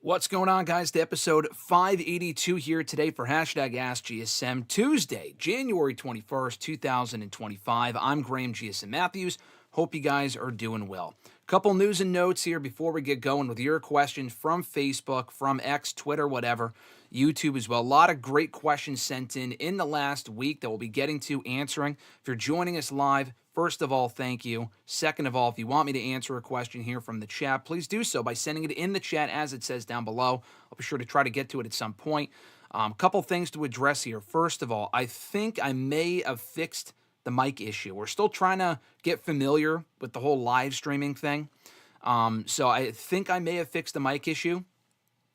What's going on, guys? To episode 582 here today for hashtag AskGSM, Tuesday, January 21st, 2025. I'm Graham GSM Matthews. Hope you guys are doing well. Couple news and notes here before we get going with your questions from Facebook, from X, Twitter, whatever, YouTube as well. A lot of great questions sent in the last week that we'll be getting to answering. If you're joining us live, first of all, thank you. Second of all, if you want me to answer a question here from the chat, please do so by sending it in the chat as it says down below. I'll be sure to try to get to it at some point. A couple things to address here. First of all, I think I may have fixed the mic issue. We're still trying to get familiar with the whole live streaming thing. So I think I may have fixed the mic issue.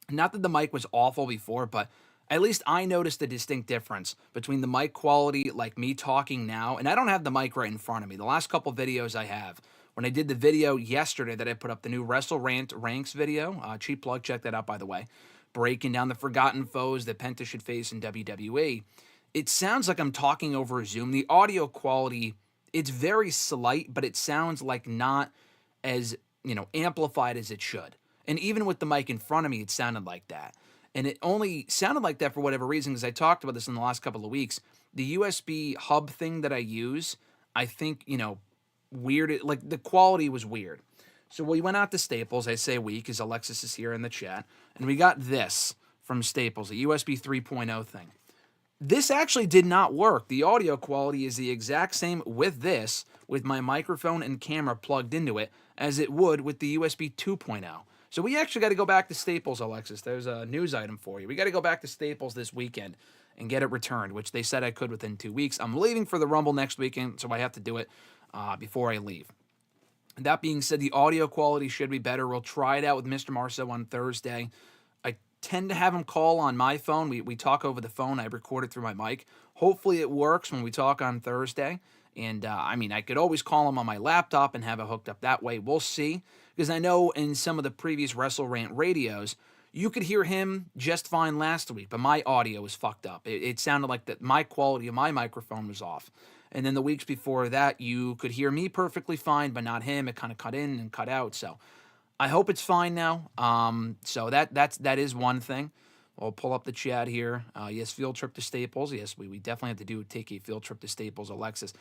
Not that the mic was awful before, but at least I noticed a distinct difference between the mic quality, like me talking now, and I don't have the mic right in front of me. The last couple videos I have, when I did the video yesterday that I put up, the new Wrestle Rant Ranks video, cheap plug, check that out, by the way, breaking down the forgotten foes that Penta should face in WWE, it sounds like I'm talking over Zoom. The audio quality, it's very slight, but it sounds like not as, amplified as it should. And even with the mic in front of me, it sounded like that. And it only sounded like that for whatever reason, because I talked about this in the last couple of weeks. The USB hub thing that I use, I think, weird, like the quality was weird. So we went out to Staples. I say we because Alexis is here in the chat. And we got this from Staples, a USB 3.0 thing. This actually did not work. The audio quality is the exact same with this, with my microphone and camera plugged into it, as it would with the USB 2.0. So we actually got to go back to Staples, Alexis. There's a news item for you. We got to go back to Staples this weekend and get it returned, which they said I could within 2 weeks. I'm leaving for the Rumble next weekend, so I have to do it before I leave. That being said, the audio quality should be better. We'll try it out with Mr. Marceau on Thursday. I tend to have him call on my phone. We talk over the phone. I record it through my mic. Hopefully it works when we talk on Thursday. And, I could always call him on my laptop and have it hooked up that way. We'll see. Because I know in some of the previous Wrestle Rant radios, you could hear him just fine last week, but my audio was fucked up. It sounded like that my quality of my microphone was off. And then the weeks before that, you could hear me perfectly fine, but not him. It kind of cut in and cut out. So I hope it's fine now. So that is one thing. I'll pull up the chat here. Yes, field trip to Staples. Yes, we definitely have to take a field trip to Staples, Alexis.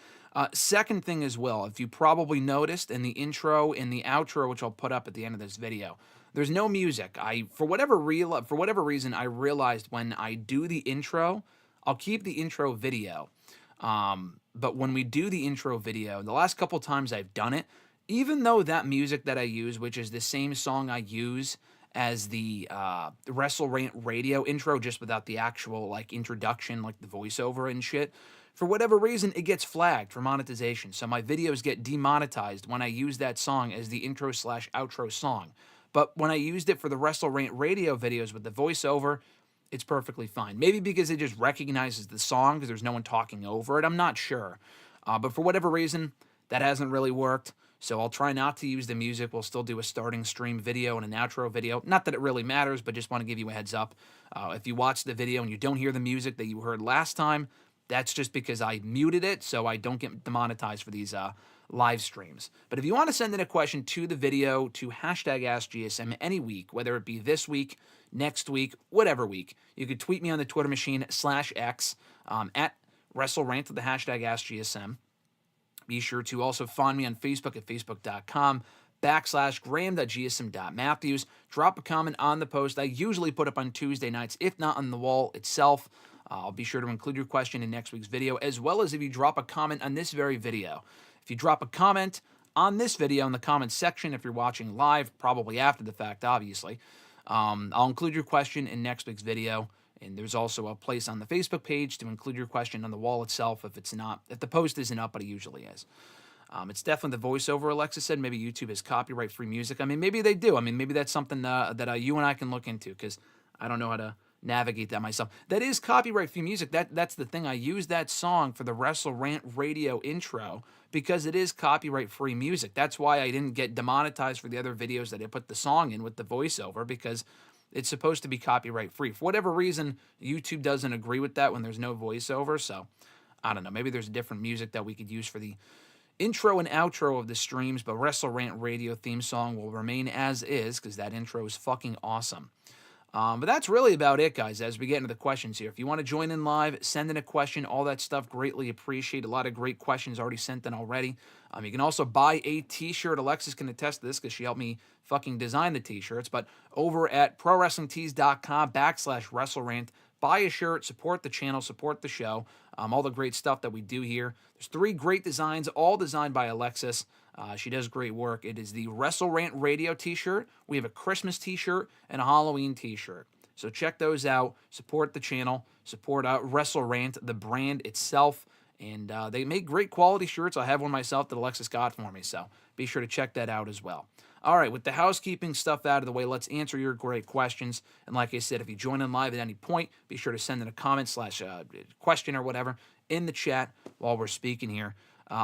Second thing as well, if you probably noticed in the intro and the outro, which I'll put up at the end of this video, there's no music. For whatever reason, I realized when I do the intro, I'll keep the intro video. But when we do the intro video, the last couple times I've done it, even though that music that I use, which is the same song I use as the Wrestle Rant radio intro, just without the actual introduction, like the voiceover and shit, for whatever reason, it gets flagged for monetization. So my videos get demonetized when I use that song as the intro/outro song. But when I used it for the Wrestle Rant radio videos with the voiceover, it's perfectly fine. Maybe because it just recognizes the song because there's no one talking over it. I'm not sure. But for whatever reason, that hasn't really worked. So I'll try not to use the music. We'll still do a starting stream video and an outro video. Not that it really matters, but just want to give you a heads up. If you watch the video and you don't hear the music that you heard last time, that's just because I muted it so I don't get demonetized for these live streams. But if you want to send in a question to the video, to hashtag AskGSM any week, whether it be this week, next week, whatever week, you could tweet me on the Twitter machine /X at WrestleRant with the hashtag AskGSM. Be sure to also find me on Facebook at facebook.com/Graham.GSM.Matthews. Drop a comment on the post. I usually put up on Tuesday nights, if not on the wall itself. I'll be sure to include your question in next week's video, as well as if you drop a comment on this very video. If you drop a comment on this video in the comments section, if you're watching live, probably after the fact, obviously, I'll include your question in next week's video. And there's also a place on the Facebook page to include your question on the wall itself if the post isn't up, but it usually is. It's definitely the voiceover, Alexa said. Maybe YouTube has copyright-free music. Maybe they do. Maybe that's something that you and I can look into because I don't know how to navigate that myself. That is copyright-free music. That's the thing. I use that song for the Wrestle Rant radio intro because it is copyright-free music. That's why I didn't get demonetized for the other videos that I put the song in with the voiceover because it's supposed to be copyright-free. For whatever reason, YouTube doesn't agree with that when there's no voiceover, so I don't know. Maybe there's different music that we could use for the intro and outro of the streams, but Wrestle Rant Radio theme song will remain as is because that intro is fucking awesome. But that's really about it, guys, as we get into the questions here. If you want to join in live, send in a question, all that stuff, greatly appreciate. A lot of great questions already sent in already. You can also buy a t-shirt. Alexis can attest to this because she helped me fucking design the t-shirts. But over at prowrestlingtees.com/WrestleRant, buy a shirt, support the channel, support the show, all the great stuff that we do here. There's 3 great designs, all designed by Alexis. She does great work. It is the Wrestle Rant Radio t-shirt. We have a Christmas t-shirt and a Halloween t-shirt. So check those out. Support the channel. Support Wrestle Rant, the brand itself. And they make great quality shirts. I have one myself that Alexis got for me. So be sure to check that out as well. All right, with the housekeeping stuff out of the way, let's answer your great questions. And like I said, if you join in live at any point, be sure to send in a comment / question or whatever in the chat while we're speaking here.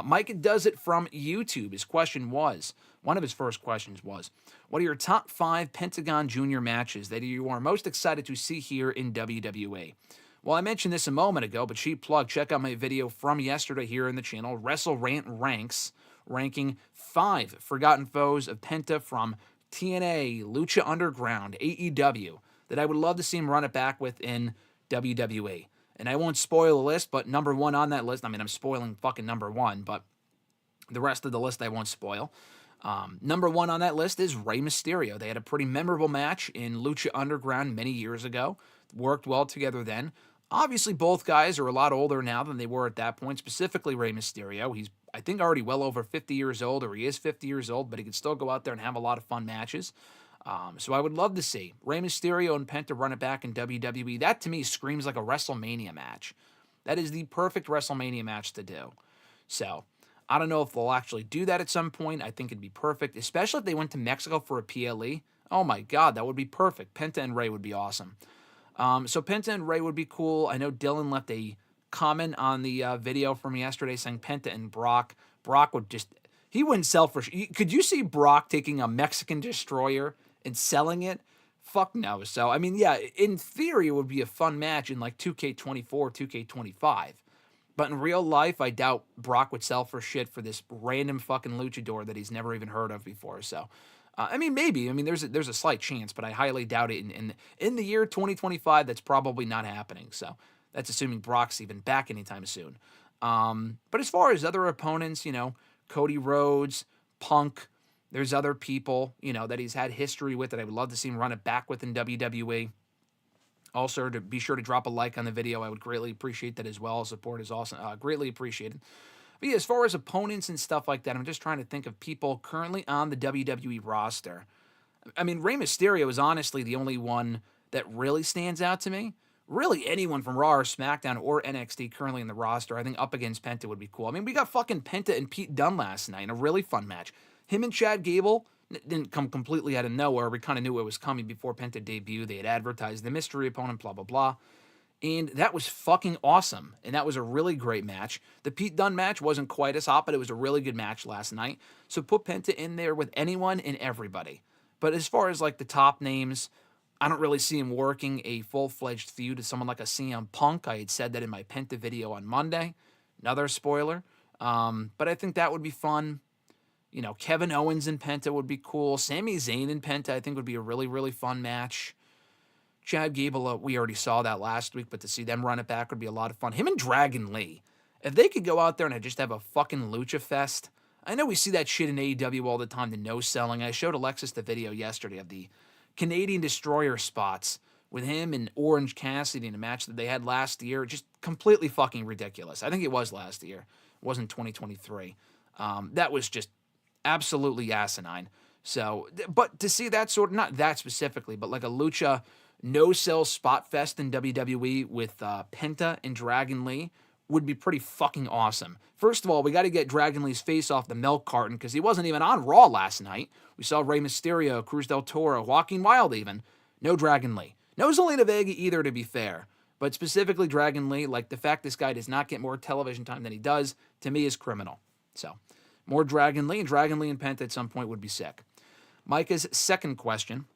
Micah does it from YouTube. His question was, one of his first questions was, what are your top 5 Pentagon Jr. matches that you are most excited to see here in WWE? Well, I mentioned this a moment ago, but cheap plug, check out my video from yesterday here in the channel, Wrestle Rant Ranks, ranking 5 forgotten foes of Penta from TNA, Lucha Underground, AEW, that I would love to see him run it back with in WWE. And I won't spoil the list, but number 1 on that list, I mean, I'm spoiling fucking number 1, but the rest of the list I won't spoil. Number 1 on that list is Rey Mysterio. They had a pretty memorable match in Lucha Underground many years ago. Worked well together then. Obviously, both guys are a lot older now than they were at that point, specifically Rey Mysterio. He's, I think, already well over 50 years old, or he is 50 years old, but he can still go out there and have a lot of fun matches. So I would love to see Rey Mysterio and Penta run it back in WWE. That, to me, screams like a WrestleMania match. That is the perfect WrestleMania match to do. So I don't know if they'll actually do that at some point. I think it'd be perfect, especially if they went to Mexico for a PLE. Oh, my God, that would be perfect. Penta and Rey would be awesome. So Penta and Rey would be cool. I know Dylan left a comment on the video from yesterday saying Penta and Brock. Brock would just, he wouldn't sell for, could you see Brock taking a Mexican destroyer and selling it? Fuck no. So, I mean, yeah, in theory, it would be a fun match in like 2K24, 2K25. But in real life, I doubt Brock would sell for shit for this random fucking luchador that he's never even heard of before. So, I mean, maybe. I mean, there's a slight chance, but I highly doubt it. In the year 2025, that's probably not happening. So that's assuming Brock's even back anytime soon. But as far as other opponents, you know, Cody Rhodes, Punk, there's other people, you know, that he's had history with that I would love to see him run it back with in WWE. Also, to be sure to drop a like on the video. I would greatly appreciate that as well. Support is awesome. Greatly appreciated. But yeah, as far as opponents and stuff like that, I'm just trying to think of people currently on the WWE roster. I mean, Rey Mysterio is honestly the only one that really stands out to me. Really, anyone from Raw or SmackDown or NXT currently in the roster, I think up against Penta would be cool. I mean, we got fucking Penta and Pete Dunne last night in a really fun match. Him and Chad Gable didn't come completely out of nowhere. We kind of knew it was coming before Penta debuted. They had advertised the mystery opponent, blah, blah, blah. And that was fucking awesome. And that was a really great match. The Pete Dunne match wasn't quite as hot, but it was a really good match last night. So put Penta in there with anyone and everybody. But as far as like the top names, I don't really see him working a full-fledged feud with someone like a CM Punk. I had said that in my Penta video on Monday. Another spoiler. But I think that would be fun. You know, Kevin Owens and Penta would be cool. Sami Zayn and Penta, I think, would be a really, really fun match. Chad Gable, we already saw that last week, but to see them run it back would be a lot of fun. Him and Dragon Lee. If they could go out there and just have a fucking lucha fest. I know we see that shit in AEW all the time, the no-selling. I showed Alexis the video yesterday of the Canadian Destroyer spots with him and Orange Cassidy in a match that they had last year. Just completely fucking ridiculous. I think it was last year. It wasn't 2023. That was just absolutely asinine. So, but to see that sort of, not that specifically, but like a lucha no-sell spot fest in WWE with Penta and Dragon Lee would be pretty fucking awesome. First of all, we got to get Dragon Lee's face off the milk carton because he wasn't even on Raw last night. We saw Rey Mysterio, Cruz del Toro, Joaquin Wilde even. No Dragon Lee. No Zelina Vega either, to be fair. But specifically Dragon Lee, like the fact this guy does not get more television time than he does, to me is criminal. So, more Dragon Lee and Penta at some point would be sick. Micah's second question.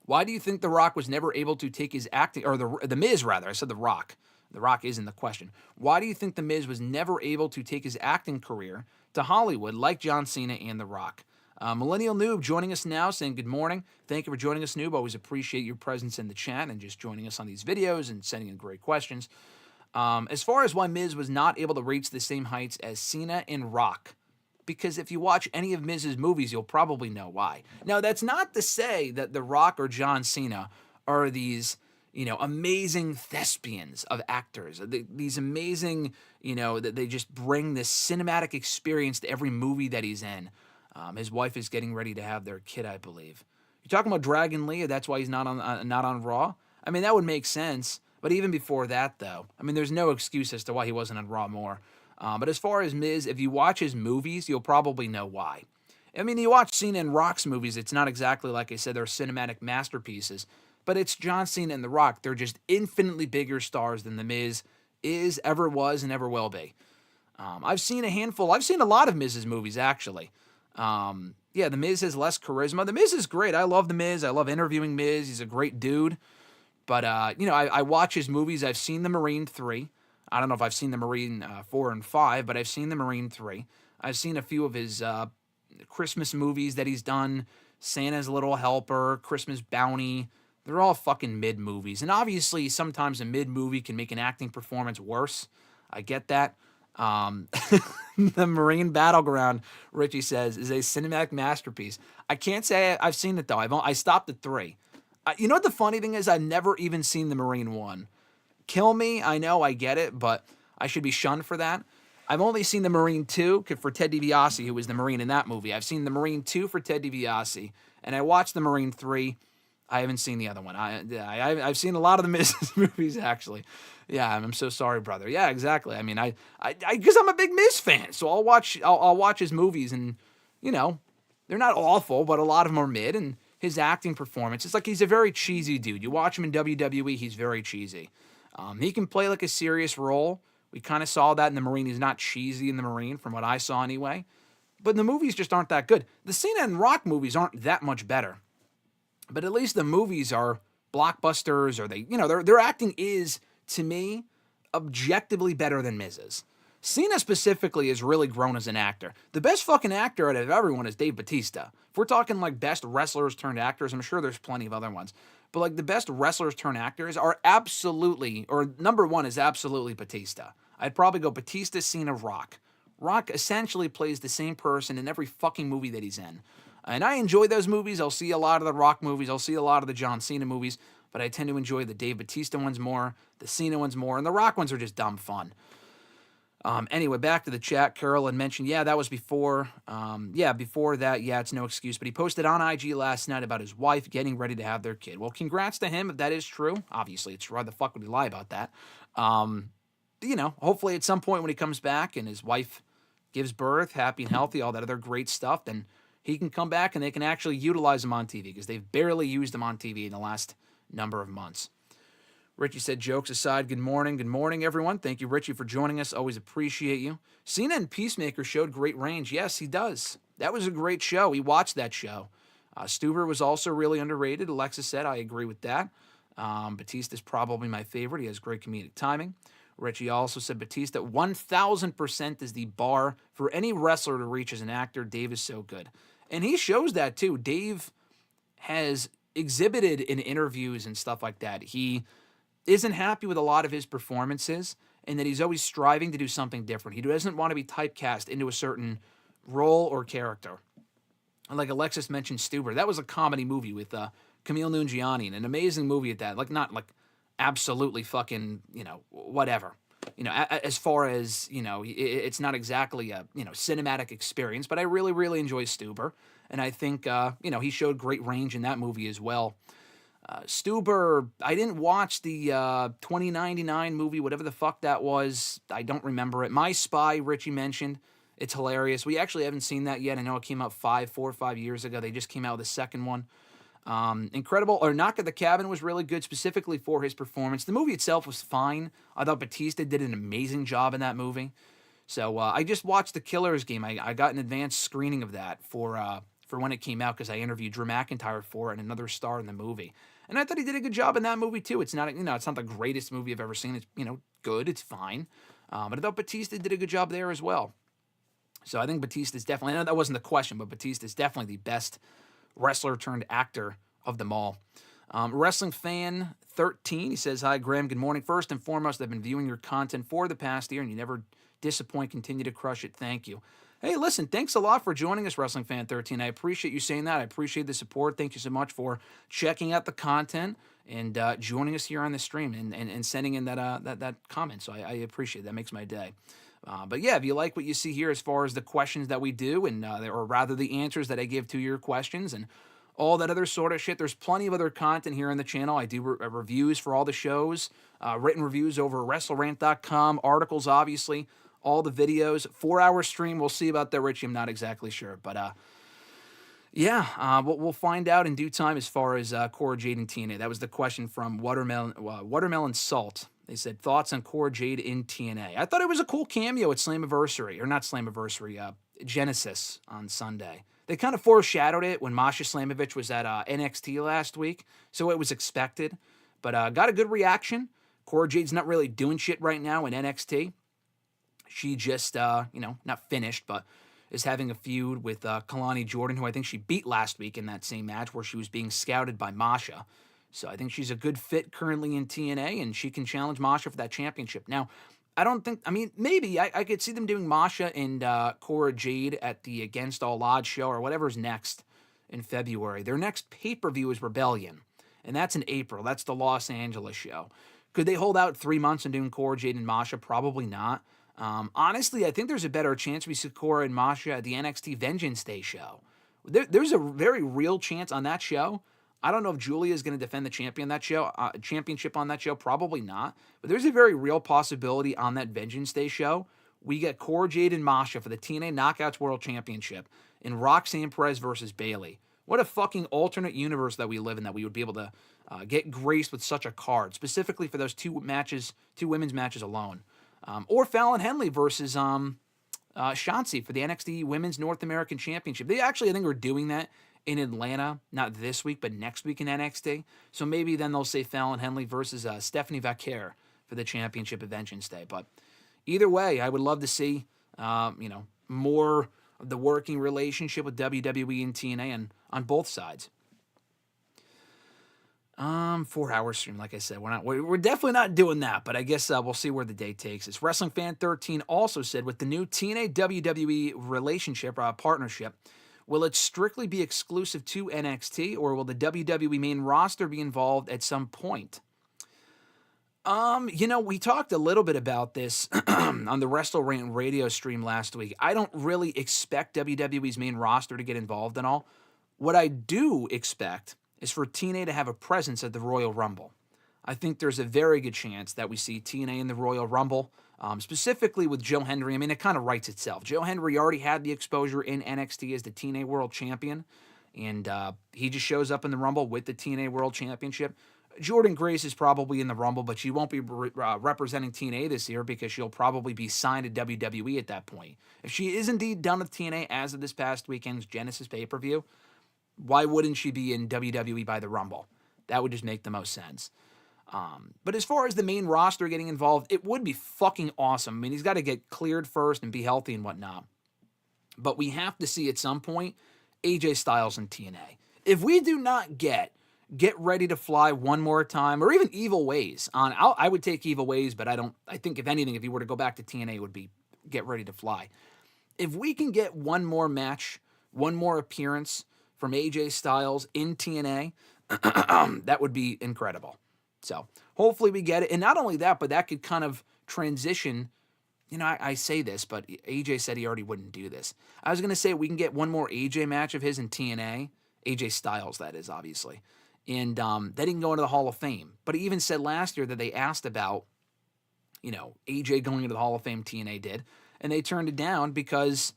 Why do you think The Rock was never able to take his acting, or the Miz rather, I said The Rock. The Rock is in the question. Why do you think The Miz was never able to take his acting career to Hollywood like John Cena and The Rock. Millennial Noob joining us now, saying good morning. Thank you for joining us, Noob. Always appreciate your presence in the chat and just joining us on these videos and sending in great questions. As far as why Miz was not able to reach the same heights as Cena and Rock, because if you watch any of Miz's movies, you'll probably know why. Now, that's not to say that The Rock or John Cena are these, amazing thespians of actors. These amazing, that they just bring this cinematic experience to every movie that he's in. His wife is getting ready to have their kid, I believe. You're talking about Dragon Lee, that's why he's not on Raw? I mean, that would make sense. But even before that, though, I mean, there's no excuse as to why he wasn't on Raw more. But as far as Miz, if you watch his movies, you'll probably know why. I mean, you watch Cena and Rock's movies, it's not exactly, like I said, they're cinematic masterpieces. But it's John Cena and The Rock. They're just infinitely bigger stars than The Miz is, ever was, and ever will be. I've seen a lot of Miz's movies, actually. The Miz has less charisma. The Miz is great. I love The Miz. I love interviewing Miz. He's a great dude. But, I watch his movies. I've seen The Marine 3. I don't know if I've seen The Marine 4 and 5, but I've seen The Marine 3. I've seen a few of his Christmas movies that he's done. Santa's Little Helper, Christmas Bounty. They're all fucking mid-movies. And obviously, sometimes a mid-movie can make an acting performance worse. I get that. The Marine Battleground, Richie says, is a cinematic masterpiece. I can't say I've seen it, though. I stopped at 3. You know what the funny thing is? I've never even seen The Marine 1. Kill me, I know, I get it, but I should be shunned for that. I've only seen The Marine 2 for Ted DiBiase, who was the Marine in that movie. I've seen The Marine 2 for Ted DiBiase, and I watched The Marine 3. I haven't seen the other one. I've seen a lot of the Miz movies, actually. Yeah, I'm so sorry, brother. Yeah, exactly. I mean, because I'm a big Miz fan, so I'll watch his movies, and they're not awful, but a lot of them are mid. And his acting performance, it's like he's a very cheesy dude. You watch him in WWE, he's very cheesy. He can play like a serious role. We kind of saw that in The Marine. He's not cheesy in The Marine, from what I saw anyway. But the movies just aren't that good. The Cena and Rock movies aren't that much better. But at least the movies are blockbusters, or their acting is, to me, objectively better than Miz's. Cena specifically has really grown as an actor. The best fucking actor out of everyone is Dave Bautista. If we're talking like best wrestlers turned actors, I'm sure there's plenty of other ones. But like the best wrestlers turned actors are absolutely, or number one is absolutely Bautista. I'd probably go Bautista, Cena, Rock. Rock essentially plays the same person in every fucking movie that he's in. And I enjoy those movies. I'll see a lot of the Rock movies. I'll see a lot of the John Cena movies. But I tend to enjoy the Dave Bautista ones more, the Cena ones more, and the Rock ones are just dumb fun. Anyway, back to the chat. Carol had mentioned, that was before. Before that, it's no excuse. But he posted on IG last night about his wife getting ready to have their kid. Well, congrats to him if that is true. Obviously, it's true. Why the fuck would he lie about that? Hopefully at some point when he comes back and his wife gives birth, happy and healthy, all that other great stuff, then he can come back and they can actually utilize him on TV, because they've barely used him on TV in the last number of months. Richie said, jokes aside, good morning. Good morning, everyone. Thank you, Richie, for joining us. Always appreciate you. Cena and Peacemaker showed great range. Yes, he does. That was a great show. We watched that show. Stuber was also really underrated. Alexis said, I agree with that. Batista's probably my favorite. He has great comedic timing. Richie also said, Batista, 1,000% is the bar for any wrestler to reach as an actor. Dave is so good. And he shows that, too. Dave has exhibited in interviews and stuff like that. He isn't happy with a lot of his performances, and that he's always striving to do something different. He doesn't want to be typecast into a certain role or character. Like Alexis mentioned, Stuber. That was a comedy movie with Camille Nungiani, an amazing movie at that. Like, not like absolutely fucking, whatever. As far as, it's not exactly a, cinematic experience, but I really, really enjoy Stuber. And I think, he showed great range in that movie as well. Stuber, I didn't watch the 2099 movie, whatever the fuck that was. I don't remember it. My Spy, Richie mentioned. It's hilarious. We actually haven't seen that yet. I know it came out 4 or 5 years ago. They just came out with the second one. Incredible, or Knock at the Cabin was really good, specifically for his performance. The movie itself was fine. I thought Batista did an amazing job in that movie. So I just watched The Killer's Game. I got an advanced screening of that for when it came out, because I interviewed Drew McIntyre for it and another star in the movie. And I thought he did a good job in that movie too. It's not, it's not the greatest movie I've ever seen. It's, good, it's fine. But I thought Batista did a good job there as well. So I think Batista's definitely, I know that wasn't the question, but Batista's definitely the best wrestler turned actor of them all. Wrestling Fan 13, he says, "Hi, Graham. Good morning. First and foremost, I've been viewing your content for the past year, and you never disappoint. Continue to crush it. Thank you." Hey, listen, thanks a lot for joining us, Wrestling Fan 13. I appreciate you saying that. I appreciate the support. Thank you so much for checking out the content and joining us here on the stream and sending in that comment. So I appreciate it. That makes my day. But yeah, if you like what you see here as far as the questions that we do, and or rather the answers that I give to your questions and all that other sort of shit, there's plenty of other content here on the channel. I do reviews for all the shows, written reviews over WrestleRant.com, articles, obviously, all the videos. 4-hour stream, we'll see about that, Richie. I'm not exactly sure. But yeah, we'll find out in due time as far as Cora Jade and TNA. That was the question from Watermelon Salt. They said, thoughts on Cora Jade in TNA. I thought it was a cool cameo at Slammiversary, or not Slammiversary, Genesis on Sunday. They kind of foreshadowed it when Masha Slamovich was at NXT last week, so it was expected. But got a good reaction. Cora Jade's not really doing shit right now in NXT. She just, not finished, but is having a feud with Kalani Jordan, who I think she beat last week in that same match where she was being scouted by Masha. So I think she's a good fit currently in TNA, and she can challenge Masha for that championship. Now, maybe I could see them doing Masha and Cora Jade at the Against All Odds show or whatever's next in February. Their next pay-per-view is Rebellion, and that's in April. That's the Los Angeles show. Could they hold out 3 months and doing Cora Jade and Masha? Probably not. Honestly, I think there's a better chance we see Cora and Masha at the NXT Vengeance Day show. There's a very real chance on that show. I don't know if Julia is going to defend the championship on that show. Probably not. But there's a very real possibility on that Vengeance Day show. We get Cora Jade and Masha for the TNA Knockouts World Championship in Roxanne Perez versus Bayley. What a fucking alternate universe that we live in, that we would be able to get graced with such a card, specifically for those two women's matches alone. Or Fallon Henley versus Shotzi for the NXT Women's North American Championship. They actually, I think, are doing that in Atlanta, not this week, but next week in NXT. So maybe then they'll say Fallon Henley versus Stephanie Vaquer for the championship at Vengeance Day. But either way, I would love to see, more of the working relationship with WWE and TNA and on both sides. 4-hour stream, like I said, we're definitely not doing that, but I guess we'll see where the day takes us. Wrestling Fan 13 also said, with the new TNA WWE relationship partnership, will it strictly be exclusive to NXT, or will the WWE main roster be involved at some point? We talked a little bit about this on the WrestleRant radio stream last week. I don't really expect WWE's main roster to get involved at all. What I do expect is for TNA to have a presence at the Royal Rumble. I think there's a very good chance that we see TNA in the Royal Rumble, specifically with Joe Hendry. I mean, it kind of writes itself. Joe Hendry already had the exposure in NXT as the TNA World Champion, and he just shows up in the Rumble with the TNA World Championship. Jordan Grace is probably in the Rumble, but she won't be representing TNA this year because she'll probably be signed to WWE at that point. If she is indeed done with TNA as of this past weekend's Genesis pay-per-view, why wouldn't she be in WWE by the Rumble? That would just make the most sense. But as far as the main roster getting involved, it would be fucking awesome. I mean, he's got to get cleared first and be healthy and whatnot. But we have to see at some point AJ Styles in TNA. If we do not get Ready to Fly one more time, or even Evil Ways on, I would take Evil Ways, but I think if anything, if he were to go back to TNA, it would be Get Ready to Fly. If we can get one more match, one more appearance from AJ Styles in TNA, that would be incredible. So hopefully we get it. And not only that, but that could kind of transition. I say this, but AJ said he already wouldn't do this. I was going to say we can get one more AJ match of his in TNA. AJ Styles, that is, obviously. And then he can go into the Hall of Fame. But he even said last year that they asked about, AJ going into the Hall of Fame, TNA did. And they turned it down because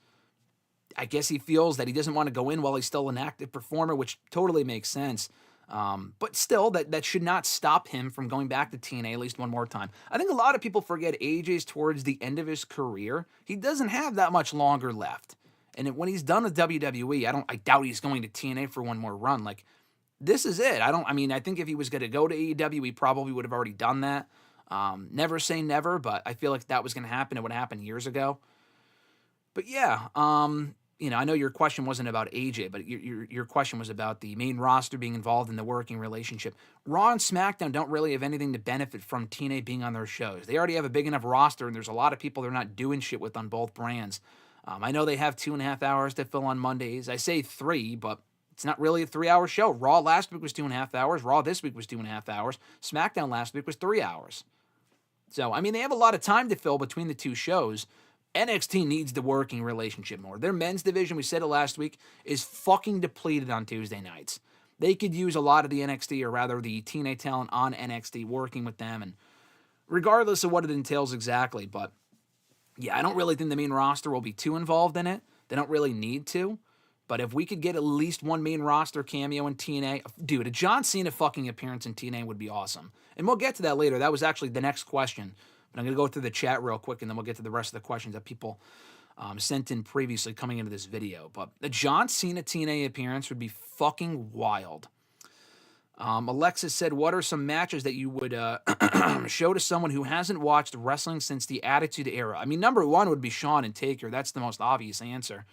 I guess he feels that he doesn't want to go in while he's still an active performer, which totally makes sense. But still, that should not stop him from going back to TNA at least one more time. I think a lot of people forget AJ's towards the end of his career. He doesn't have that much longer left. And when he's done with WWE, I doubt he's going to TNA for one more run. Like, this is it. I think if he was going to go to AEW, he probably would have already done that. Never say never, but I feel like that was going to happen. It would happen years ago. But yeah, I know your question wasn't about AJ, but your question was about the main roster being involved in the working relationship. Raw and SmackDown don't really have anything to benefit from TNA being on their shows. They already have a big enough roster, and there's a lot of people they're not doing shit with on both brands. I know they have 2.5 hours to fill on Mondays. I say 3, but it's not really a 3-hour show. Raw last week was 2.5 hours. Raw this week was 2.5 hours. SmackDown last week was 3 hours. So, I mean, they have a lot of time to fill between the two shows. NXT needs the working relationship more. Their men's division, we said it last week, is fucking depleted on Tuesday nights. They could use a lot of the NXT, or rather the TNA talent on NXT, working with them, and regardless of what it entails exactly. But yeah, I don't really think the main roster will be too involved in it. They don't really need to. But if we could get at least one main roster cameo in TNA, dude, a John Cena fucking appearance in TNA would be awesome. And we'll get to that later. That was actually the next question. But I'm going to go through the chat real quick, and then we'll get to the rest of the questions that people sent in previously coming into this video. But the John Cena TNA appearance would be fucking wild. Alexis said, what are some matches that you would show to someone who hasn't watched wrestling since the Attitude Era? I mean, number one would be Shawn and Taker. That's the most obvious answer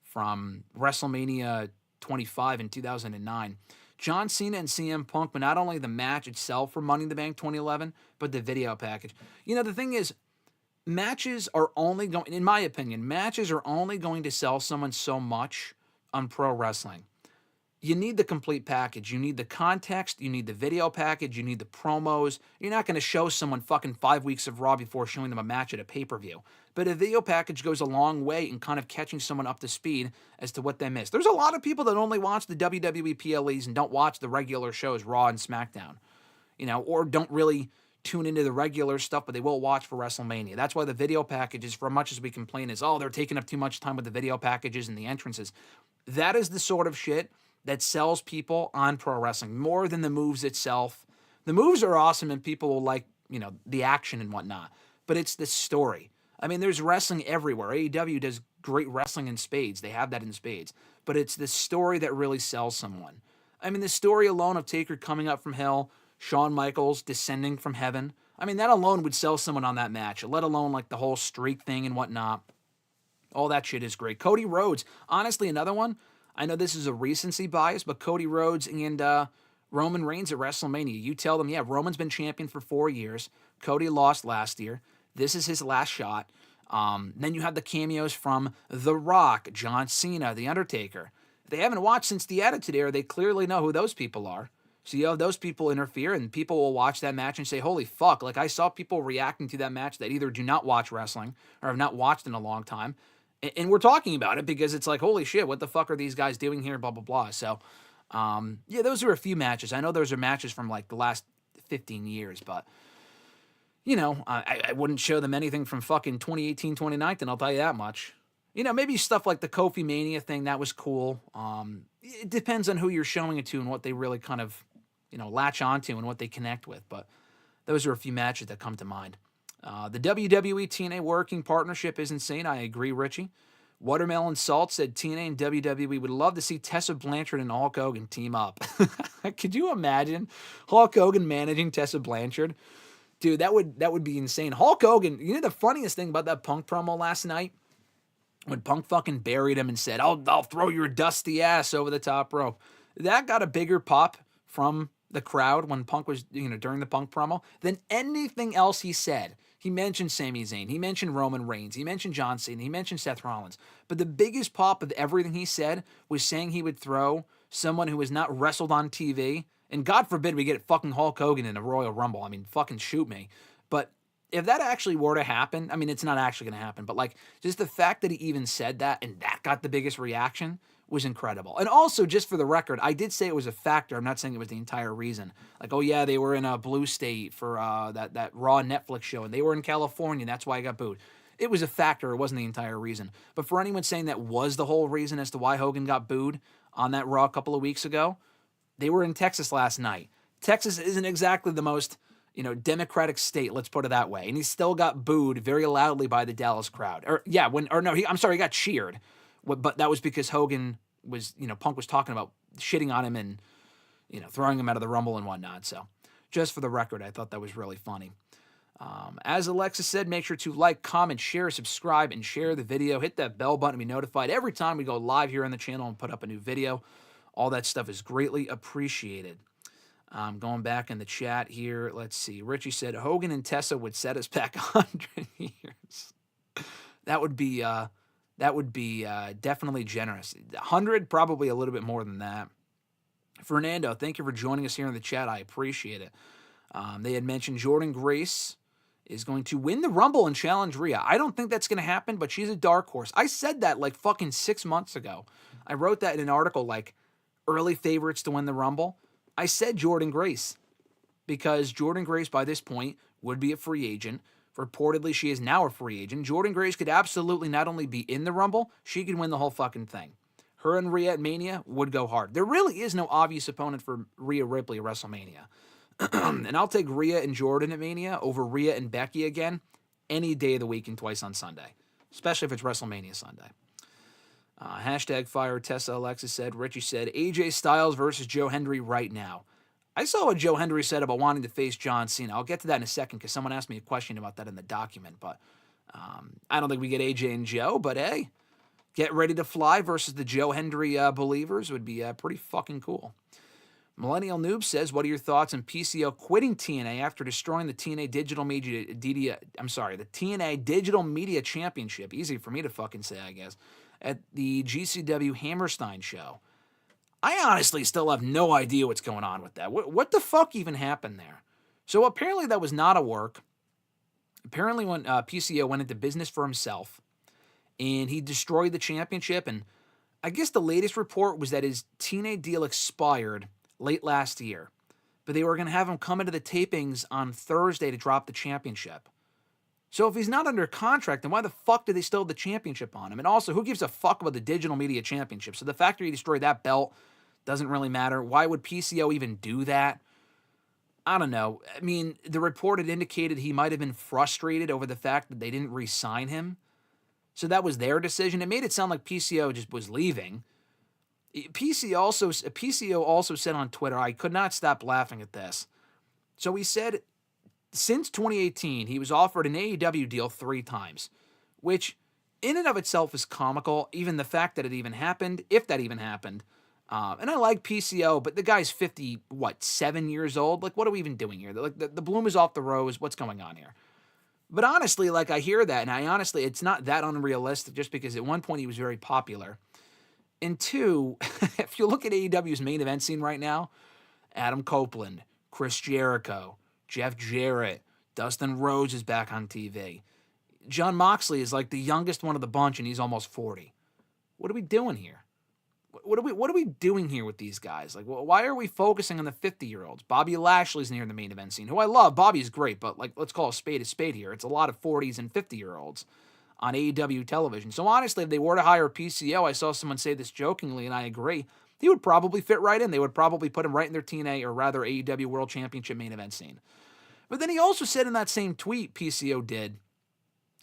from WrestleMania 25 in 2009. John Cena and CM Punk, but not only the match itself for Money in the Bank 2011, but the video package. You know, the thing is, matches are only going, in my opinion, matches are only going to sell someone so much on pro wrestling. You need the complete package. You need the context. You need the video package. You need the promos. You're not going to show someone fucking 5 weeks of Raw before showing them a match at a pay-per-view. But a video package goes a long way in kind of catching someone up to speed as to what they missed. There's a lot of people that only watch the WWE PLEs and don't watch the regular shows, Raw and SmackDown, or don't really tune into the regular stuff, but they will watch for WrestleMania. That's why the video packages, for much as we complain, is, they're taking up too much time with the video packages and the entrances. That is the sort of shit that sells people on pro wrestling more than the moves itself. The moves are awesome and people will like, the action and whatnot, but it's the story. I mean, there's wrestling everywhere. AEW does great wrestling in spades. They have that in spades, but it's the story that really sells someone. I mean, the story alone of Taker coming up from hell, Shawn Michaels descending from heaven. I mean, that alone would sell someone on that match, let alone like the whole streak thing and whatnot. All that shit is great. Cody Rhodes, honestly, another one. I know this is a recency bias, but Cody Rhodes and Roman Reigns at WrestleMania. You tell them, yeah, Roman's been champion for 4 years. Cody lost last year. This is his last shot. Then you have the cameos from The Rock, John Cena, The Undertaker. If they haven't watched since the Attitude Era, they clearly know who those people are. So you have those people interfere, and people will watch that match and say, holy fuck, like I saw people reacting to that match that either do not watch wrestling or have not watched in a long time. And we're talking about it because it's like, holy shit, what the fuck are these guys doing here, blah, blah, blah. So, yeah, those are a few matches. I know those are matches from like the last 15 years, but, I wouldn't show them anything from fucking 2018, 2019, I'll tell you that much. Maybe stuff like the Kofi Mania thing, that was cool. It depends on who you're showing it to and what they really kind of, latch onto and what they connect with. But those are a few matches that come to mind. The WWE TNA working partnership is insane. I agree, Richie. Watermelon Salt said TNA and WWE would love to see Tessa Blanchard and Hulk Hogan team up. Could you imagine Hulk Hogan managing Tessa Blanchard? Dude, that would be insane. Hulk Hogan, the funniest thing about that Punk promo last night? When Punk fucking buried him and said, I'll throw your dusty ass over the top rope. That got a bigger pop from the crowd when Punk was, during the Punk promo than anything else he said. He mentioned Sami Zayn. He mentioned Roman Reigns. He mentioned John Cena. He mentioned Seth Rollins. But the biggest pop of everything he said was saying he would throw someone who was not wrestled on TV. And God forbid we get fucking Hulk Hogan in a Royal Rumble. I mean, fucking shoot me. But if that actually were to happen, I mean, it's not actually going to happen. But like, just the fact that he even said that and that got the biggest reaction was incredible. And also, just for the record, I did say it was a factor. I'm not saying it was the entire reason. Like, oh yeah, they were in a blue state for that Raw Netflix show, and they were in California, and that's why I got booed. It was a factor. It wasn't the entire reason. But for anyone saying that was the whole reason as to why Hogan got booed on that Raw a couple of weeks ago, they were in Texas last night. Texas isn't exactly the most, democratic state, let's put it that way. And he still got booed very loudly by the Dallas crowd. He got cheered. But that was because Hogan was, Punk was talking about shitting on him and, throwing him out of the Rumble and whatnot. So just for the record, I thought that was really funny. As Alexa said, make sure to like, comment, share, subscribe, and share the video. Hit that bell button to be notified every time we go live here on the channel and put up a new video. All that stuff is greatly appreciated. Going back in the chat here, let's see. Richie said, Hogan and Tessa would set us back 100 years. That would be definitely generous. 100, probably a little bit more than that. Fernando, thank you for joining us here in the chat. I appreciate it. They had mentioned Jordynne Grace is going to win the Rumble and challenge Rhea. I don't think that's going to happen, but she's a dark horse. I said that like fucking 6 months ago. I wrote that in an article like early favorites to win the Rumble. I said Jordynne Grace because Jordynne Grace by this point would be a free agent. Reportedly, she is now a free agent. Jordynne Grace could absolutely not only be in the Rumble, she could win the whole fucking thing. Her and Rhea at Mania would go hard. There really is no obvious opponent for Rhea Ripley at WrestleMania. And I'll take Rhea and Jordan at Mania over Rhea and Becky again any day of the week and twice on Sunday, especially if it's WrestleMania Sunday. Hashtag fire Tessa Alexa said, Richie said, AJ Styles versus Joe Hendry right now. I saw what Joe Hendry said about wanting to face John Cena. I'll get to that in a second because someone asked me a question about that in the document. But I don't think we get AJ and Joe, but hey, get ready to fly versus the Joe Hendry believers would be pretty fucking cool. Millennial Noob says, what are your thoughts on PCO quitting TNA after destroying the TNA Digital Media, the TNA Digital Media Championship, easy for me to fucking say, I guess, at the GCW Hammerstein show? I honestly still have no idea what's going on with that. What the fuck even happened there? So apparently that was not a work. Apparently when PCO went into business for himself and he destroyed the championship, and I guess the latest report was that his TNA deal expired late last year, but they were going to have him come into the tapings on Thursday to drop the championship. So if he's not under contract, then why the fuck did they still have the championship on him? And also, who gives a fuck about the Digital Media Championship? So the fact that he destroyed that belt doesn't really matter. Why would PCO even do that? I don't know. I mean, the report had indicated he might have been frustrated over the fact that they didn't re-sign him. So that was their decision. It made it sound like PCO just was leaving. PCO also said on Twitter, I could not stop laughing at this. So he said, since 2018, he was offered an AEW deal 3 times, which in and of itself is comical, even the fact that it even happened, if that even happened. And I like PCO, but the guy's 7 years old? Like, what are we even doing here? Like, the bloom is off the rose. What's going on here? But honestly, like, I hear that, and it's not that unrealistic just because at one point he was very popular. And 2, if you look at AEW's main event scene right now, Adam Copeland, Chris Jericho, Jeff Jarrett, Dustin Rhodes is back on TV. Jon Moxley is like the youngest one of the bunch, and he's almost 40. What are we doing here? What are we doing here with these guys? Like, why are we focusing on the 50-year-olds? Bobby Lashley's near the main event scene, who I love. Bobby's great, but like, let's call a spade here. It's a lot of 40s and 50-year-olds on AEW television. So honestly, if they were to hire a PCO, I saw someone say this jokingly, and I agree, he would probably fit right in. They would probably put him right in their TNA, or rather AEW World Championship main event scene. But then he also said in that same tweet PCO did,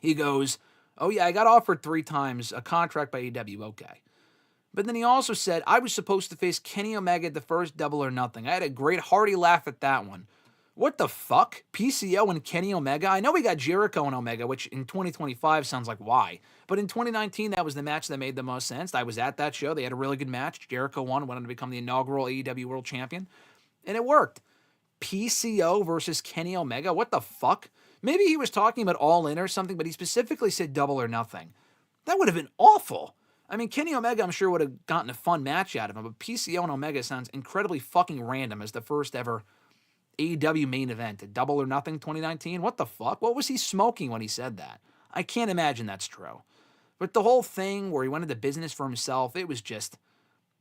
he goes, oh yeah, I got offered 3 times a contract by AEW, okay. But then he also said, I was supposed to face Kenny Omega at the first Double or Nothing. I had a great hearty laugh at that one. What the fuck? PCO and Kenny Omega? I know we got Jericho and Omega, which in 2025 sounds like why. But in 2019, that was the match that made the most sense. I was at that show. They had a really good match. Jericho won, went on to become the inaugural AEW World Champion. And it worked. PCO versus Kenny Omega? What the fuck? Maybe he was talking about All In or something, but he specifically said Double or Nothing. That would have been awful. I mean, Kenny Omega, I'm sure, would have gotten a fun match out of him, but PCO and Omega sounds incredibly fucking random as the first ever AEW main event. A Double or Nothing 2019? What the fuck? What was he smoking when he said that? I can't imagine that's true. But the whole thing where he went into business for himself, it was just,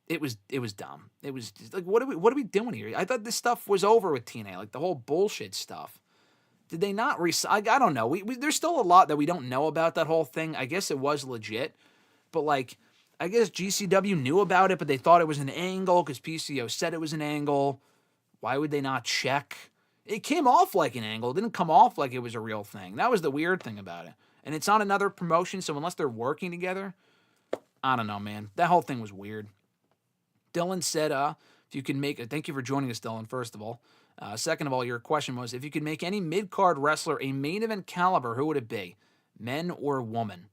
it was dumb. It was just, like, what are we doing here? I thought this stuff was over with TNA, like the whole bullshit stuff. Did they not I don't know. There's still a lot that we don't know about that whole thing. I guess it was legit. But, like, I guess GCW knew about it, but they thought it was an angle because PCO said it was an angle. Why would they not check? It came off like an angle. It didn't come off like it was a real thing. That was the weird thing about it. And it's on another promotion, so unless they're working together, I don't know, man. That whole thing was weird. Dylan said, If you can make, thank you for joining us, Dylan, first of all. Second of all, your question was, if you could make any mid-card wrestler a main event caliber, who would it be? Men or woman?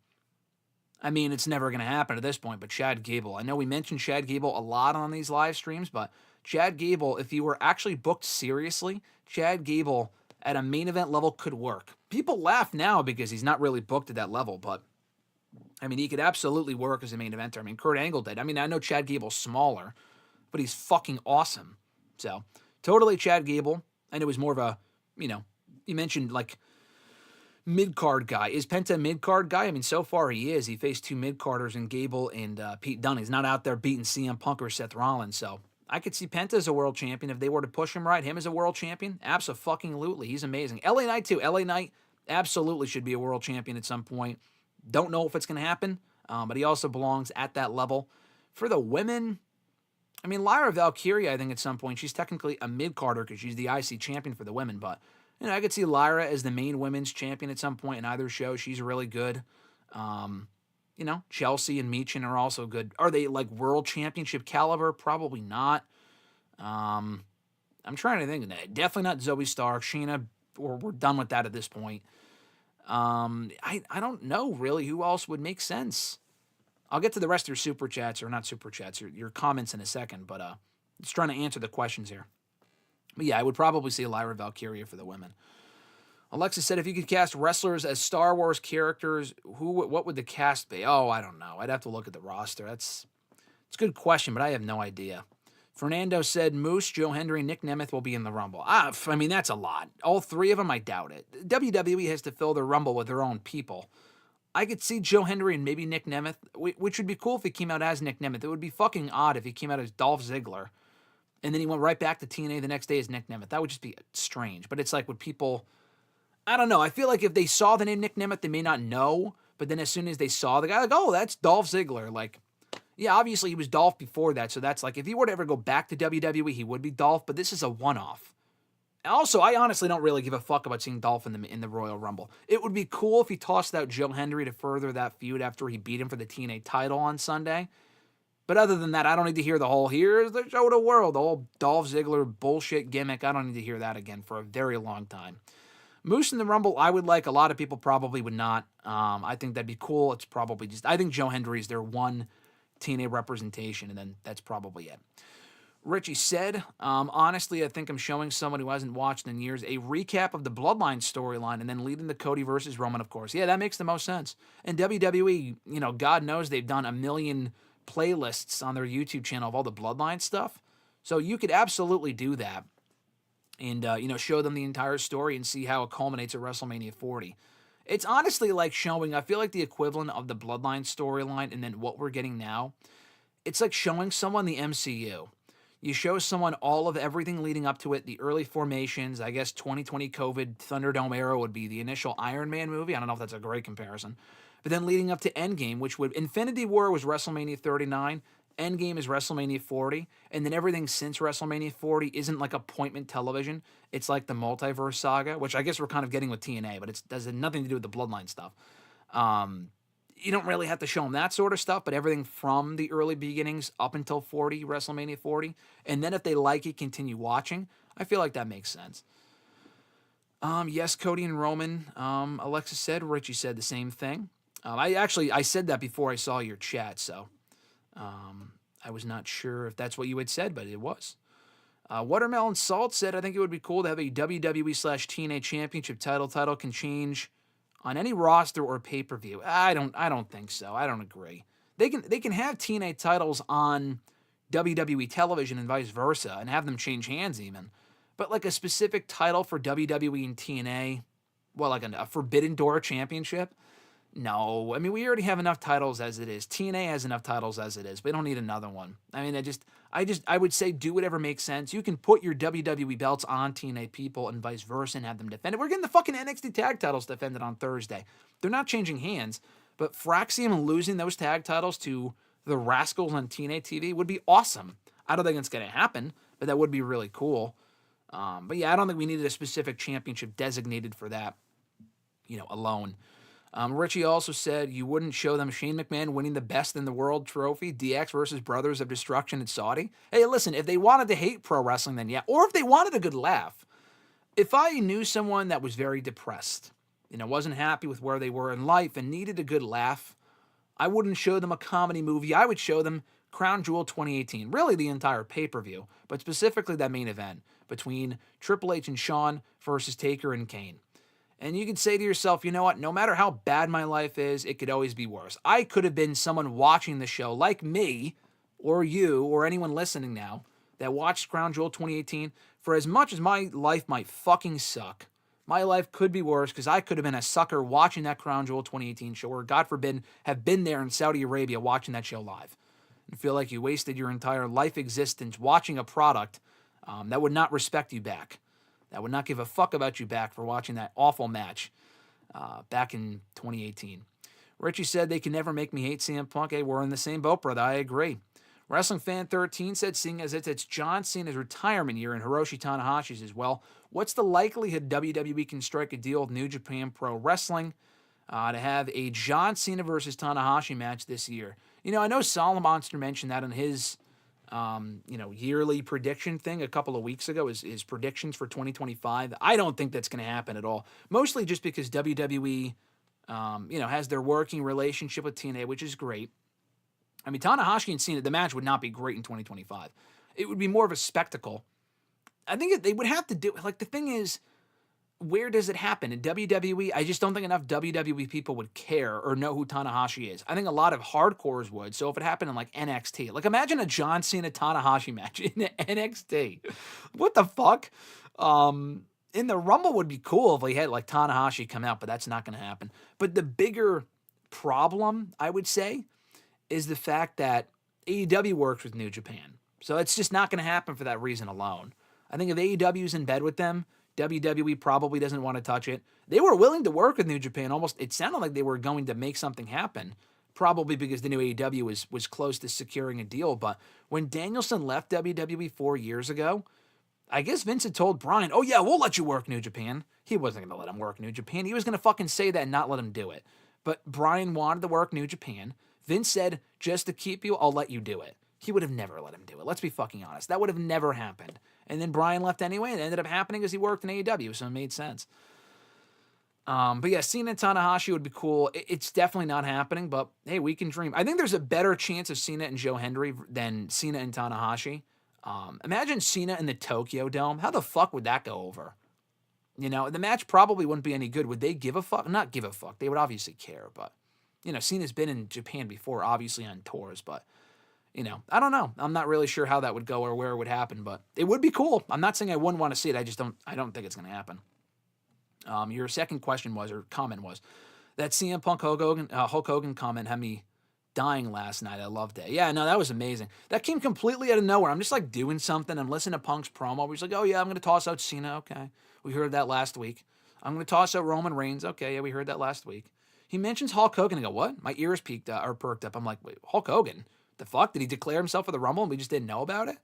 I mean, it's never going to happen at this point, but Chad Gable. I know we mentioned Chad Gable a lot on these live streams, but Chad Gable, if he were actually booked seriously, Chad Gable at a main event level could work. People laugh now because he's not really booked at that level, but I mean, he could absolutely work as a main eventer. I mean, Kurt Angle did. I mean, I know Chad Gable's smaller, but he's fucking awesome. So, totally Chad Gable. And it was more of a, you mentioned like mid-card guy. Is Penta a mid-card guy? I mean, so far he is. He faced two mid-carders in Gable and Pete Dunne. He's not out there beating CM Punk or Seth Rollins. So, I could see Penta as a world champion if they were to push him right. Him as a world champion? Abso-fucking-lutely. He's amazing. LA Knight, too. LA Knight absolutely should be a world champion at some point. Don't know if it's going to happen, but he also belongs at that level. For the women, I mean, Lyra Valkyria, I think at some point, she's technically a mid-carder because she's the IC champion for the women, but I could see Lyra as the main women's champion at some point in either show. She's really good. Chelsea and Meechin are also good. Are they like world championship caliber? Probably not. I'm trying to think. Definitely not Zoe Stark. Sheena, we're done with that at this point. I don't know really who else would make sense. I'll get to the rest of your super chats, or not super chats, your comments in a second, but just trying to answer the questions here. But yeah, I would probably say Lyra Valkyria for the women. Alexa said, if you could cast wrestlers as Star Wars characters, what would the cast be? Oh, I don't know. I'd have to look at the roster. It's a good question, but I have no idea. Fernando said Moose, Joe Hendry, Nick Nemeth will be in the Rumble. I mean, that's a lot. All three of them, I doubt it. WWE has to fill their Rumble with their own people. I could see Joe Hendry and maybe Nick Nemeth, which would be cool if he came out as Nick Nemeth. It would be fucking odd if he came out as Dolph Ziggler, and then he went right back to TNA the next day as Nick Nemeth. That would just be strange. But it's like, would people... I don't know. I feel like if they saw the name Nick Nemeth, they may not know, but then as soon as they saw the guy, like, oh, that's Dolph Ziggler. Like, yeah, obviously he was Dolph before that, so that's like, if he were to ever go back to WWE, he would be Dolph, but this is a one-off. Also, I honestly don't really give a fuck about seeing Dolph in the Royal Rumble. It would be cool if he tossed out Joe Hendry to further that feud after he beat him for the TNA title on Sunday. But other than that, I don't need to hear the whole, here's the show to the world, the whole Dolph Ziggler bullshit gimmick. I don't need to hear that again for a very long time. Moose in the Rumble, I would like. A lot of people probably would not. I think that'd be cool. It's probably just, I think Joe Hendry is their one TNA representation, and then that's probably it. Richie said, honestly, I think I'm showing someone who hasn't watched in years a recap of the Bloodline storyline and then leading the Cody versus Roman, of course. Yeah, that makes the most sense. And WWE, God knows they've done a million playlists on their YouTube channel of all the Bloodline stuff. So you could absolutely do that and, show them the entire story and see how it culminates at WrestleMania 40. It's honestly like showing, I feel like the equivalent of the Bloodline storyline and then what we're getting now. It's like showing someone the MCU. You show someone all of everything leading up to it, the early formations. I guess 2020 COVID Thunderdome era would be the initial Iron Man movie. I don't know if that's a great comparison. But then leading up to Endgame, which would... Infinity War was WrestleMania 39. Endgame is WrestleMania 40. And then everything since WrestleMania 40 isn't like appointment television. It's like the multiverse saga, which I guess we're kind of getting with TNA, but it has nothing to do with the Bloodline stuff. You don't really have to show them that sort of stuff, but everything from the early beginnings up until 40, WrestleMania 40, and then if they like it, continue watching. I feel like that makes sense. Yes, Cody and Roman, Alexa said. Richie said the same thing. I said that before I saw your chat, so I was not sure if that's what you had said, but it was. Watermelon Salt said, I think it would be cool to have a WWE/TNA Championship title can change on any roster or pay-per-view. I don't think so. I don't agree. They can have TNA titles on WWE television and vice versa and have them change hands even. But like a specific title for WWE and TNA, well, like a Forbidden Door championship? No. I mean, we already have enough titles as it is. TNA has enough titles as it is. We don't need another one. I mean, I would say do whatever makes sense. You can put your WWE belts on TNA people and vice versa and have them defend it. We're getting the fucking NXT tag titles defended on Thursday. They're not changing hands, but Fraxium losing those tag titles to the Rascals on TNA TV would be awesome. I don't think it's going to happen, but that would be really cool. But yeah, I don't think we needed a specific championship designated for that, alone. Richie also said you wouldn't show them Shane McMahon winning the Best in the World trophy, DX versus Brothers of Destruction in Saudi. Hey, listen, if they wanted to hate pro wrestling, then yeah. Or if they wanted a good laugh. If I knew someone that was very depressed, wasn't happy with where they were in life and needed a good laugh, I wouldn't show them a comedy movie. I would show them Crown Jewel 2018, really the entire pay-per-view, but specifically that main event between Triple H and Shawn versus Taker and Kane. And you could say to yourself, you know what, no matter how bad my life is, it could always be worse. I could have been someone watching the show like me or you or anyone listening now that watched Crown Jewel 2018. For as much as my life might fucking suck, my life could be worse because I could have been a sucker watching that Crown Jewel 2018 show, or God forbid, have been there in Saudi Arabia watching that show live. And feel like you wasted your entire life existence watching a product that would not respect you back. That would not give a fuck about you back for watching that awful match back in 2018. Richie said they can never make me hate CM Punk. Hey, we're in the same boat, brother. I agree. Wrestling Fan 13 said, seeing as it's John Cena's retirement year and Hiroshi Tanahashi's as well, what's the likelihood WWE can strike a deal with New Japan Pro Wrestling to have a John Cena versus Tanahashi match this year? I know Solid Monster mentioned that in his yearly prediction thing a couple of weeks ago, his predictions for 2025. I don't think that's going to happen at all. Mostly just because WWE, has their working relationship with TNA, which is great. I mean, Tanahashi and Cena, the match would not be great in 2025. It would be more of a spectacle. I think they would have to do, the thing is, where does it happen? In WWE, I just don't think enough WWE people would care or know who Tanahashi is. I think a lot of hardcores would. So if it happened in NXT, imagine a John Cena Tanahashi match in NXT. What the fuck? In the Rumble would be cool if we had Tanahashi come out, but that's not going to happen. But the bigger problem, I would say, is the fact that AEW works with New Japan. So it's just not going to happen for that reason alone. I think if AEW's in bed with them, WWE probably doesn't want to touch it. They were willing to work with New Japan. Almost, it sounded like they were going to make something happen, probably because the new AEW was close to securing a deal. But when Danielson left WWE 4 years ago, I guess Vince had told Bryan, oh yeah, we'll let you work New Japan. He wasn't going to let him work New Japan. He was going to fucking say that and not let him do it. But Bryan wanted to work New Japan. Vince said, just to keep you, I'll let you do it. He would have never let him do it. Let's be fucking honest. That would have never happened. And then Bryan left anyway, and it ended up happening because he worked in AEW, so it made sense. But yeah, Cena and Tanahashi would be cool. It's definitely not happening, but hey, we can dream. I think there's a better chance of Cena and Joe Hendry than Cena and Tanahashi. Imagine Cena in the Tokyo Dome. How the fuck would that go over? The match probably wouldn't be any good. Would they give a fuck? Not give a fuck. They would obviously care, but Cena's been in Japan before, obviously on tours, but, I don't know. I'm not really sure how that would go or where it would happen, but it would be cool. I'm not saying I wouldn't want to see it. I don't think it's going to happen. Your second question was, or comment was, that CM Punk Hulk Hogan comment had me dying last night. I loved it. Yeah, no, that was amazing. That came completely out of nowhere. I'm just doing something. I'm listening to Punk's promo. He's like, oh yeah, I'm going to toss out Cena. Okay. We heard that last week. I'm going to toss out Roman Reigns. Okay. Yeah, we heard that last week. He mentions Hulk Hogan. I go, what? My ears perked up. I'm like, wait, Hulk Hogan? The fuck? Did he declare himself for the Rumble and we just didn't know about it?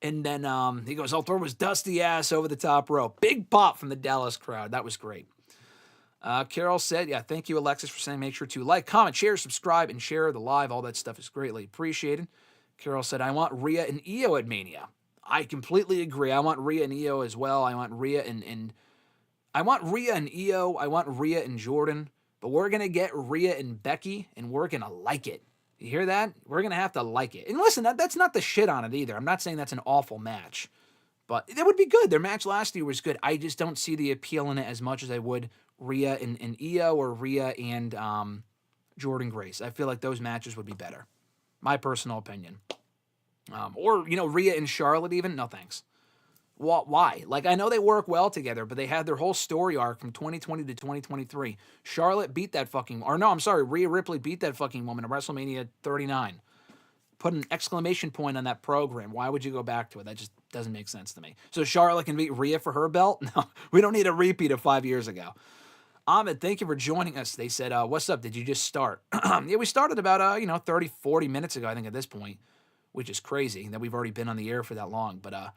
And then he goes, I'll throw his dusty ass over the top rope. Big pop from the Dallas crowd. That was great. Carol said, yeah, thank you, Alexis, for saying make sure to like, comment, share, subscribe, and share the live. All that stuff is greatly appreciated. Carol said, I want Rhea and Io at Mania. I completely agree. I want Rhea and Io as well. I want Rhea and I want Rhea and Io. I want Rhea and Jordan. But we're going to get Rhea and Becky, and we're going to like it. You hear that? We're going to have to like it. And listen, that's not the shit on it either. I'm not saying that's an awful match. But that would be good. Their match last year was good. I just don't see the appeal in it as much as I would Rhea and Io or Rhea and Jordan Grace. I feel like those matches would be better. My personal opinion. Or, Rhea and Charlotte even. No, thanks. Why? I know they work well together, but they had their whole story arc from 2020 to 2023. Charlotte beat that fucking... Or no, I'm sorry. Rhea Ripley beat that fucking woman at WrestleMania 39. Put an exclamation point on that program. Why would you go back to it? That just doesn't make sense to me. So Charlotte can beat Rhea for her belt? No, we don't need a repeat of 5 years ago. Ahmed, thank you for joining us. They said, what's up? Did you just start? Yeah, we started about, 30, 40 minutes ago, I think, at this point, which is crazy that we've already been on the air for that long. But,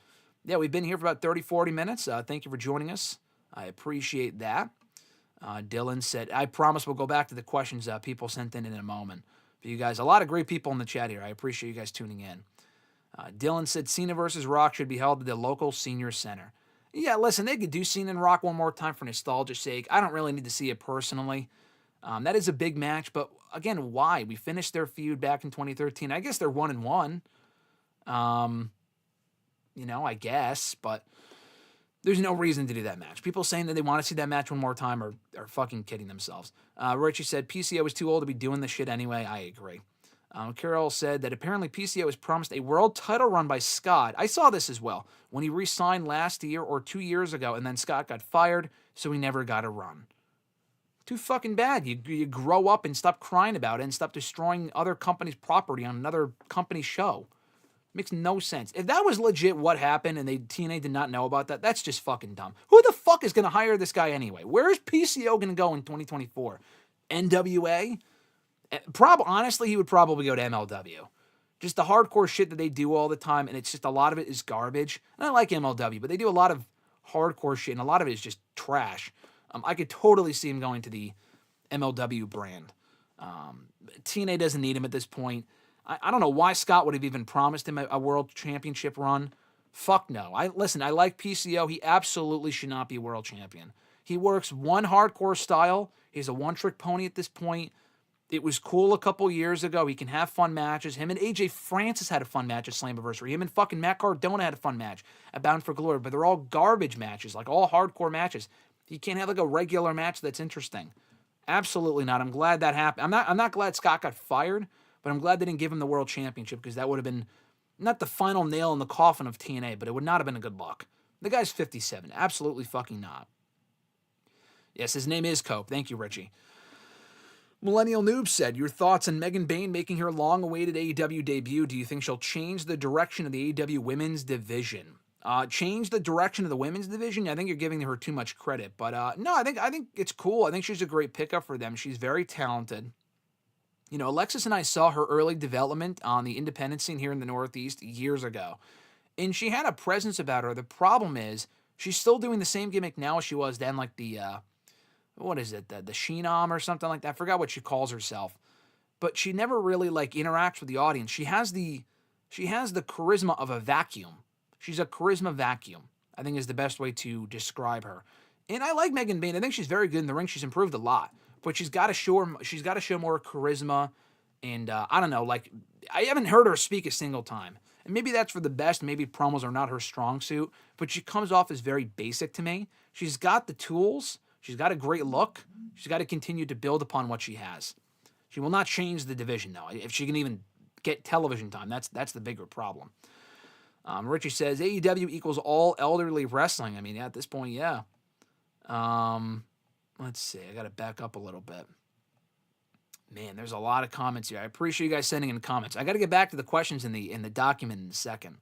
yeah, we've been here for about 30, 40 minutes. Thank you for joining us. I appreciate that. Dylan said, I promise we'll go back to the questions people sent in a moment. But you guys, a lot of great people in the chat here. I appreciate you guys tuning in. Dylan said, Cena versus Rock should be held at the local senior center. Yeah, listen, they could do Cena and Rock one more time for nostalgia's sake. I don't really need to see it personally. That is a big match, but again, why? We finished their feud back in 2013. I guess they're 1-1. I guess, but there's no reason to do that match. People saying that they want to see that match one more time are fucking kidding themselves. Richie said, PCO is too old to be doing this shit anyway. I agree. Carol said that apparently PCO was promised a world title run by Scott. I saw this as well. When he re-signed last year or 2 years ago, and then Scott got fired, so he never got a run. Too fucking bad. You grow up and stop crying about it and stop destroying other companies' property on another company's show. Makes no sense. If that was legit what happened and TNA did not know about that, that's just fucking dumb. Who the fuck is going to hire this guy anyway? Where is PCO going to go in 2024? NWA? Honestly, he would probably go to MLW. Just the hardcore shit that they do all the time, and it's just a lot of it is garbage. And I like MLW, but they do a lot of hardcore shit, and a lot of it is just trash. I could totally see him going to the MLW brand. TNA doesn't need him at this point. I don't know why Scott would have even promised him a world championship run. Fuck no. I like PCO. He absolutely should not be a world champion. He works one hardcore style. He's a one-trick pony at this point. It was cool a couple years ago. He can have fun matches. Him and AJ Francis had a fun match at Slammiversary. Him and fucking Matt Cardona had a fun match at Bound for Glory. But they're all garbage matches, like all hardcore matches. You can't have like a regular match that's interesting. Absolutely not. I'm glad that happened. I'm not glad Scott got fired, but I'm glad they didn't give him the world championship because that would have been not the final nail in the coffin of TNA, but it would not have been a good look. The guy's 57. Absolutely fucking not. Yes, his name is Cope. Thank you, Richie. Millennial Noob said, your thoughts on Megan Bayne making her long-awaited AEW debut. Do you think she'll change the direction of the AEW women's division? Change the direction of the women's division? I think you're giving her too much credit. But no, I think it's cool. I think she's a great pickup for them. She's very talented. You know, Alexis and I saw her early development on the independent scene here in the Northeast years ago. And she had a presence about her. The problem is she's still doing the same gimmick now as she was then, like the... what is it, the Sheenom or something like that? I forgot what she calls herself. But she never really, interacts with the audience. She has the charisma of a vacuum. She's a charisma vacuum, I think is the best way to describe her. And I like Megan Bayne. I think she's very good in the ring. She's improved a lot. But she's got to show more charisma. And, I don't know, I haven't heard her speak a single time. And maybe that's for the best. Maybe promos are not her strong suit. But she comes off as very basic to me. She's got the tools. She's got a great look. She's got to continue to build upon what she has. She will not change the division, though. If she can even get television time, that's the bigger problem. Richie says, AEW equals all elderly wrestling. I mean, at this point, yeah. Let's see. I got to back up a little bit. Man, there's a lot of comments here. I appreciate you guys sending in comments. I got to get back to the questions in the document in a second.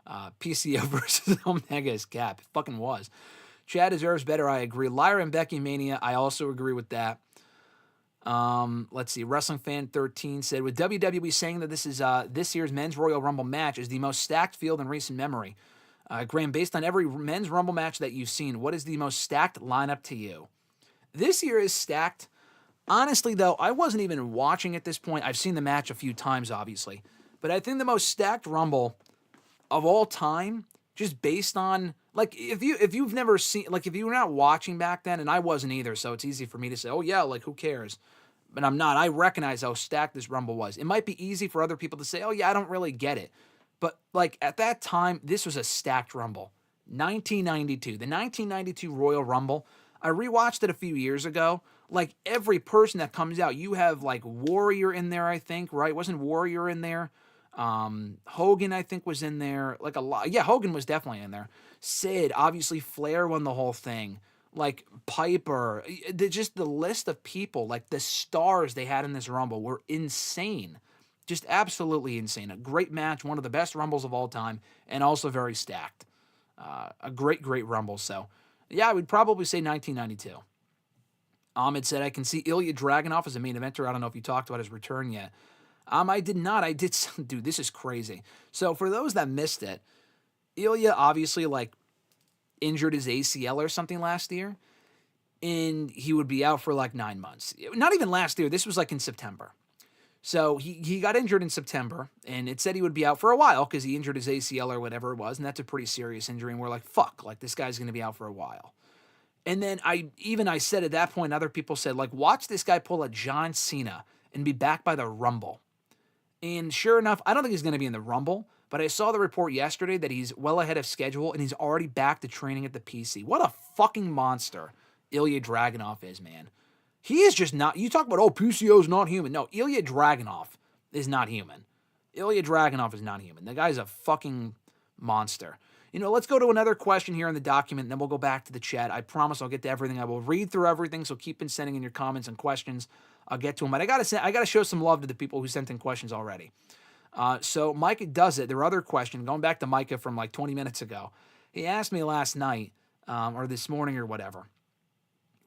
PCO versus Omega is cap. It fucking was. Chad deserves better, I agree. Lyra and Becky Mania, I also agree with that. Let's see. Wrestling Fan 13 said, with WWE saying that this is this year's Men's Royal Rumble match is the most stacked field in recent memory. Graham, based on every Men's Rumble match that you've seen, what is the most stacked lineup to you? This year is stacked. Honestly, though, I wasn't even watching at this point. I've seen the match a few times, obviously. But I think the most stacked Rumble of all time, just based on... if you've never seen, if you were not watching back then, and I wasn't either, so it's easy for me to say, oh yeah, who cares? But I'm not. I recognize how stacked this Rumble was. It might be easy for other people to say, oh yeah, I don't really get it. But, at that time, this was a stacked Rumble. 1992. The 1992 Royal Rumble. I rewatched it a few years ago. Every person that comes out, you have, Warrior in there, I think, right? Wasn't Warrior in there? Hogan, I think, was in there. A lot. Yeah, Hogan was definitely in there. Sid, obviously Flair won the whole thing. Piper, just the list of people, the stars they had in this Rumble were insane. Just absolutely insane. A great match, one of the best Rumbles of all time, and also very stacked. A great, great Rumble. So, yeah, I would probably say 1992. Ahmed said, I can see Ilya Dragunov as a main eventer. I don't know if you talked about his return yet. I did not. I did. Dude, this is crazy. So, for those that missed it, Ilya obviously, injured his ACL or something last year. and he would be out for like 9 months. Not even last year. This was like in September. So he got injured in September, and it said he would be out for a while because he injured his ACL or whatever it was, and that's a pretty serious injury, and we're like, fuck, like this guy's going to be out for a while. And then I said at that point, other people said, like, watch this guy pull a John Cena and be back by the Rumble. And sure enough, I don't think he's going to be in the Rumble, but I saw the report yesterday that he's well ahead of schedule, and he's already back to training at the PC. What a fucking monster Ilya Dragunov is, man. He is just not, you talk about, oh, PCO's not human. No, Ilya Dragunov is not human. Ilya Dragunov is not human. The guy's a fucking monster. Let's go to another question here in the document, and then we'll go back to the chat. I promise I'll get to everything. I will read through everything, so keep on sending in your comments and questions. I'll get to them. But I gotta show some love to the people who sent in questions already. So Micah does it. There are other questions. Going back to Micah from like 20 minutes ago. He asked me last night, or this morning or whatever,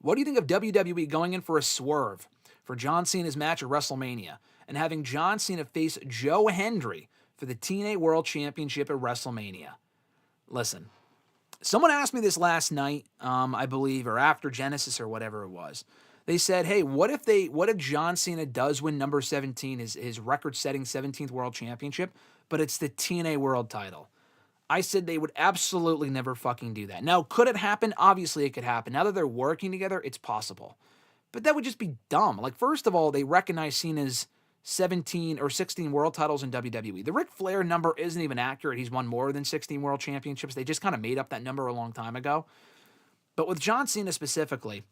what do you think of WWE going in for a swerve for John Cena's match at WrestleMania and having John Cena face Joe Hendry for the TNA World Championship at WrestleMania? Listen, someone asked me this last night, I believe, or after Genesis or whatever it was. They said, hey, what if John Cena does win number 17, his record-setting 17th World Championship, but it's the TNA World title? I said they would absolutely never fucking do that. Now, could it happen? Obviously, it could happen. Now that they're working together, it's possible. But that would just be dumb. Like, first of all, they recognize Cena's 17 or 16 world titles in WWE. The Ric Flair number isn't even accurate. He's won more than 16 world championships. They just kind of made up that number a long time ago. But with John Cena specifically,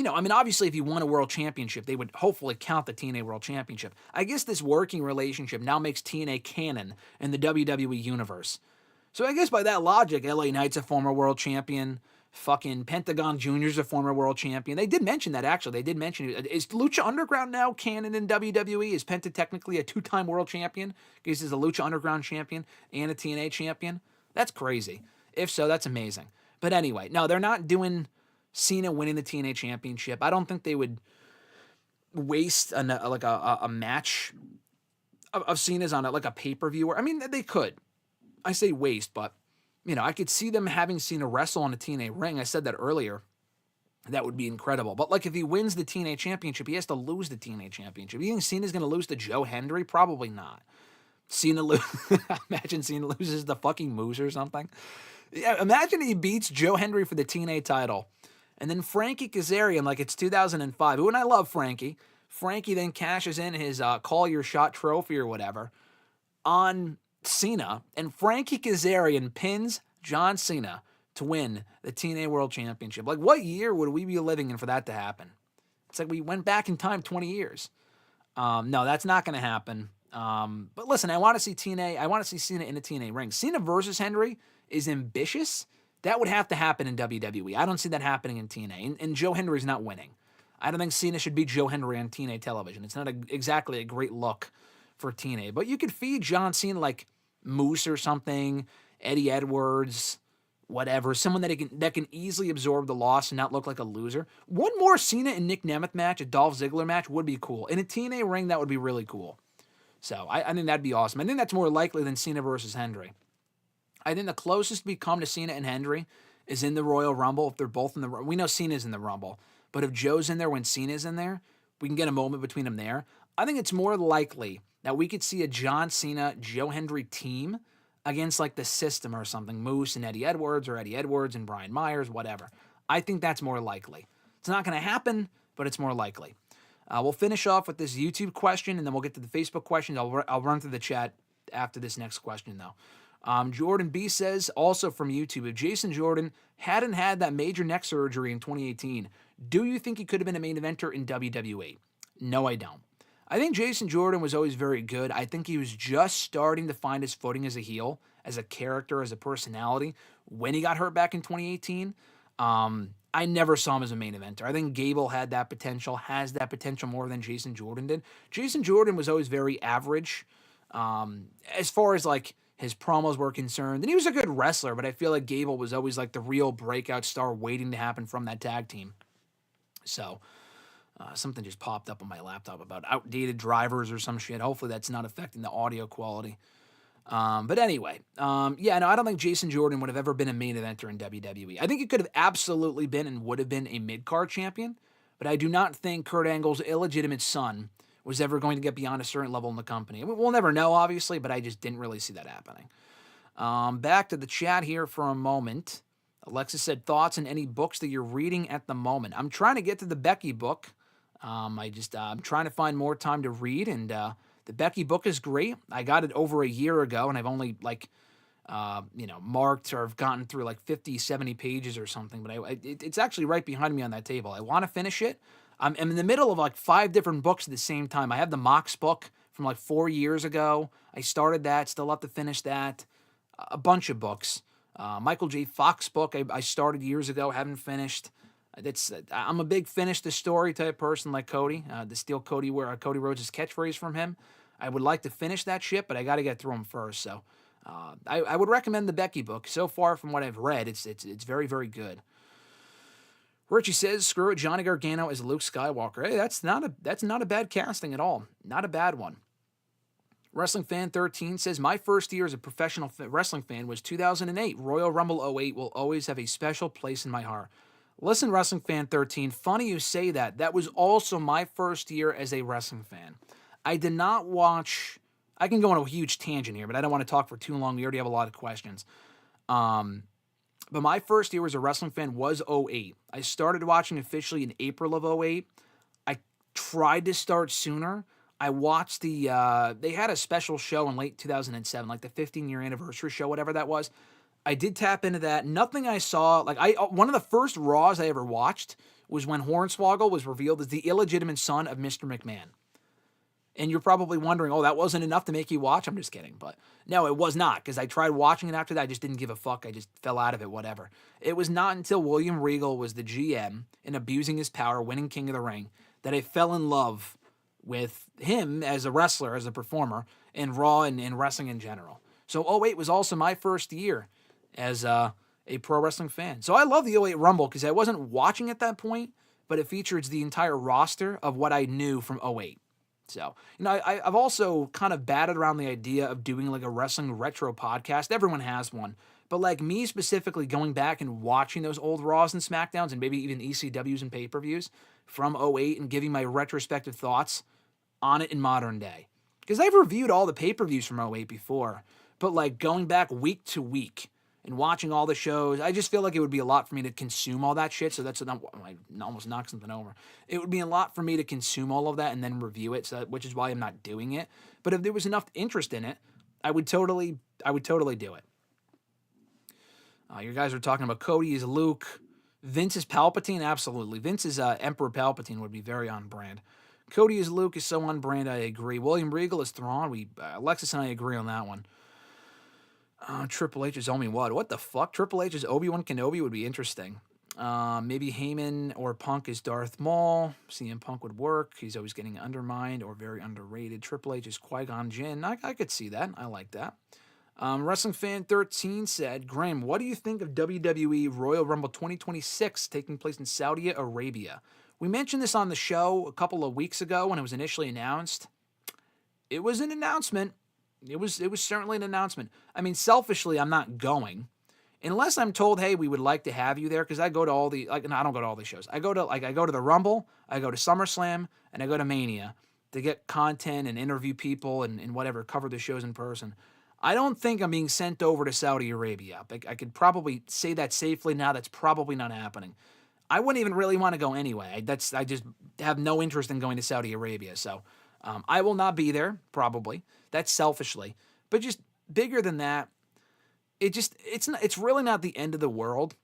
obviously if he won a world championship, they would hopefully count the TNA World Championship. I guess this working relationship now makes TNA canon in the WWE universe. So I guess by that logic, LA Knight's a former world champion. Fucking Pentagon Jr.'s a former world champion. They did mention that, actually. They did mention it. Is Lucha Underground now canon in WWE? Is Penta technically a two-time world champion? Because he's a Lucha Underground champion and a TNA champion? That's crazy. If so, that's amazing. But anyway, no, they're not doing Cena winning the TNA championship. I don't think they would waste a match of Cena's on like a pay-per-view. I mean, they could. I say waste, but I could see them having Cena wrestle on a TNA ring. I said that earlier. That would be incredible. But like if he wins the TNA championship, he has to lose the TNA championship. You think Cena's going to lose to Joe Hendry? Probably not. Imagine Cena loses the fucking Moose or something. Yeah, imagine he beats Joe Hendry for the TNA title. And then Frankie Kazarian, like it's 2005. Ooh, and I love Frankie. Frankie then cashes in his Call Your Shot trophy or whatever on Cena, and Frankie Kazarian pins John Cena to win the TNA World Championship. Like, what year would we be living in for that to happen? It's like we went back in time 20 years. No, that's not going to happen. But listen, I want to see TNA. I want to see Cena in a TNA ring. Cena versus Hendry is ambitious. That would have to happen in WWE. I don't see that happening in TNA. And Joe Hendry's not winning. I don't think Cena should beat Joe Hendry on TNA television. It's not exactly a great look for TNA. But you could feed John Cena like Moose or something, Eddie Edwards, whatever, someone that can easily absorb the loss and not look like a loser. One more Cena and Nick Nemeth match, a Dolph Ziggler match, would be cool. In a TNA ring, that would be really cool. So I think that'd be awesome. I think that's more likely than Cena versus Hendry. I think the closest we come to Cena and Hendry is in the Royal Rumble. If they're both in the Rumble, we know Cena's in the Rumble, but if Joe's in there when Cena's in there, we can get a moment between them there. I think it's more likely that we could see a John Cena, Joe Hendry team against like the System or something, Moose and Eddie Edwards, or Eddie Edwards and Brian Myers, whatever. I think that's more likely. It's not going to happen, but it's more likely. We'll finish off with this YouTube question, and then we'll get to the Facebook questions. I'll run through the chat after this next question, though. Jordan B says, also from YouTube, if Jason Jordan hadn't had that major neck surgery in 2018, do you think he could have been a main eventer in WWE? No, I don't. I think Jason Jordan was always very good. I think he was just starting to find his footing as a heel, as a character, as a personality when he got hurt back in 2018. I never saw him as a main eventer. I think Gable has that potential more than Jason Jordan did. Jason Jordan was always very average as far as like his promos were concerned. And he was a good wrestler, but I feel like Gable was always like the real breakout star waiting to happen from that tag team. So something just popped up on my laptop about outdated drivers or some shit. Hopefully that's not affecting the audio quality. But anyway, yeah, no, I don't think Jason Jordan would have ever been a main eventer in WWE. I think he could have absolutely been and would have been a mid-card champion, but I do not think Kurt Angle's illegitimate son was ever going to get beyond a certain level in the company. We'll never know, obviously, but I just didn't really see that happening. Back to the chat here for a moment. Alexis said, thoughts on any books that you're reading at the moment? I'm trying to get to the Becky book. I'm trying to find more time to read, and the Becky book is great. I got it over a year ago, and I've only marked or I've gotten through like 50, 70 pages or something, but it's actually right behind me on that table. I want to finish it. I'm in the middle of like 5 different books at the same time. I have the Mox book from like 4 years ago. I started that, still have to finish that. A bunch of books. Michael J. Fox book I started years ago, haven't finished. I'm a big finish the story type person like Cody. To steal Cody Rhodes' catchphrase from him. I would like to finish that shit, but I got to get through them first. So I would recommend the Becky book. So far from what I've read, it's very, very good. Richie says, screw it, Johnny Gargano as Luke Skywalker. Hey, that's not a bad casting at all. Not a bad one. Wrestling Fan 13 says, my first year as a professional wrestling fan was 2008. Royal Rumble 08 will always have a special place in my heart. Listen, Wrestling Fan 13, funny you say that. That was also my first year as a wrestling fan. I did not watch... I can go on a huge tangent here, but I don't want to talk for too long. We already have a lot of questions. But my first year as a wrestling fan was 08. I started watching officially in April of 08. I tried to start sooner. I watched they had a special show in late 2007, like the 15-year anniversary show, whatever that was. I did tap into that. Nothing I saw, one of the first Raws I ever watched was when Hornswoggle was revealed as the illegitimate son of Mr. McMahon. And you're probably wondering, oh, that wasn't enough to make you watch? I'm just kidding. But no, it was not, because I tried watching it after that. I just didn't give a fuck. I just fell out of it, whatever. It was not until William Regal was the GM and abusing his power, winning King of the Ring, that I fell in love with him as a wrestler, as a performer, and Raw and wrestling in general. So 08 was also my first year as a pro wrestling fan. So I love the 08 Rumble because I wasn't watching at that point, but it features the entire roster of what I knew from 08. So, I've also kind of batted around the idea of doing like a wrestling retro podcast. Everyone has one. But like me specifically going back and watching those old Raws and SmackDowns and maybe even ECWs and pay-per-views from 08 and giving my retrospective thoughts on it in modern day. Because I've reviewed all the pay-per-views from 08 before, but like going back week to week and watching all the shows, I just feel like it would be a lot for me to consume all that shit. So that's I almost knocked something over. It would be a lot for me to consume all of that and then review it, which is why I'm not doing it. But if there was enough interest in it, I would totally do it. You guys are talking about Cody is Luke. Vince is Palpatine? Absolutely. Vince is Emperor Palpatine would be very on brand. Cody is Luke is so on brand, I agree. William Regal is Thrawn. Alexis and I agree on that one. Triple H is Obi-Wan. What the fuck? Triple H is Obi-Wan Kenobi would be interesting. Maybe Heyman or Punk is Darth Maul. CM Punk would work. He's always getting undermined or very underrated. Triple H is Qui-Gon Jinn. I could see that. I like that. Wrestling Fan 13 said, Graham, what do you think of WWE Royal Rumble 2026 taking place in Saudi Arabia? We mentioned this on the show a couple of weeks ago when it was initially announced. It was an announcement. It was certainly an announcement. I mean, selfishly, I'm not going. Unless I'm told, hey, we would like to have you there, because I go to all the, I don't go to all these shows. I go to the Rumble, I go to SummerSlam, and I go to Mania to get content and interview people and whatever, cover the shows in person. I don't think I'm being sent over to Saudi Arabia. I could probably say that safely now. That's probably not happening. I wouldn't even really want to go anyway. I just have no interest in going to Saudi Arabia. So I will not be there, probably. That's selfishly. But just bigger than that, it's really not the end of the world.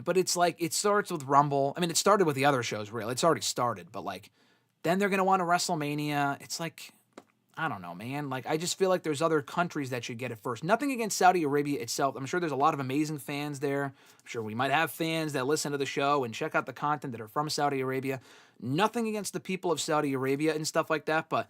But it's like, it starts with Rumble. I mean, it started with the other shows, really. It's already started. But like, then they're going to want a WrestleMania. It's like, I don't know, man. Like, I just feel like there's other countries that should get it first. Nothing against Saudi Arabia itself. I'm sure there's a lot of amazing fans there. I'm sure we might have fans that listen to the show and check out the content that are from Saudi Arabia. Nothing against the people of Saudi Arabia and stuff like that, but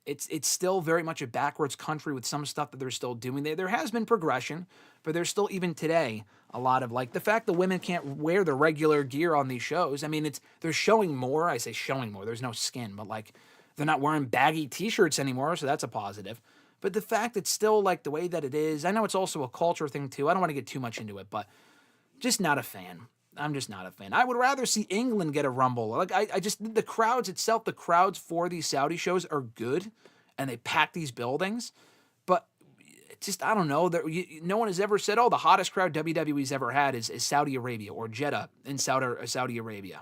it's still very much a backwards country with some stuff that they're still doing. There has been progression, but there's still, even today, a lot of, like, the fact that women can't wear the regular gear on these shows. I mean, they're showing more. I say showing more. There's no skin, but, like, they're not wearing baggy T-shirts anymore, so that's a positive. But the fact it's still like the way that it is, I know it's also a culture thing too. I don't want to get too much into it, but just not a fan. I'm just not a fan. I would rather see England get a Rumble. Like I just the crowds itself, the crowds for these Saudi shows are good, and they pack these buildings. But just I don't know. No one has ever said, "Oh, the hottest crowd WWE's ever had is Saudi Arabia or Jeddah in Saudi Arabia."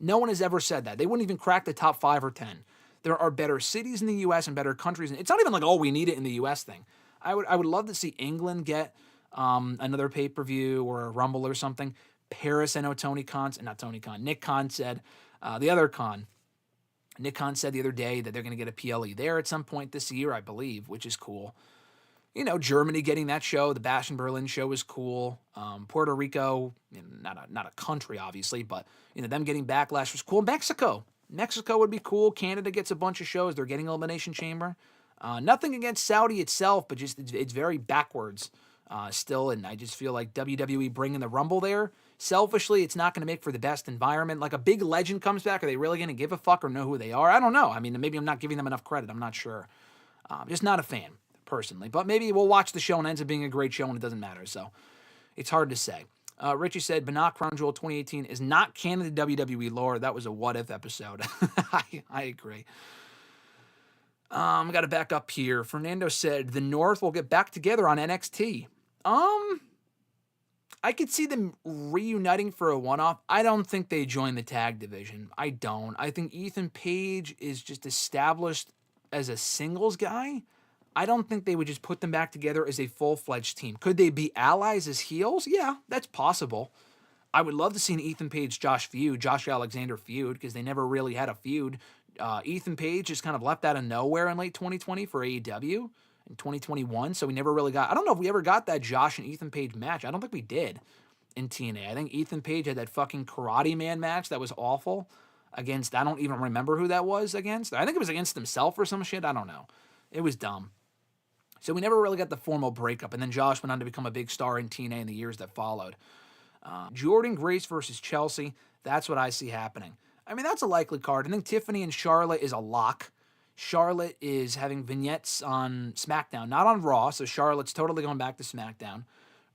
No one has ever said that. They wouldn't even crack the top 5 or 10. There are better cities in the U.S. and better countries. It's not even like, oh, we need it in the U.S. thing. I would love to see England get another pay-per-view or a Rumble or something. Paris, I know Nick Khan said, the other Khan. Nick Khan said the other day that they're going to get a PLE there at some point this year, I believe, which is cool. You know, Germany getting that show, the Bash in Berlin show is cool. Puerto Rico, not a country, obviously, but them getting Backlash was cool. Mexico would be cool. Canada gets a bunch of shows. They're getting Elimination Chamber. Nothing against Saudi itself, but just it's very backwards still, and I just feel like WWE bringing the Rumble there, selfishly, it's not going to make for the best environment. Like a big legend comes back, are they really going to give a fuck or know who they are? I don't know. I mean, maybe I'm not giving them enough credit. I'm not sure. Just not a fan, personally. But maybe we'll watch the show and it ends up being a great show and it doesn't matter. So it's hard to say. Richie said, Bannock Crown Jewel 2018 is not canon to WWE lore. That was a what-if episode. I agree. Got to back up here. Fernando said, the North will get back together on NXT. I could see them reuniting for a one-off. I don't think they join the tag division. I don't. I think Ethan Page is just established as a singles guy. I don't think they would just put them back together as a full-fledged team. Could they be allies as heels? Yeah, that's possible. I would love to see an Ethan Page-Josh Alexander feud, because they never really had a feud. Ethan Page just kind of left out of nowhere in late 2020 for AEW in 2021, so we never really got... I don't know if we ever got that Josh and Ethan Page match. I don't think we did in TNA. I think Ethan Page had that fucking Karate Man match that was awful against... I don't even remember who that was against. I think it was against himself or some shit. I don't know. It was dumb. So we never really got the formal breakup, and then Josh went on to become a big star in TNA in the years that followed. Jordan Grace versus Chelsea, that's what I see happening. I mean, that's a likely card. I think Tiffany and Charlotte is a lock. Charlotte is having vignettes on SmackDown, not on Raw, so Charlotte's totally going back to SmackDown.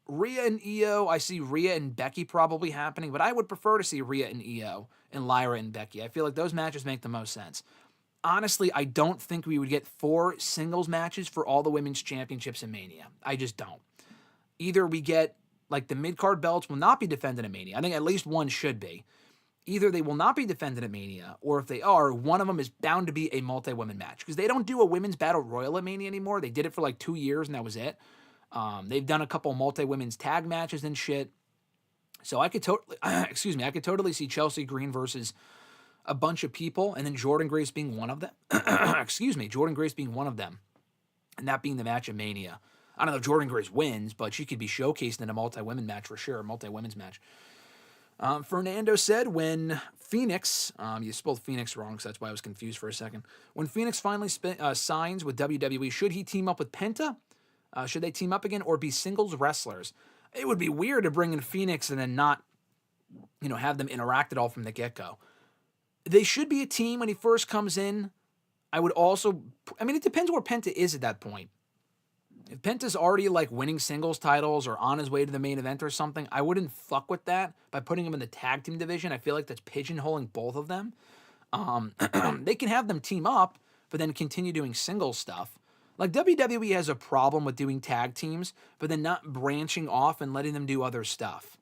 Rhea and Io, I see Rhea and Becky probably happening, but I would prefer to see Rhea and Io and Lyra and Becky. I feel like those matches make the most sense. Honestly, I don't think we would get 4 singles matches for all the women's championships in Mania. I just don't. Either we get, like, the mid-card belts will not be defended at Mania. I think at least one should be. Either they will not be defended at Mania, or if they are, one of them is bound to be a multi-women match. Because they don't do a women's battle royal at Mania anymore. They did it for like 2 years, and that was it. They've done a couple multi-women's tag matches and shit. So I could totally see Chelsea Green versus a bunch of people, and then Jordan Grace being one of them. Jordan Grace being one of them, and that being the match of Mania. I don't know if Jordan Grace wins, but she could be showcased in a multi-women match for sure, a multi-women's match. Fernando said when Phoenix, you spelled Phoenix wrong, so that's why I was confused for a second. When Phoenix finally signs with WWE, should he team up with Penta? Should they team up again or be singles wrestlers? It would be weird to bring in Phoenix and then not, have them interact at all from the get-go. They should be a team when he first comes in. It depends where Penta is at that point. If Penta's already like winning singles titles or on his way to the main event or something, I wouldn't fuck with that by putting him in the tag team division. I feel like that's pigeonholing both of them. They can have them team up, but then continue doing singles stuff. Like WWE has a problem with doing tag teams, but then not branching off and letting them do other stuff.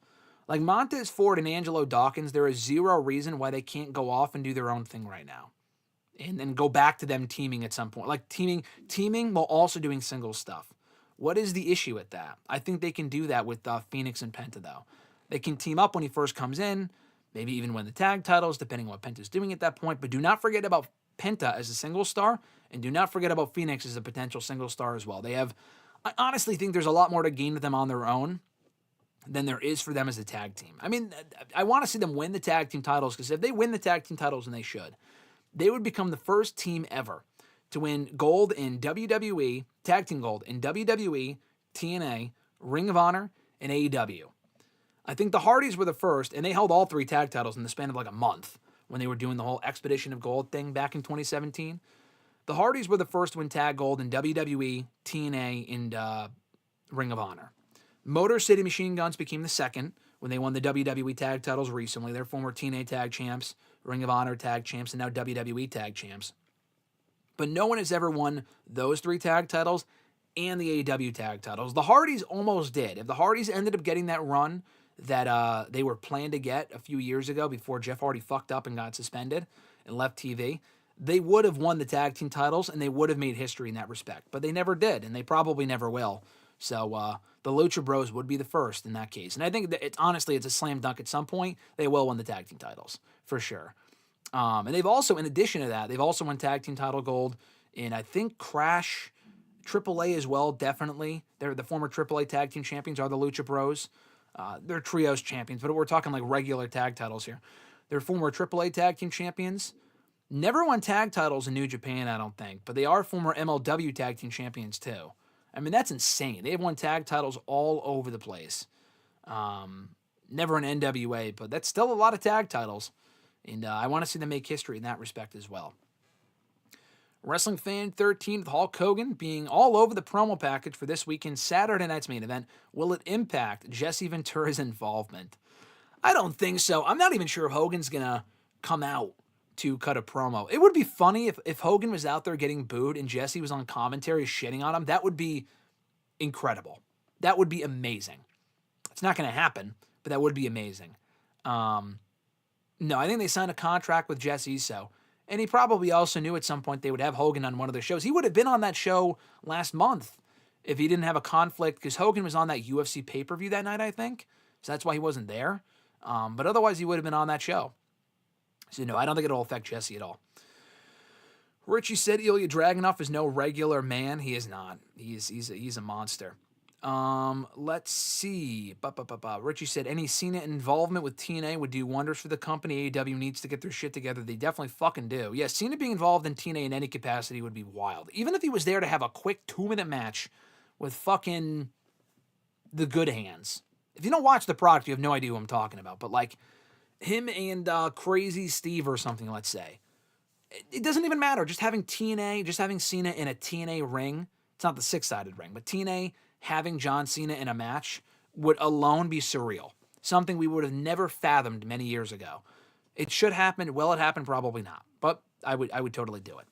Like Montez Ford and Angelo Dawkins, there is zero reason why they can't go off and do their own thing right now. And then go back to them teaming at some point. Like teaming while also doing singles stuff. What is the issue with that? I think they can do that with Phoenix and Penta, though. They can team up when he first comes in, maybe even win the tag titles, depending on what Penta's doing at that point. But do not forget about Penta as a single star, and do not forget about Phoenix as a potential single star as well. I honestly think there's a lot more to gain with them on their own than there is for them as a tag team. I mean, I want to see them win the tag team titles, because if they win the tag team titles, and they should, they would become the first team ever to win gold in WWE, tag team gold in WWE, TNA, Ring of Honor, and AEW. I think the Hardys were the first, and they held all 3 tag titles in the span of like a month when they were doing the whole Expedition of Gold thing back in 2017. The Hardys were the first to win tag gold in WWE, TNA, and Ring of Honor. Motor City Machine Guns became the second when they won the WWE tag titles recently. They're former TNA tag champs, Ring of Honor tag champs, and now WWE tag champs. But no one has ever won those 3 tag titles and the AEW tag titles. The Hardys almost did. If the Hardys ended up getting that run that they were planned to get a few years ago before Jeff Hardy fucked up and got suspended and left TV, they would have won the tag team titles and they would have made history in that respect. But they never did, and they probably never will. So the Lucha Bros would be the first in that case. And I think that it's a slam dunk at some point. They will win the tag team titles, for sure. And they've also, in addition to that, they've also won tag team title gold in, I think, Crash, AAA as well, definitely. They're the former AAA tag team champions are the Lucha Bros. They're trios champions, but we're talking like regular tag titles here. They're former AAA tag team champions. Never won tag titles in New Japan, I don't think, but they are former MLW tag team champions too. I mean, that's insane. They've won tag titles all over the place. Never an NWA, but that's still a lot of tag titles. And I want to see them make history in that respect as well. Wrestling Fan 13 with Hulk Hogan being all over the promo package for this weekend's Saturday night's main event. Will it impact Jesse Ventura's involvement? I don't think so. I'm not even sure if Hogan's going to come out to cut a promo. It would be funny if Hogan was out there getting booed and Jesse was on commentary shitting on him. That would be incredible. That would be amazing. It's not going to happen, but that would be amazing. No, I think they signed a contract with Jesse, so. And he probably also knew at some point they would have Hogan on one of their shows. He would have been on that show last month if he didn't have a conflict, because Hogan was on that UFC pay-per-view that night, I think. So that's why he wasn't there. But otherwise, he would have been on that show. So, no, I don't think it'll affect Jesse at all. Richie said Ilya Dragunov is no regular man. He is not. He's a monster. Let's see. Richie said any Cena involvement with TNA would do wonders for the company. AEW needs to get their shit together. They definitely fucking do. Yeah, Cena being involved in TNA in any capacity would be wild. Even if he was there to have a quick 2-minute match with fucking the Good Hands. If you don't watch the product, you have no idea who I'm talking about. But like him and Crazy Steve or something, let's say. It doesn't even matter. Just having Cena in a TNA ring. It's not the 6-sided ring, but TNA having John Cena in a match would alone be surreal. Something we would have never fathomed many years ago. It should happen. Will it happen? Probably not. But I would totally do it.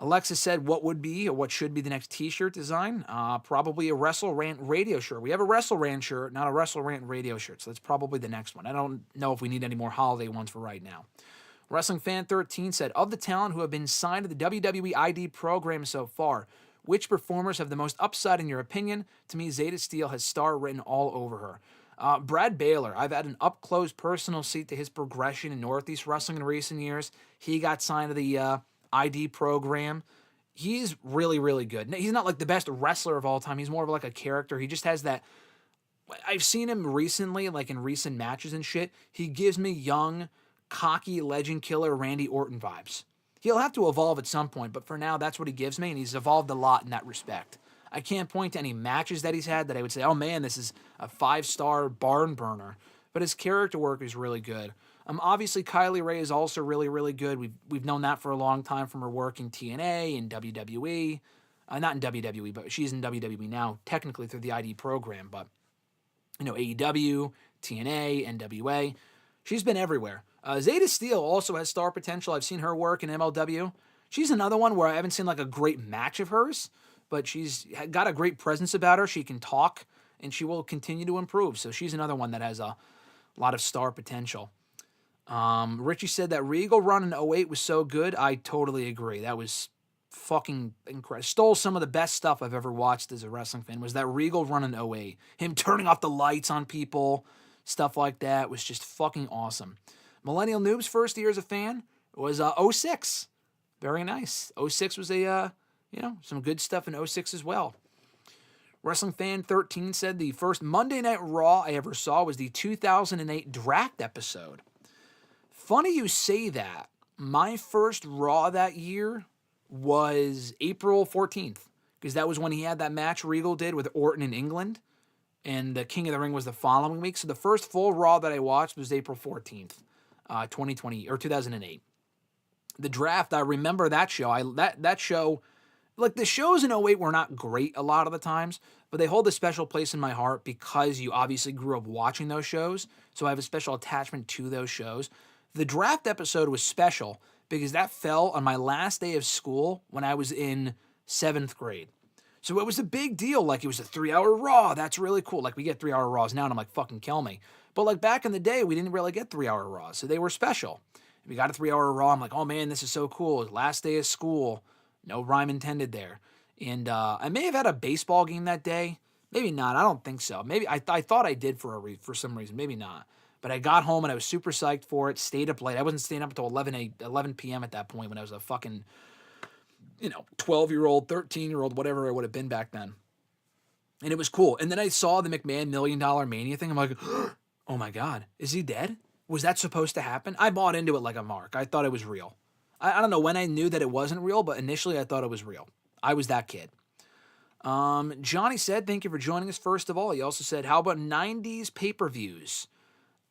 Alexis said what would be or what should be the next t-shirt design? Probably a Wrestle Rant radio shirt. We have a Wrestle Rant shirt, not a Wrestle Rant radio shirt. So that's probably the next one. I don't know if we need any more holiday ones for right now. Wrestling Fan 13 said, of the talent who have been signed to the WWE ID program so far, which performers have the most upside in your opinion? To me, Zeta Steel has star written all over her. Brad Baylor, I've had an up-close personal seat to his progression in Northeast Wrestling in recent years. He got signed to the ID program. He's really, really good. He's not like the best wrestler of all time. He's more of like a character. He just has that. I've seen him recently, like in recent matches and shit. He gives me young, cocky legend killer Randy Orton vibes. He'll have to evolve at some point, but for now, that's what he gives me, and he's evolved a lot in that respect. I can't point to any matches that he's had that I would say, oh man, this is a 5-star barn burner. But his character work is really good. Obviously, Kylie Ray is also really, really good. We've known that for a long time from her work in TNA and WWE. Not in WWE, but she's in WWE now, technically through the ID program. But, AEW, TNA, NWA. She's been everywhere. Zeta Steel also has star potential. I've seen her work in MLW. She's another one where I haven't seen like a great match of hers, but she's got a great presence about her. She can talk, and she will continue to improve. So she's another one that has a lot of star potential. Richie said that Regal run in 08 was so good. I totally agree. That was fucking incredible. Stole some of the best stuff I've ever watched as a wrestling fan was that Regal run in 08. Him turning off the lights on people, stuff like that was just fucking awesome. Millennial Noob's first year as a fan was 06. Very nice. 06 was some good stuff in 06 as well. Wrestling Fan 13 said the first Monday Night Raw I ever saw was the 2008 Draft episode. Funny you say that. My first Raw that year was April 14th, because that was when he had that match Regal did with Orton in England, and the King of the Ring was the following week. So the first full Raw that I watched was April 14th. 2020 or 2008. The draft, I remember that show. That show, like the shows in '08 were not great a lot of the times, but they hold a special place in my heart because you obviously grew up watching those shows. So I have a special attachment to those shows. The draft episode was special because that fell on my last day of school when I was in 7th grade. So it was a big deal. Like, it was a 3-hour Raw. That's really cool. Like, we get 3-hour Raws now, and I'm like, fucking kill me. But, like, back in the day, we didn't really get 3-hour Raws, so they were special. We got a 3-hour Raw. I'm like, oh, man, this is so cool. Last day of school. No rhyme intended there. And I may have had a baseball game that day. Maybe not. I don't think so. Maybe I thought I did for some reason. Maybe not. But I got home, and I was super psyched for it. Stayed up late. I wasn't staying up until 11 p.m. at that point when I was a fucking 12-year-old, 13-year-old, whatever I would have been back then. And it was cool. And then I saw the McMahon $1 Million Mania thing. I'm like, oh my God, is he dead? Was that supposed to happen? I bought into it like a mark. I thought it was real. I don't know when I knew that it wasn't real, but initially I thought it was real. I was that kid. Johnny said, thank you for joining us, first of all. He also said, how about 90s pay-per-views?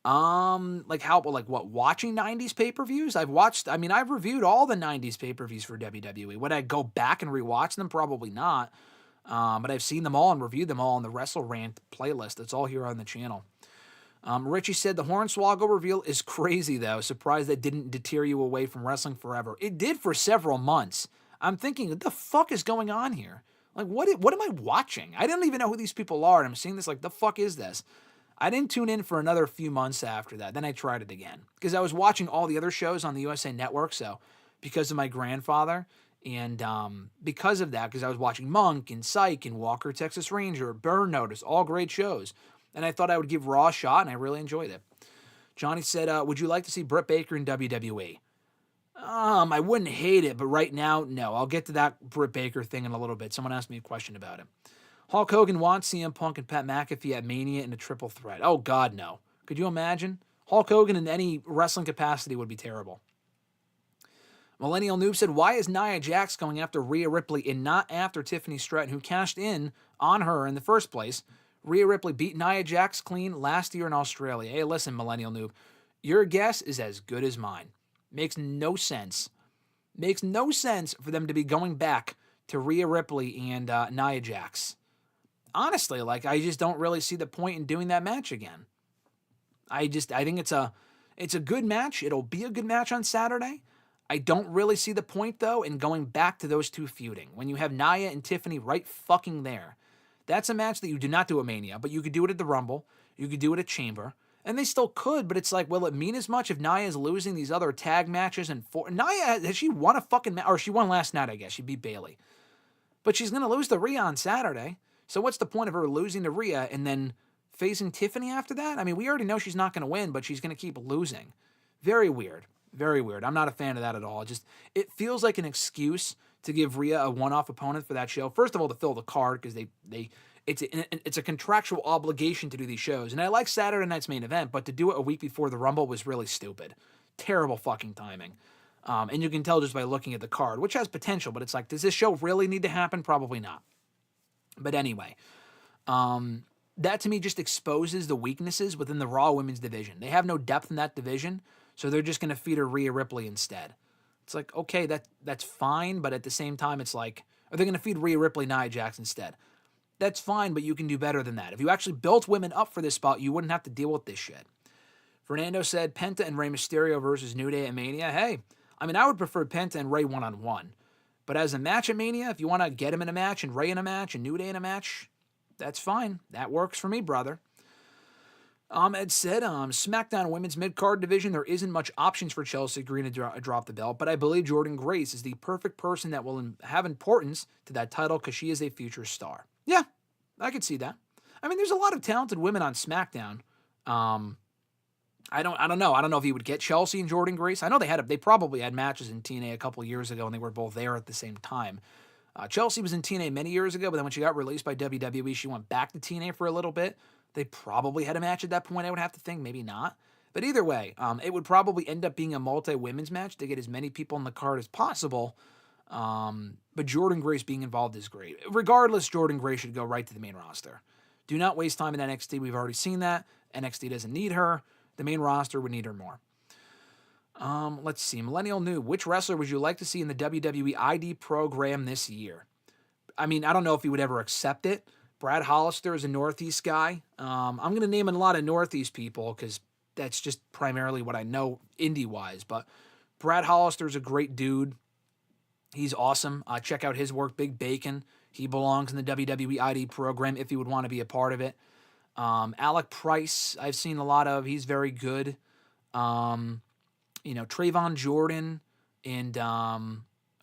Watching 90s pay-per-views? I've reviewed all the 90s pay-per-views for WWE. Would I go back and rewatch them? Probably not. But I've seen them all and reviewed them all on the Wrestle Rant playlist. It's all here on the channel. Richie said, the Hornswoggle reveal is crazy, though. Surprised that didn't deter you away from wrestling forever. It did for several months. I'm thinking, what the fuck is going on here? Like, what am I watching? I didn't even know who these people are, and I'm seeing this like, the fuck is this? I didn't tune in for another few months after that. Then I tried it again because I was watching all the other shows on the USA Network. So because of my grandfather and because of that, because I was watching Monk and Psych and Walker, Texas Ranger, Burn Notice, all great shows. And I thought I would give Raw a shot, and I really enjoyed it. Johnny said, would you like to see Britt Baker in WWE? I wouldn't hate it, but right now, no. I'll get to that Britt Baker thing in a little bit. Someone asked me a question about it. Hulk Hogan wants CM Punk and Pat McAfee at Mania in a triple threat. Oh, God, no. Could you imagine? Hulk Hogan in any wrestling capacity would be terrible. Millennial Noob said, why is Nia Jax going after Rhea Ripley and not after Tiffany Stratton, who cashed in on her in the first place? Rhea Ripley beat Nia Jax clean last year in Australia. Hey, listen, Millennial Noob. Your guess is as good as mine. Makes no sense. Makes no sense for them to be going back to Rhea Ripley and Nia Jax. Honestly, I just don't really see the point in doing that match again. I think it's a good match. It'll be a good match on Saturday. I don't really see the point, though, in going back to those two feuding. When you have Nia and Tiffany right fucking there. That's a match that you do not do at Mania, but you could do it at the Rumble. You could do it at Chamber. And they still could, but it's like, will it mean as much if Nia is losing these other tag matches? Nia, has she won a fucking match? Or she won last night, I guess. She beat Bayley. But she's going to lose to Rhea on Saturday. So what's the point of her losing to Rhea and then facing Tiffany after that? I mean, we already know she's not going to win, but she's going to keep losing. Very weird. Very weird. I'm not a fan of that at all. It feels like an excuse to give Rhea a one-off opponent for that show. First of all, to fill the card, because it's a contractual obligation to do these shows. And I like Saturday night's main event, but to do it a week before the Rumble was really stupid. Terrible fucking timing. And you can tell just by looking at the card, which has potential, but it's like, does this show really need to happen? Probably not. But anyway, that to me just exposes the weaknesses within the Raw Women's division. They have no depth in that division, so they're just going to feed her Rhea Ripley instead. It's like, okay, that's fine, but at the same time, it's like, are they going to feed Rhea Ripley Nia Jax instead? That's fine, but you can do better than that. If you actually built women up for this spot, you wouldn't have to deal with this shit. Fernando said Penta and Rey Mysterio versus New Day at Mania. Hey, I mean, I would prefer Penta and Rey one-on-one. But as a match at Mania, if you want to get him in a match and Rey in a match and New Day in a match, that's fine. That works for me, brother. Ed said, SmackDown Women's Mid-Card Division, there isn't much options for Chelsea Green to drop the belt, but I believe Jordynne Grace is the perfect person that will have importance to that title because she is a future star. Yeah, I could see that. I mean, there's a lot of talented women on SmackDown. I don't know. I don't know if he would get Chelsea and Jordynne Grace. I know they probably had matches in TNA a couple years ago, and they were both there at the same time. Chelsea was in TNA many years ago, but then when she got released by WWE, she went back to TNA for a little bit. They probably had a match at that point, I would have to think. Maybe not. But either way, it would probably end up being a multi-women's match to get as many people on the card as possible. But Jordynne Grace being involved is great. Regardless, Jordynne Grace should go right to the main roster. Do not waste time in NXT. We've already seen that. NXT doesn't need her. The main roster would need her more. Let's see. Millennial Noob. Which wrestler would you like to see in the WWE ID program this year? I mean, I don't know if he would ever accept it. Brad Hollister is a Northeast guy. I'm going to name a lot of Northeast people because that's just primarily what I know indie-wise. But Brad Hollister is a great dude. He's awesome. Check out his work, Big Bacon. He belongs in the WWE ID program if he would want to be a part of it. Alec Price, I've seen a lot of. He's very good. Trayvon Jordan and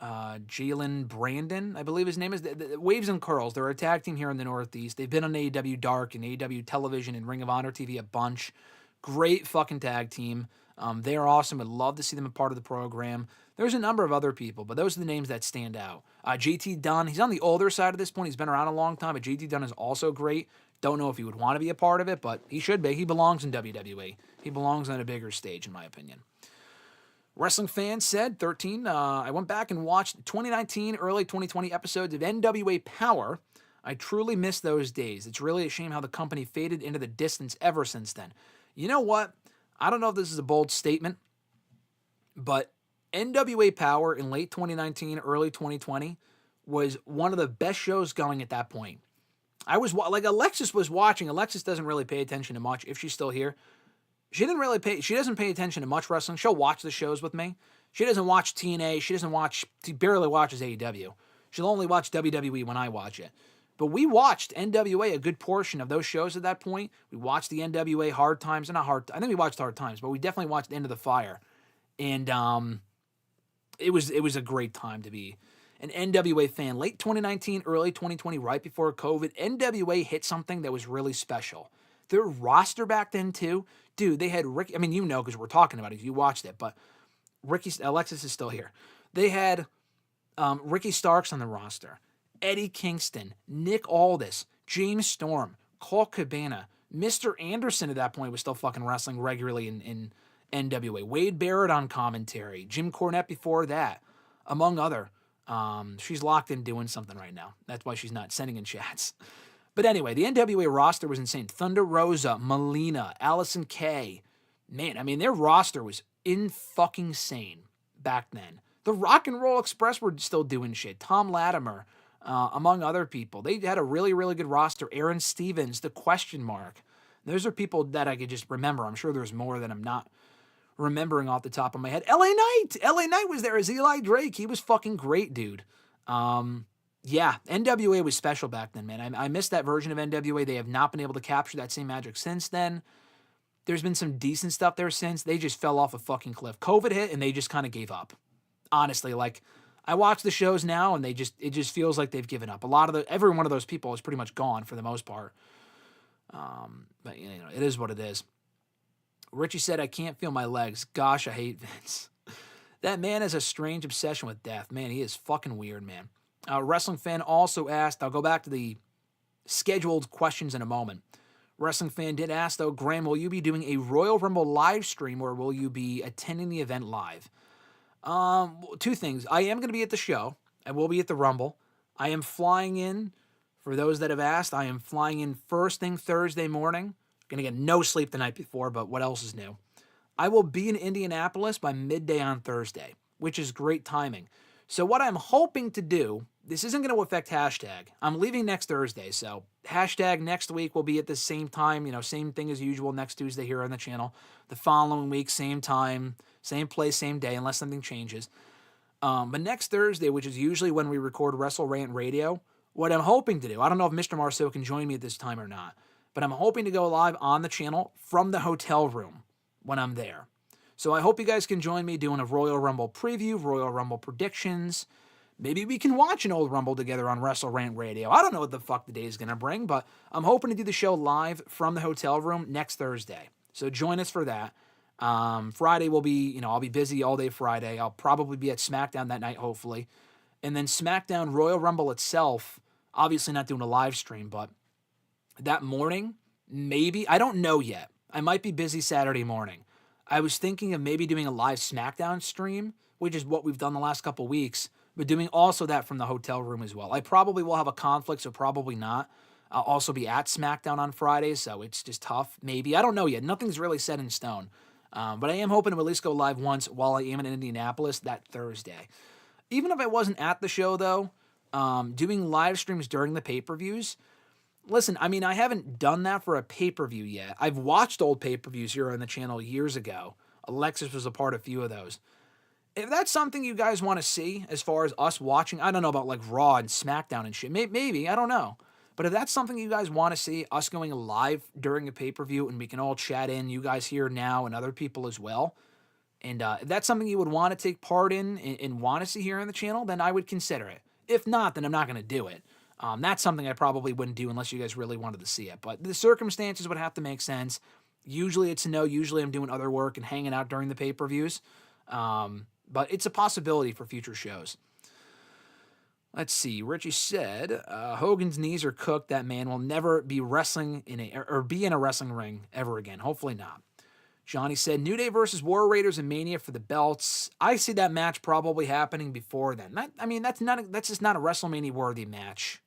Jalen Brandon, I believe his name is. The Waves and Curls, they're a tag team here in the Northeast. They've been on AEW Dark and AEW Television and Ring of Honor TV a bunch. Great fucking tag team. They're awesome. I'd love to see them a part of the program. There's a number of other people, but those are the names that stand out. JT Dunn, he's on the older side at this point. He's been around a long time, but JT Dunn is also great. Don't know if he would want to be a part of it, but he should be. He belongs in WWE. He belongs on a bigger stage, in my opinion. Wrestling Fan said, 13, I went back and watched 2019, early 2020 episodes of NWA Power. I truly miss those days. It's really a shame how the company faded into the distance ever since then. You know what? I don't know if this is a bold statement, but NWA Power in late 2019, early 2020 was one of the best shows going at that point. I was like Alexis was watching. Alexis doesn't really pay attention to much if she's still here. She doesn't pay attention to much wrestling. She'll watch the shows with me. She doesn't watch TNA. She barely watches AEW. She'll only watch WWE when I watch it. But we watched NWA a good portion of those shows at that point. We watched the NWA Hard Times, I think we watched Hard Times, but we definitely watched End of the Fire. And it was a great time to be an NWA fan. Late 2019, early 2020, right before COVID, NWA hit something that was really special. Their roster back then, too, dude, they had Ricky. I mean, you know, because we're talking about it. You watched it, but Alexis is still here. They had Ricky Starks on the roster, Eddie Kingston, Nick Aldis, James Storm, Colt Cabana, Mr. Anderson at that point was still fucking wrestling regularly in NWA. Wade Barrett on commentary, Jim Cornette before that, among other. She's locked in doing something right now. That's why she's not sending in chats. But anyway, the NWA roster was insane. Thunder Rosa, Melina, Allison Kay. Man, I mean, their roster was in-fucking-sane back then. The Rock and Roll Express were still doing shit. Tom Latimer, among other people. They had a really, really good roster. Aaron Stevens, The Question Mark. Those are people that I could just remember. I'm sure there's more that I'm not remembering off the top of my head. LA Knight! LA Knight was there as Eli Drake. He was fucking great, dude. Yeah, NWA was special back then, man. I missed that version of NWA. They have not been able to capture that same magic since then. There's been some decent stuff there since. They just fell off a fucking cliff. COVID hit, and they just kind of gave up. Honestly, like, I watch the shows now, and it just feels like they've given up. Every one of those people is pretty much gone for the most part. But, you know, it is what it is. Richie said, I can't feel my legs. Gosh, I hate Vince. That man has a strange obsession with death. Man, he is fucking weird, man. Wrestling Fan also asked, I'll go back to the scheduled questions in a moment. Wrestling Fan did ask, though, Graham, will you be doing a Royal Rumble live stream or will you be attending the event live? Two things. I am going to be at the show. I will be at the Rumble. I am flying in. For those that have asked, I am flying in first thing Thursday morning. Going to get no sleep the night before, but what else is new? I will be in Indianapolis by midday on Thursday, which is great timing. So what I'm hoping to do, this isn't going to affect hashtag. I'm leaving next Thursday, so hashtag next week will be at the same time, same thing as usual next Tuesday here on the channel. The following week, same time, same place, same day, unless something changes. But next Thursday, which is usually when we record Wrestle Rant Radio, what I'm hoping to do, I don't know if Mr. Marceau can join me at this time or not, but I'm hoping to go live on the channel from the hotel room when I'm there. So I hope you guys can join me doing a Royal Rumble preview, Royal Rumble predictions. Maybe we can watch an old Rumble together on Wrestle Rant Radio. I don't know what the fuck the day is going to bring, but I'm hoping to do the show live from the hotel room next Thursday. So join us for that. Friday will be, I'll be busy all day Friday. I'll probably be at SmackDown that night, hopefully. And then SmackDown Royal Rumble itself, obviously not doing a live stream, but that morning, maybe, I don't know yet. I might be busy Saturday morning. I was thinking of maybe doing a live SmackDown stream, which is what we've done the last couple weeks, but doing also that from the hotel room as well. I probably will have a conflict, so probably not. I'll also be at SmackDown on Friday, so it's just tough. Maybe. I don't know yet. Nothing's really set in stone. But I am hoping to at least go live once while I am in Indianapolis that Thursday. Even if I wasn't at the show, though, doing live streams during the pay-per-views, listen, I mean, I haven't done that for a pay-per-view yet. I've watched old pay-per-views here on the channel years ago. Alexis was a part of a few of those. If that's something you guys want to see as far as us watching, I don't know about like Raw and SmackDown and shit. Maybe, I don't know. But if that's something you guys want to see, us going live during a pay-per-view and we can all chat in, you guys here now and other people as well, and if that's something you would want to take part in and want to see here on the channel, then I would consider it. If not, then I'm not going to do it. That's something I probably wouldn't do unless you guys really wanted to see it. But the circumstances would have to make sense. Usually it's a no. Usually I'm doing other work and hanging out during the pay-per-views. But it's a possibility for future shows. Let's see. Richie said, Hogan's knees are cooked. That man will never be wrestling be in a wrestling ring ever again. Hopefully not. Johnny said, New Day versus War Raiders and Mania for the belts. I see that match probably happening before then. That's just not a WrestleMania worthy match.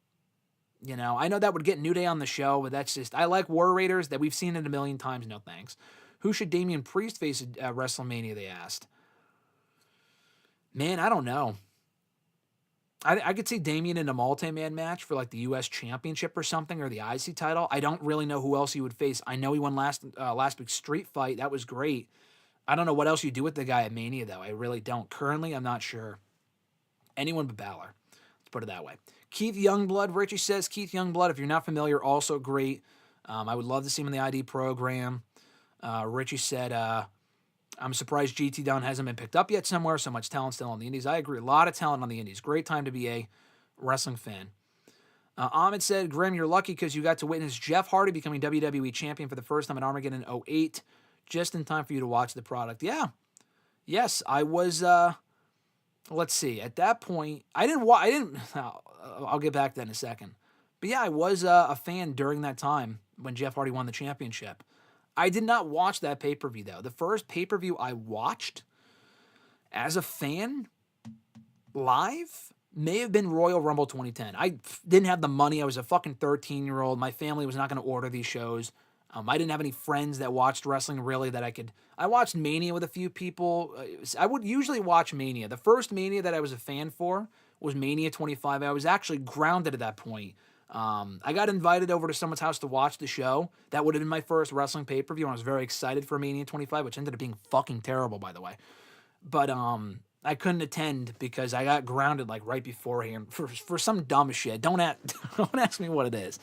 You know, I know that would get New Day on the show, but that's just, I like War Raiders that we've seen it a million times. No thanks. Who should Damian Priest face at WrestleMania, they asked. Man, I don't know. I could see Damian in a multi-man match for like the U.S. Championship or something, or the IC title. I don't really know who else he would face. I know he won last week's street fight. That was great. I don't know what else you do with the guy at Mania, though. I really don't. Currently, I'm not sure. Anyone but Balor. Let's put it that way. Keith Youngblood, Richie says, Keith Youngblood, if you're not familiar, also great. I would love to see him in the ID program. Richie said, I'm surprised GT Down hasn't been picked up yet somewhere. So much talent still on the Indies. I agree. A lot of talent on the Indies. Great time to be a wrestling fan. Ahmed said, Graham, you're lucky because you got to witness Jeff Hardy becoming WWE champion for the first time at Armageddon in 08. Just in time for you to watch the product. Yeah. Yes, I was, let's see. At that point, I'll get back to that in a second. But yeah, I was a fan during that time when Jeff Hardy won the championship. I did not watch that pay-per-view, though. The first pay-per-view I watched as a fan live may have been Royal Rumble 2010. I didn't have the money. I was a fucking 13-year-old. My family was not going to order these shows. I didn't have any friends that watched wrestling, really, that I could... I watched Mania with a few people. I would usually watch Mania. The first Mania that I was a fan for was Mania 25. I was actually grounded at that point. I got invited over to someone's house to watch the show. That would have been my first wrestling pay-per-view, and I was very excited for Mania 25, which ended up being fucking terrible, by the way. But I couldn't attend because I got grounded like right beforehand for some dumb shit. Don't ask me what it is.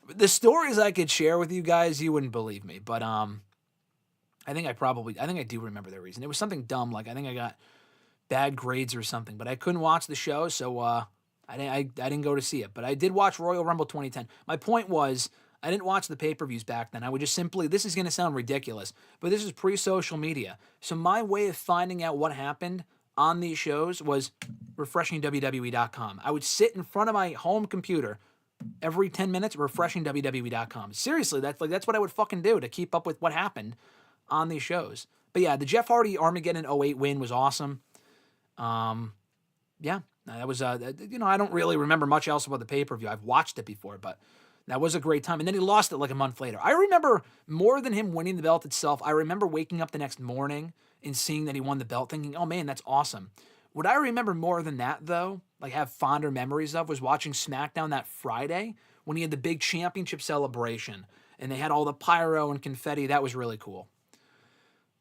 The stories I could share with you guys, you wouldn't believe me. But I think I do remember the reason. It was something dumb, like I think I got bad grades or something. But I couldn't watch the show, so I didn't go to see it. But I did watch Royal Rumble 2010. My point was, I didn't watch the pay-per-views back then. I would just simply, this is going to sound ridiculous, but this is pre-social media. So my way of finding out what happened on these shows was refreshing WWE.com. I would sit in front of my home computer every 10 minutes refreshing WWE.com. Seriously, that's what I would fucking do to keep up with what happened on these shows. But yeah, the Jeff Hardy Armageddon 08 win was awesome. Yeah, that was, I don't really remember much else about the pay-per-view. I've watched it before, but that was a great time. And then he lost it like a month later. I remember more than him winning the belt itself. I remember waking up the next morning and seeing that he won the belt, thinking, oh man, that's awesome. What I remember more than that, though, like have fonder memories of, was watching SmackDown that Friday when he had the big championship celebration and they had all the pyro and confetti. That was really cool.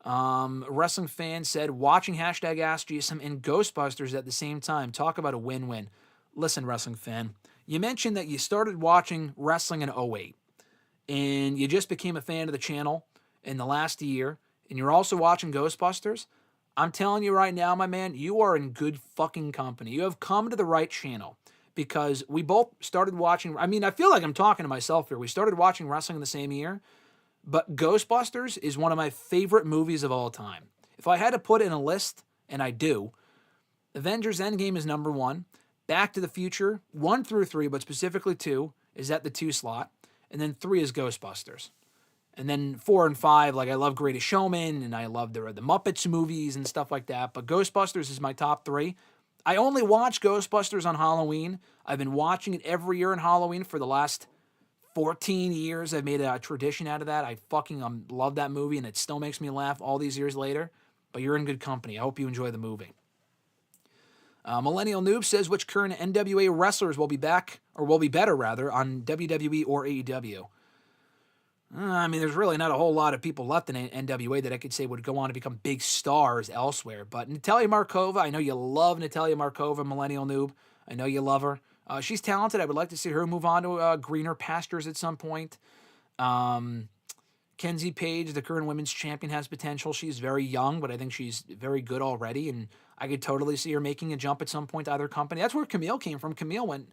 Wrestling fan said, watching #AskGSM and Ghostbusters at the same time. Talk about a win-win. Listen, wrestling fan, you mentioned that you started watching wrestling in 08 and you just became a fan of the channel in the last year, and you're also watching Ghostbusters. I'm telling you right now, my man, you are in good fucking company. You have come to the right channel because we both started watching. I mean, I feel like I'm talking to myself here. We started watching wrestling in the same year, but Ghostbusters is one of my favorite movies of all time. If I had to put it in a list, and I do, Avengers Endgame is number 1. Back to the Future, 1 through 3, but specifically 2, is at the 2 slot. And then 3 is Ghostbusters. And then 4 and 5, like I love Greatest Showman, and I love the Muppets movies and stuff like that. But Ghostbusters is my top 3. I only watch Ghostbusters on Halloween. I've been watching it every year on Halloween for the last 14 years I've made a tradition out of that. I fucking love that movie, and it still makes me laugh all these years later. But you're in good company. I hope you enjoy the movie. Millennial Noob says, which current NWA wrestlers will be back, or will be better, rather, on WWE or AEW? I mean, there's really not a whole lot of people left in NWA that I could say would go on to become big stars elsewhere. But Natalia Markova, I know you love Natalia Markova, Millennial Noob. I know you love her. She's talented. I would like to see her move on to greener pastures at some point. Kenzie Page, the current women's champion, has potential. She's very young, but I think she's very good already, and I could totally see her making a jump at some point to either company. That's where Camille came from. Camille went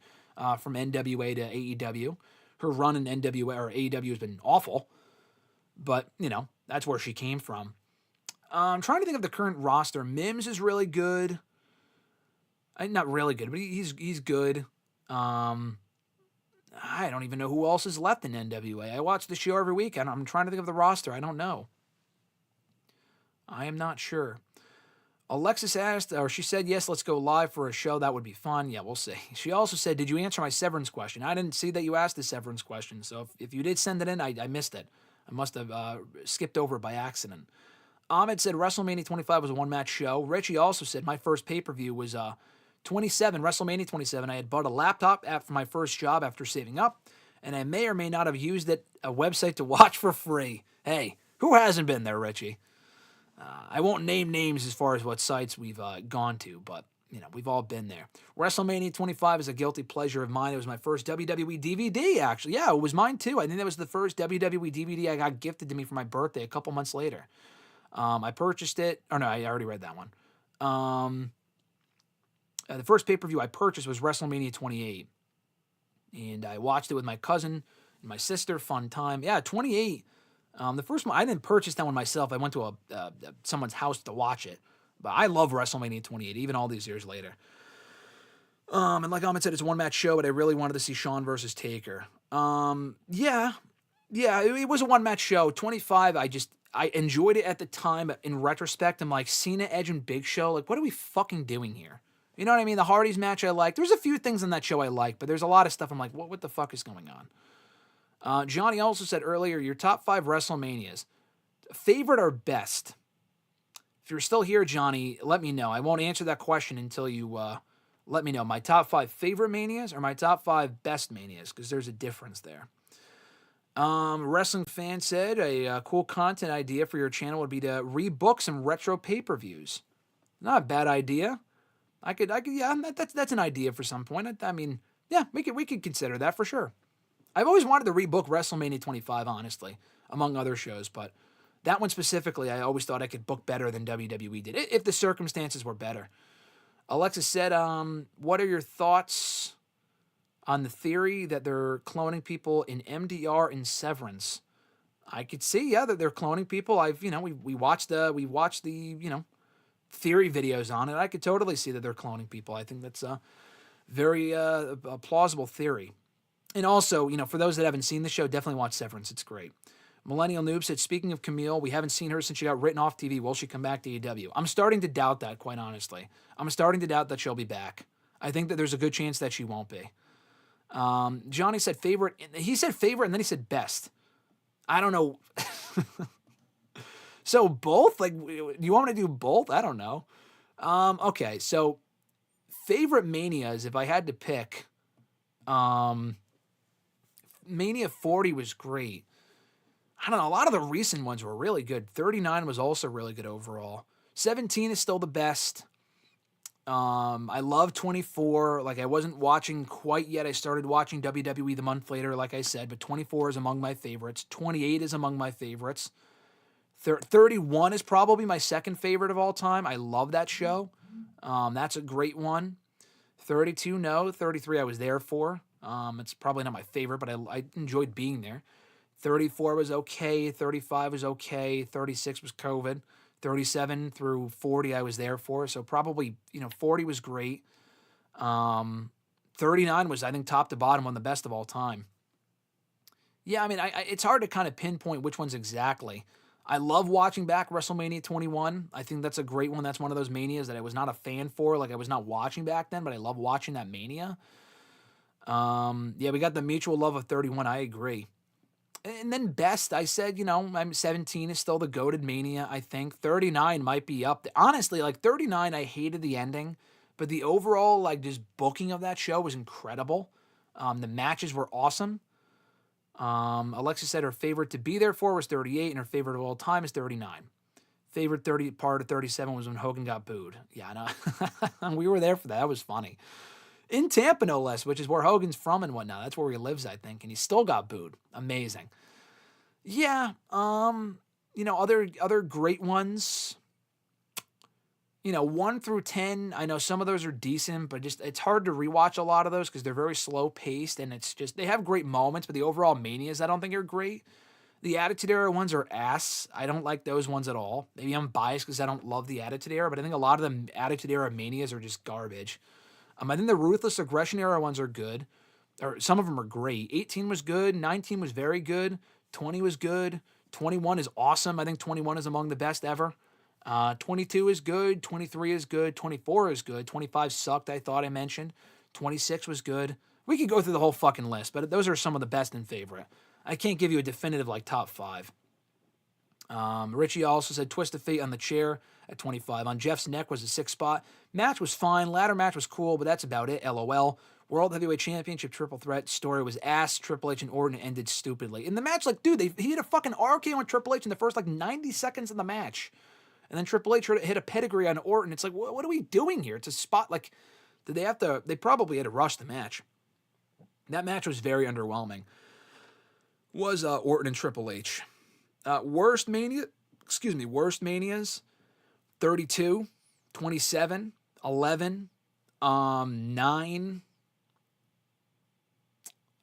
from NWA to AEW. Her run in NWA or AEW has been awful, but, that's where she came from. I'm trying to think of the current roster. Mims is really good. Not really good, but he's good. I don't even know who else is left in NWA. I watch the show every week, and I'm trying to think of the roster. I don't know. I am not sure. Alexis asked, or she said, yes, let's go live for a show. That would be fun. Yeah, we'll see. She also said, did you answer my severance question? I didn't see that you asked the severance question, so if you did send it in, I missed it. I must have skipped over it by accident. Ahmed said WrestleMania 25 was a one-match show. Richie also said my first pay-per-view was 27, WrestleMania 27. I had bought a laptop for my first job after saving up, and I may or may not have used a website to watch for free. Hey, who hasn't been there, Richie? I won't name names as far as what sites we've gone to, but, we've all been there. WrestleMania 25 is a guilty pleasure of mine. It was my first WWE DVD, actually. Yeah, it was mine, too. I think that was the first WWE DVD I got gifted to me for my birthday a couple months later. I purchased it. Oh, no, I already read that one. The first pay-per-view I purchased was WrestleMania 28. And I watched it with my cousin and my sister. Fun time. Yeah, 28. The first one, I didn't purchase that one myself. I went to someone's house to watch it. But I love WrestleMania 28, even all these years later. And like Ahmed said, it's a one-match show, but I really wanted to see Shawn versus Taker. Yeah, it was a one-match show. 25, I enjoyed it at the time, but in retrospect, I'm like, Cena, Edge, and Big Show, like, what are we fucking doing here? You know what I mean? The Hardys match I liked. There's a few things in that show I like, but there's a lot of stuff I'm like, what the fuck is going on? Johnny also said earlier, your top 5 WrestleManias. Favorite or best? If you're still here, Johnny, let me know. I won't answer that question until you let me know. My top 5 favorite manias or my top 5 best manias, because there's a difference there. Wrestling fan said a cool content idea for your channel would be to rebook some retro pay-per-views. Not a bad idea. I could, yeah, that's an idea for some point. I mean, yeah, we could consider that for sure. I've always wanted to rebook WrestleMania 25, honestly, among other shows, but that one specifically, I always thought I could book better than WWE did, if the circumstances were better. Alexis said, what are your thoughts on the theory that they're cloning people in MDR and Severance? I could see, yeah, that they're cloning people. We watched the theory videos on it. I could totally see that they're cloning people. I think that's a very a plausible theory. And also, for those that haven't seen the show, definitely watch Severance. It's great. Millennial Noob said, speaking of Camille, we haven't seen her since she got written off TV. Will she come back to AEW? I'm starting to doubt that, quite honestly. I'm starting to doubt that she'll be back. I think that there's a good chance that she won't be. Johnny said favorite. He said favorite, and then he said best. I don't know. So both? Like, you want me to do both? I don't know. Okay, so favorite manias, if I had to pick, Mania 40 was great. I don't know, a lot of the recent ones were really good. 39 was also really good overall. 17 is still the best. I love 24. Like, I wasn't watching quite yet. I started watching WWE the month later, like I said, but 24 is among my favorites. 28 is among my favorites. 31 is probably my second favorite of all time. I love that show. That's a great one. 32, no. 33 I was there for. It's probably not my favorite, but I enjoyed being there. 34 was okay. 35 was okay. 36 was COVID. 37 through 40 I was there for. So probably, 40 was great. 39 was, I think, top to bottom, one of the best of all time. Yeah, I mean, it's hard to kind of pinpoint which ones exactly. I love watching back WrestleMania 21. I think that's a great one. That's one of those manias that I was not a fan for. Like, I was not watching back then, but I love watching that mania. Yeah, we got the mutual love of 31. I agree. And then best, I said, I'm 17 is still the goated Mania, I think. 39 might be up there. Honestly, like 39, I hated the ending, but the overall, like, just booking of that show was incredible. The matches were awesome. Alexa said her favorite to be there for was 38, and her favorite of all time is 39. Favorite 30 part of 37 was when Hogan got booed. Yeah, I know. We were there for that. That was funny. In Tampa, no less, which is where Hogan's from and whatnot. That's where he lives, I think, and he still got booed. Amazing. Yeah, other great ones. 1 through 10, I know some of those are decent, but just it's hard to rewatch a lot of those because they're very slow paced, and it's just they have great moments, but the overall manias I don't think are great. The Attitude Era ones are ass. I don't like those ones at all. Maybe I'm biased because I don't love the Attitude Era, but I think a lot of the Attitude Era manias are just garbage. I think the Ruthless Aggression Era ones are good, or some of them are great. 18 was good. 19 was very good. 20 was good. 21 is awesome. I think 21 is among the best ever. 22 is good. 23 is good. 24 is good. 25 sucked, I thought I mentioned. 26 was good. We could go through the whole fucking list, but those are some of the best and favorite. I can't give you a definitive, like, top 5. Richie also said Twist of Fate on the chair at 25. On Jeff's neck was a 6 spot. Match was fine. Ladder match was cool, but that's about it. LOL. World Heavyweight Championship Triple Threat story was ass. Triple H and Orton ended stupidly. In the match, like, dude, he hit a fucking RKO on Triple H in the first, 90 seconds of the match. And then Triple H hit a pedigree on Orton. It's like, what are we doing here? It's a spot, like, they probably had to rush the match. That match was very underwhelming. Was Orton and Triple H. Worst manias, 32, 27, 11, 9.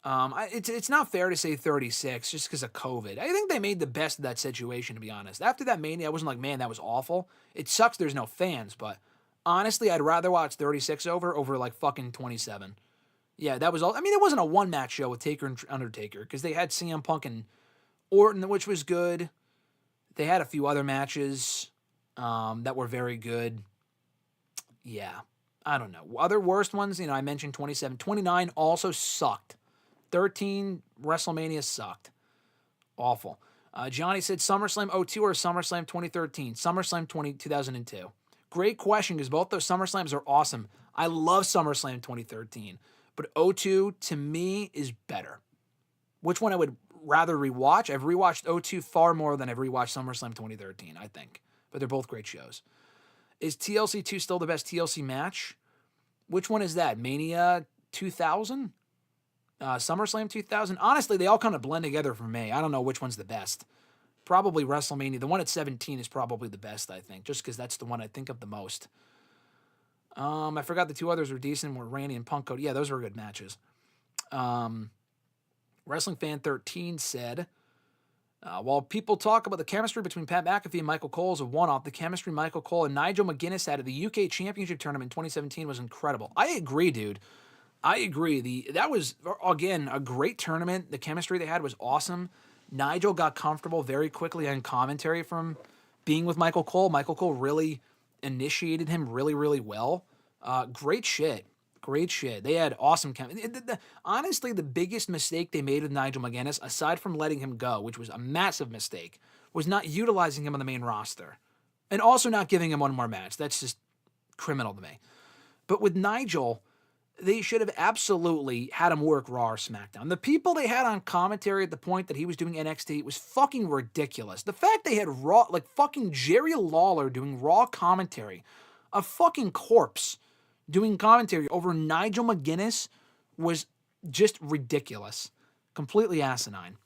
It's not fair to say 36 just because of COVID. I think they made the best of that situation, to be honest. After that Mania, I wasn't like, man, that was awful. It sucks there's no fans, but honestly, I'd rather watch 36 over like fucking 27. Yeah, that was all. I mean, it wasn't a one-match show with Taker and Undertaker because they had CM Punk and Orton, which was good. They had a few other matches that were very good. Yeah, I don't know. Other worst ones, I mentioned 27. 29 also sucked. 13, WrestleMania sucked. Awful. Johnny said SummerSlam 02 or SummerSlam 2013? SummerSlam 2002. Great question because both those SummerSlams are awesome. I love SummerSlam 2013. But 02 to me is better. Which one I would rather rewatch? I've rewatched 02 far more than I've rewatched SummerSlam 2013, I think. But they're both great shows. Is TLC 2 still the best TLC match? Which one is that? Mania 2000? SummerSlam 2000? Honestly, they all kind of blend together for me. I don't know which one's the best. Probably WrestleMania. The one at 17 is probably the best, I think, just because that's the one I think of the most. I forgot the two others were decent, were Randy and Punk. Yeah, those were good matches. Wrestling Fan 13 said, while people talk about the chemistry between Pat McAfee and Michael Cole as a one-off, the chemistry Michael Cole and Nigel McGuinness had at the UK Championship Tournament in 2017 was incredible. I agree, dude. I agree. That was, again, a great tournament. The chemistry they had was awesome. Nigel got comfortable very quickly on commentary from being with Michael Cole. Michael Cole really initiated him really, really well. Great shit. Great shit. They had awesome honestly, the biggest mistake they made with Nigel McGuinness, aside from letting him go, which was a massive mistake, was not utilizing him on the main roster. And also not giving him one more match. That's just criminal to me. But with Nigel, they should have absolutely had him work Raw or SmackDown. The people they had on commentary at the point that he was doing NXT was fucking ridiculous. The fact they had Raw, like fucking Jerry Lawler doing Raw commentary, a fucking corpse doing commentary over Nigel McGuinness was just ridiculous. Completely asinine.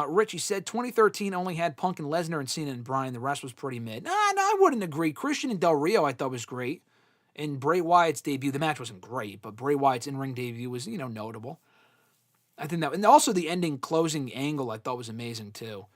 Richie said 2013 only had Punk and Lesnar and Cena and Bryan. The rest was pretty mid. No, I wouldn't agree. Christian and Del Rio I thought was great. And Bray Wyatt's debut, the match wasn't great, but Bray Wyatt's in-ring debut was, notable. I think that, and also the ending closing angle I thought was amazing too.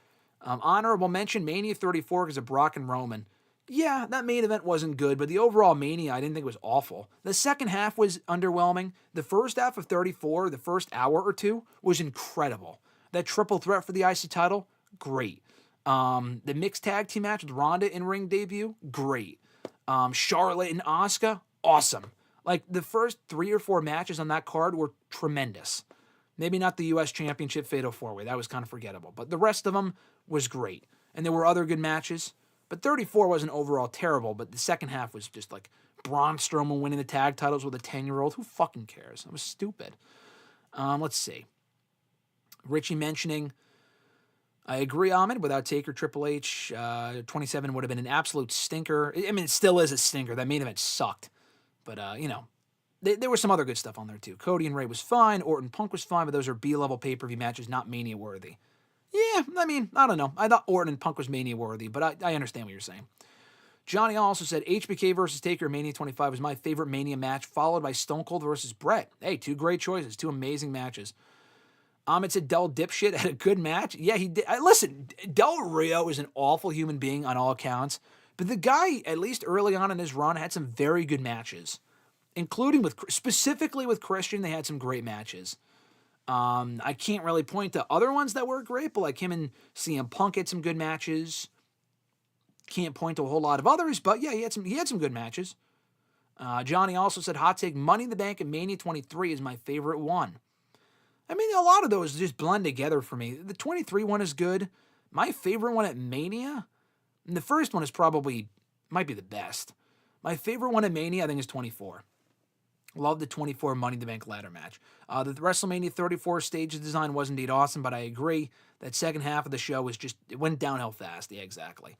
Honorable mention, Mania 34 because of Brock and Roman. Yeah, that main event wasn't good, but the overall Mania I didn't think was awful. The second half was underwhelming. The first half of 34, the first hour or two, was incredible. That triple threat for the IC title, great. The mixed tag team match with Ronda in-ring debut, great. Charlotte and Asuka, awesome. Like, the first 3 or 4 matches on that card were tremendous. Maybe not the U.S. Championship Fatal 4-Way. That was kind of forgettable. But the rest of them was great. And there were other good matches. But 34 wasn't overall terrible. But the second half was just like Braun Strowman winning the tag titles with a 10-year-old. Who fucking cares? It was stupid. Let's see. Richie mentioning, I agree, Ahmed, without Taker, Triple H, 27 would have been an absolute stinker. I mean, it still is a stinker. That main event sucked. But, there was some other good stuff on there, too. Cody and Ray was fine. Orton Punk was fine, but those are B-level pay-per-view matches, not Mania-worthy. Yeah, I mean, I don't know. I thought Orton and Punk was Mania-worthy, but I understand what you're saying. Johnny also said, HBK versus Taker Mania 25 was my favorite Mania match, followed by Stone Cold versus Brett. Hey, 2 great choices, 2 amazing matches. Ahmed said Del Dipshit had a good match. Yeah, he did. Listen, Del Rio is an awful human being on all accounts, but the guy, at least early on in his run, had some very good matches, including specifically with Christian. They had some great matches. I can't really point to other ones that were great, but like him and CM Punk had some good matches. Can't point to a whole lot of others, but yeah, he had some good matches. Johnny also said, hot take, Money in the Bank and Mania 23 is my favorite one. I mean, a lot of those just blend together for me. The 23 one is good. My favorite one at Mania, and the first one is might be the best. My favorite one at Mania, I think, is 24. Love the 24 Money in the Bank ladder match. The WrestleMania 34 stage design was indeed awesome, but I agree that second half of the show it went downhill fast. Yeah, exactly.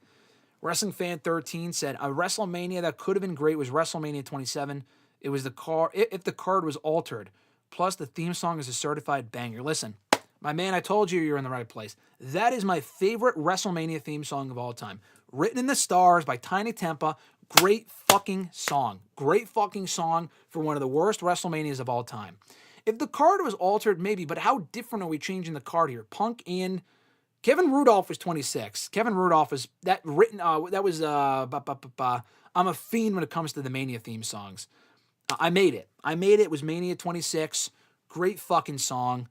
Wrestling Fan 13 said, a WrestleMania that could have been great was WrestleMania 27. It was if the card was altered. Plus, the theme song is a certified banger. Listen, my man, I told you you're in the right place. That is my favorite WrestleMania theme song of all time. Written in the Stars by Tiny Tempa. Great fucking song. Great fucking song for one of the worst WrestleManias of all time. If the card was altered, maybe, but how different are we changing the card here? Punk and Kevin Rudolph was 26. Kevin Rudolph was that written. That was I'm a fiend when it comes to the Mania theme songs. I made it. It was Mania 26. Great fucking song.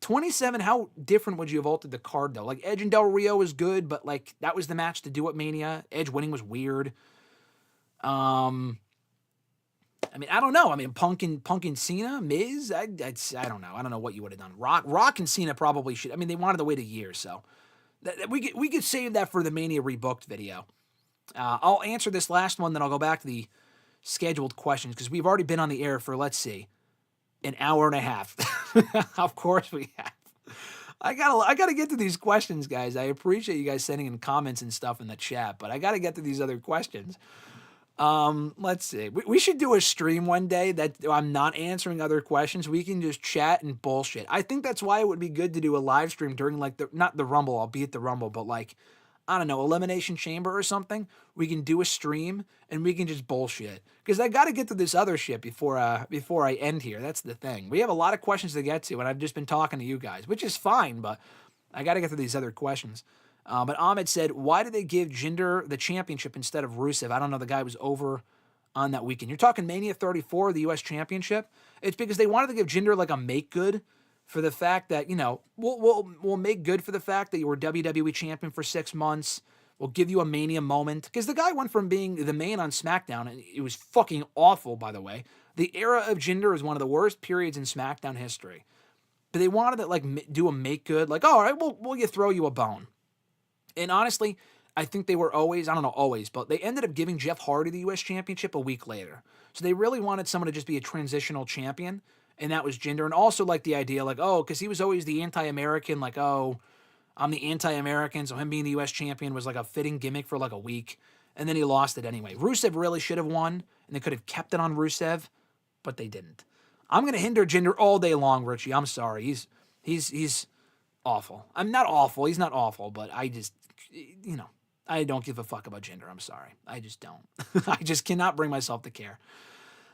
27, how different would you have altered the card, though? Like, Edge and Del Rio was good, but, like, that was the match to do at Mania. Edge winning was weird. I mean, I don't know. I mean, Punk and Cena, Miz, I don't know. I don't know what you would have done. Rock and Cena probably should. I mean, they wanted to wait a year, so we could save that for the Mania rebooked video. I'll answer this last one, then I'll go back to the scheduled questions, because we've already been on the air for, let's see, an hour and a half. Of course we have. I gotta get to these questions, guys. I appreciate you guys sending in comments and stuff in the chat, but I gotta get to these other questions. Let's see. We should do a stream one day that I'm not answering other questions. We can just chat and bullshit. I think that's why it would be good to do a live stream during, like, not the Rumble, I'll be at the Rumble, but, like, I don't know, Elimination Chamber or something. We can do a stream and we can just bullshit. Because I got to get to this other shit before I end here. That's the thing. We have a lot of questions to get to, and I've just been talking to you guys, which is fine, but I got to get to these other questions. But Ahmed said, why did they give Jinder the championship instead of Rusev? I don't know. The guy was over on that weekend. You're talking Mania 34, the U.S. Championship? It's because they wanted to give Jinder like a make good for the fact that, you know, we'll make good for the fact that you were WWE champion for 6 months. We'll give you a Mania moment. Because the guy went from being the man on SmackDown, and it was fucking awful, by the way. The era of Jinder is one of the worst periods in SmackDown history. But they wanted to, like, do a make good. Like, all right, we'll throw you a bone. And honestly, I think they were always, I don't know always, but they ended up giving Jeff Hardy the U.S. Championship a week later. So they really wanted someone to just be a transitional champion. And that was Jinder. And also, like, the idea, like, oh, because he was always the anti-American, like, oh, I'm the anti-American, so him being the U.S. champion was, like, a fitting gimmick for, like, a week. And then he lost it anyway. Rusev really should have won, and they could have kept it on Rusev, but they didn't. I'm going to hinder Jinder all day long, Richie. I'm sorry. He's awful. I'm not awful. He's not awful, but I just, you know, I don't give a fuck about Jinder. I'm sorry. I just don't. I just cannot bring myself to care.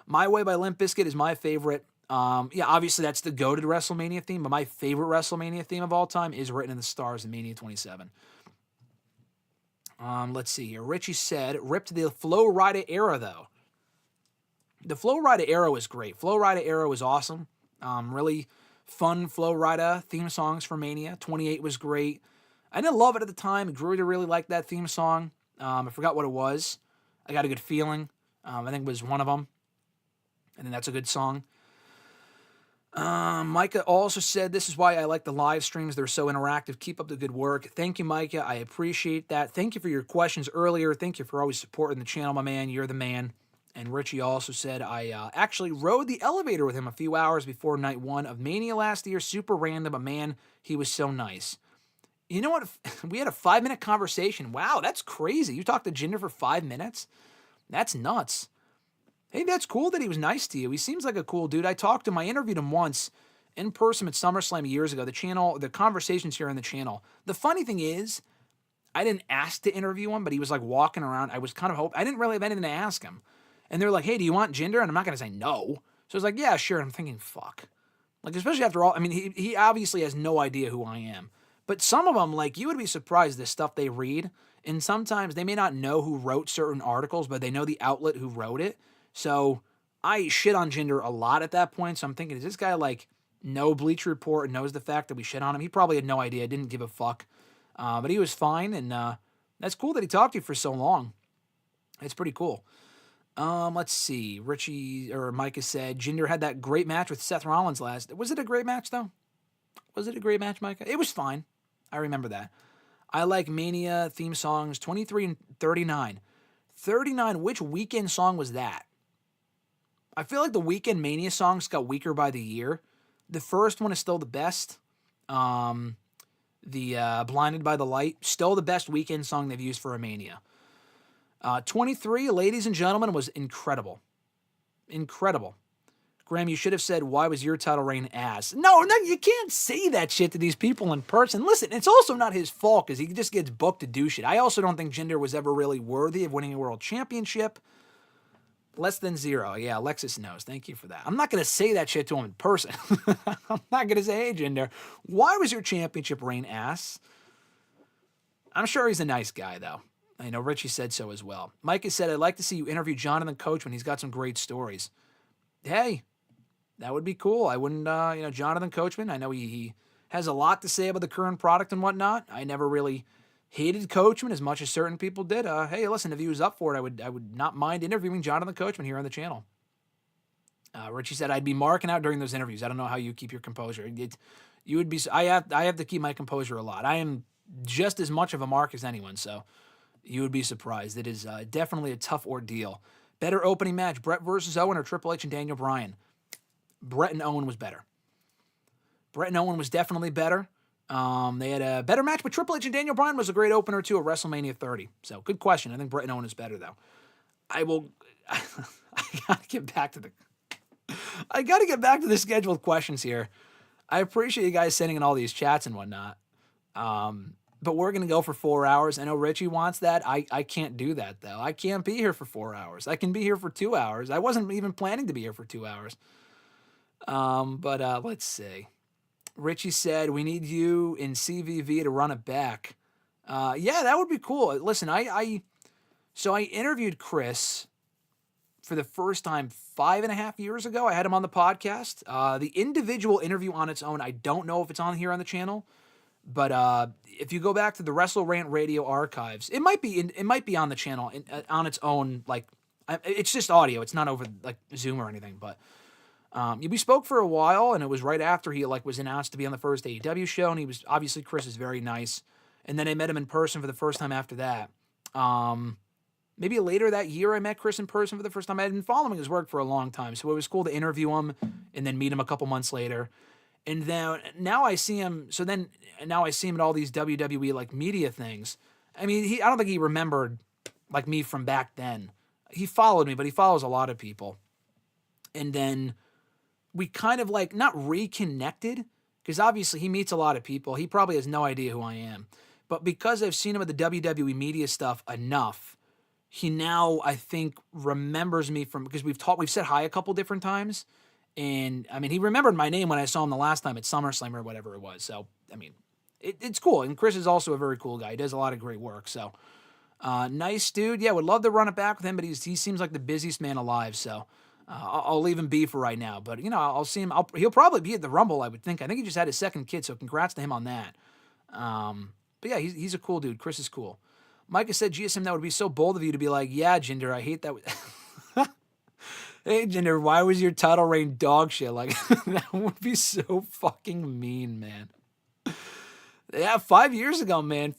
My Way by Limp Bizkit is my favorite. Yeah, obviously that's the go-to WrestleMania theme, but my favorite WrestleMania theme of all time is Written in the Stars in Mania 27. Let's see here. Richie said, ripped the Flow Rida era, though. The Flow Rida era was great. Flow Rida era was awesome. Really fun Flow Rida theme songs for Mania. 28 was great. I didn't love it at the time. I grew to really like that theme song. I forgot what it was. I Got a Good Feeling. I think it was one of them. and then that's a good song. Micah also said, this is why I like the live streams. They're so interactive. Keep up the good work. Thank you, Micah. I appreciate that. Thank you for your questions earlier. Thank you for always supporting the channel, my man. You're the man. And Richie also said, I actually rode the elevator with him a few hours before night 1 of Mania last year. Super random, but man, he was so nice. You know what? We had a 5-minute conversation. Wow, that's crazy. You talked to Jinder for 5 minutes? That's nuts. Hey, that's cool that he was nice to you. He seems like a cool dude. I talked to him. I interviewed him once in person at SummerSlam years ago. The conversations here on the channel. The funny thing is, I didn't ask to interview him, but he was like walking around. I was kind of hoping. I didn't really have anything to ask him. And they were like, hey, do you want Jinder? And I'm not going to say no. So I was like, yeah, sure. And I'm thinking, fuck. Like, especially after all, I mean, he obviously has no idea who I am. But some of them, like, you would be surprised the stuff they read. And sometimes they may not know who wrote certain articles, but they know the outlet who wrote it. So I shit on Jinder a lot at that point. So I'm thinking, is this guy like no Bleacher Report and knows the fact that we shit on him? He probably had no idea, didn't give a fuck. But he was fine, and that's cool that he talked to you for so long. It's pretty cool. Let's see. Micah said Jinder had that great match with Seth Rollins last. Was it a great match though? Was it a great match, Micah? It was fine. I remember that. I like Mania theme songs 23 and 39. 39, which weekend song was that? I feel like the weekend Mania songs got weaker by the year. The first one is still the best. The Blinded by the Light, still the best weekend song they've used for a Mania. 23, ladies and gentlemen, was incredible. Incredible. Graham, you should have said, why was your title reign ass? No, you can't say that shit to these people in person. Listen, it's also not his fault because he just gets booked to do shit. I also don't think Jinder was ever really worthy of winning a world championship. Less than 0. Yeah, Alexis knows. Thank you for that. I'm not going to say that shit to him in person. I'm not going to say, hey, Jinder, why was your championship reign ass? I'm sure he's a nice guy, though. I know Richie said so as well. Micah said, I'd like to see you interview Jonathan Coachman. He's got some great stories. Hey, that would be cool. I wouldn't, Jonathan Coachman, I know he has a lot to say about the current product and whatnot. I never really hated Coachman as much as certain people did. Hey, listen, if he was up for it, I would not mind interviewing Jonathan Coachman here on the channel. Richie said, I'd be marking out during those interviews. I don't know how you keep your composure. You would be. I have to keep my composure a lot. I am just as much of a mark as anyone, so you would be surprised. It is definitely a tough ordeal. Better opening match, Brett versus Owen or Triple H and Daniel Bryan? Brett and Owen was better. Brett and Owen was definitely better. They had a better match, but Triple H and Daniel Bryan was a great opener too at WrestleMania 30. So good question. I think Brett and Owen is better though. I gotta get back to the scheduled questions here. I appreciate you guys sending in all these chats and whatnot. But we're gonna go for 4 hours. I know Richie wants that. I can't do that though. I can't be here for 4 hours. I can be here for 2 hours. I wasn't even planning to be here for 2 hours. But let's see. Richie said, we need you in CVV to run it back. Yeah, that would be cool. Listen, so I interviewed Chris for the first time 5.5 years ago. I had him on the podcast. The individual interview on its own, I don't know if it's on here on the channel, but if you go back to the Wrestle Rant Radio archives, it might be on the channel on its own. Like, it's just audio. It's not over like Zoom or anything, but we spoke for a while, and it was right after he was announced to be on the first AEW show, and he was obviously Chris is very nice. And then I met him in person for the first time after that. Maybe later that year I met Chris in person for the first time. I had been following his work for a long time, so it was cool to interview him and then meet him a couple months later. And then now I see him. So then now I see him at all these WWE like media things. I mean, I don't think he remembered like me from back then. He followed me, but he follows a lot of people. And then we kind of like not reconnected because obviously he meets a lot of people. He probably has no idea who I am. But because I've seen him at the WWE media stuff enough, he now, I think, remembers me from, because we've said hi a couple different times. And I mean, he remembered my name when I saw him the last time at SummerSlam or whatever it was. So, I mean, it's cool. And Chris is also a very cool guy. He does a lot of great work. So, nice dude. Yeah, would love to run it back with him, but he seems like the busiest man alive. So, I'll leave him be for right now. But, I'll see him. He'll probably be at the Rumble, I would think. I think he just had his second kid, so congrats to him on that. But yeah, he's a cool dude. Chris is cool. Micah said, GSM, that would be so bold of you to be like, yeah, Jinder, I hate that. Hey, Jinder, why was your title reign dog shit? Like, that would be so fucking mean, man. Yeah, 5 years ago, man.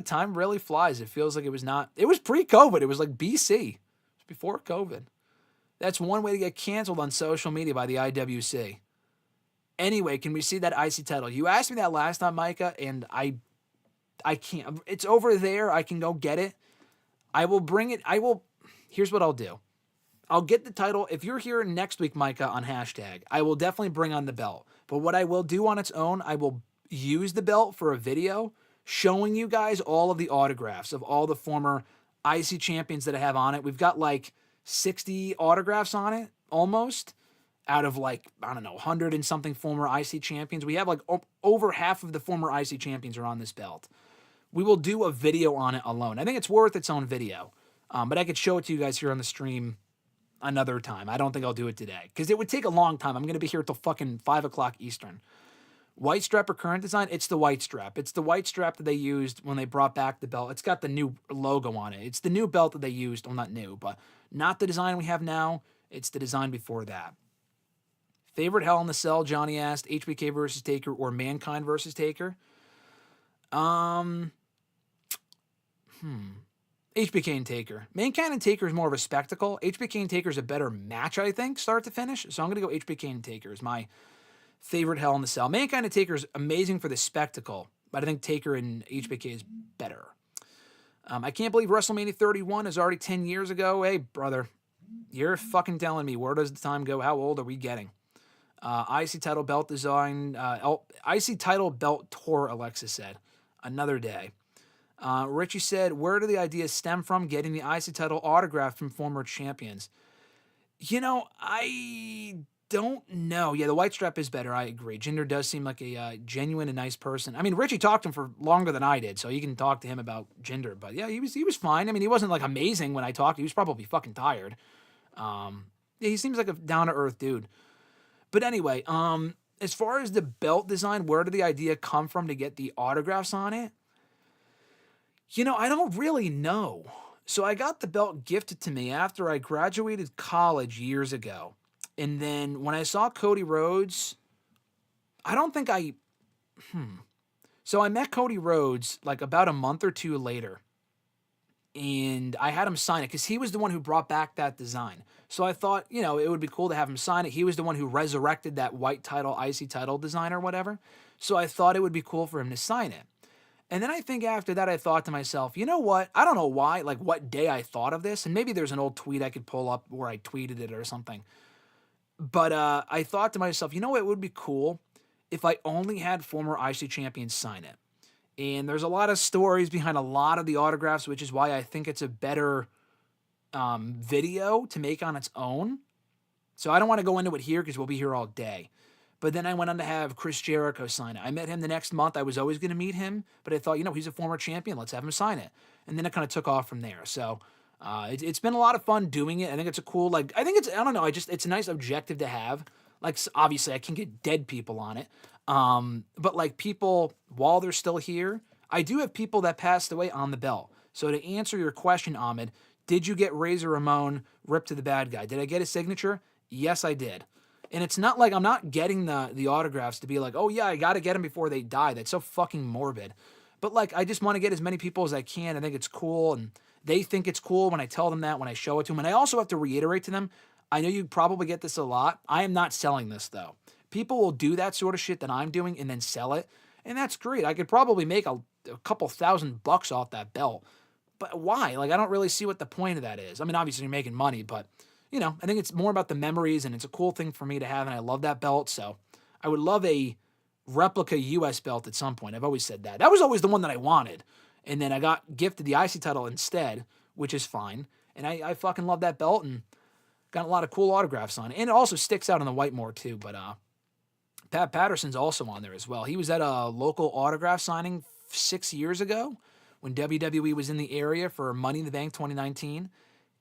Time really flies. It feels like it was pre-COVID. It was like BC. It was before COVID. That's one way to get canceled on social media by the IWC. Anyway, can we see that IC title? You asked me that last time, Micah, and I can't. It's over there. I can go get it. I will bring it. Here's what I'll do. I'll get the title. If you're here next week, Micah, on hashtag, I will definitely bring on the belt. But what I will do on its own, I will use the belt for a video showing you guys all of the autographs of all the former IC champions that I have on it. We've got like 60 autographs on it, almost, out of like, I don't know, 100 and something former IC champions. We have like over half of the former IC champions are on this belt. We will do a video on it alone. I think it's worth its own video. But I could show it to you guys here on the stream another time. I don't think I'll do it today because it would take a long time. I'm going to be here till fucking 5 o'clock Eastern. White strap or current design? It's the white strap. It's the white strap that they used when they brought back the belt. It's got the new logo on it. It's the new belt that they used. Well, not new, but not the design we have now. It's the design before that. Favorite Hell in the Cell? Johnny asked. HBK versus Taker or Mankind versus Taker? HBK and Taker. Mankind and Taker is more of a spectacle. HBK and Taker is a better match, I think, start to finish. So I'm going to go HBK and Taker is my favorite Hell in the Cell. Mankind and Taker is amazing for the spectacle, but I think Taker and HBK is better. I can't believe WrestleMania 31 is already 10 years ago. Hey, brother, you're fucking telling me. Where does the time go? How old are we getting? IC title belt design. IC title belt tour, Alexa said. Another day. Richie said, where do the ideas stem from getting the IC title autographed from former champions? I don't know. Yeah, the white strap is better. I agree. Jinder does seem like a genuine and nice person. I mean, Richie talked to him for longer than I did, so you can talk to him about Jinder. But yeah, he was fine. I mean, he wasn't like amazing when I talked. He was probably fucking tired. Yeah, he seems like a down-to-earth dude. But anyway, as far as the belt design, where did the idea come from to get the autographs on it? I don't really know. So I got the belt gifted to me after I graduated college years ago. And then when I saw Cody Rhodes, So I met Cody Rhodes like about a month or two later. And I had him sign it because he was the one who brought back that design. So I thought, it would be cool to have him sign it. He was the one who resurrected that white title, IC title design or whatever. So I thought it would be cool for him to sign it. And then I think after that, I thought to myself, you know what? I don't know why, like what day I thought of this. And maybe there's an old tweet I could pull up where I tweeted it or something. But I thought to myself, you know what? It would be cool if I only had former IC champions sign it. And there's a lot of stories behind a lot of the autographs, which is why I think it's a better video to make on its own. So I don't want to go into it here because we'll be here all day. But then I went on to have Chris Jericho sign it. I met him the next month. I was always going to meet him, but I thought, he's a former champion. Let's have him sign it. And then it kind of took off from there. So it's been a lot of fun doing it. I think it's a cool, I don't know. It's a nice objective to have. Like, obviously I can get dead people on it. But like people, while they're still here, I do have people that passed away on the belt. So to answer your question, Ahmed, did you get Razor Ramon ripped to the bad guy? Did I get his signature? Yes, I did. And it's not like I'm not getting the autographs to be like, oh yeah, I got to get them before they die. That's so fucking morbid. But like, I just want to get as many people as I can. I think it's cool. And they think it's cool when I tell them that, when I show it to them. And I also have to reiterate to them, I know you probably get this a lot. I am not selling this though. People will do that sort of shit that I'm doing and then sell it. And that's great. I could probably make a couple $1,000 off that belt. But why? Like, I don't really see what the point of that is. I mean, obviously you're making money, but I think it's more about the memories and it's a cool thing for me to have. And I love that belt. So I would love a replica US belt at some point. I've always said that. That was always the one that I wanted. And then I got gifted the IC title instead, which is fine. And I fucking love that belt and got a lot of cool autographs on it. And it also sticks out on the white more too. But Pat Patterson's also on there as well. He was at a local autograph signing 6 years ago when WWE was in the area for Money in the Bank 2019.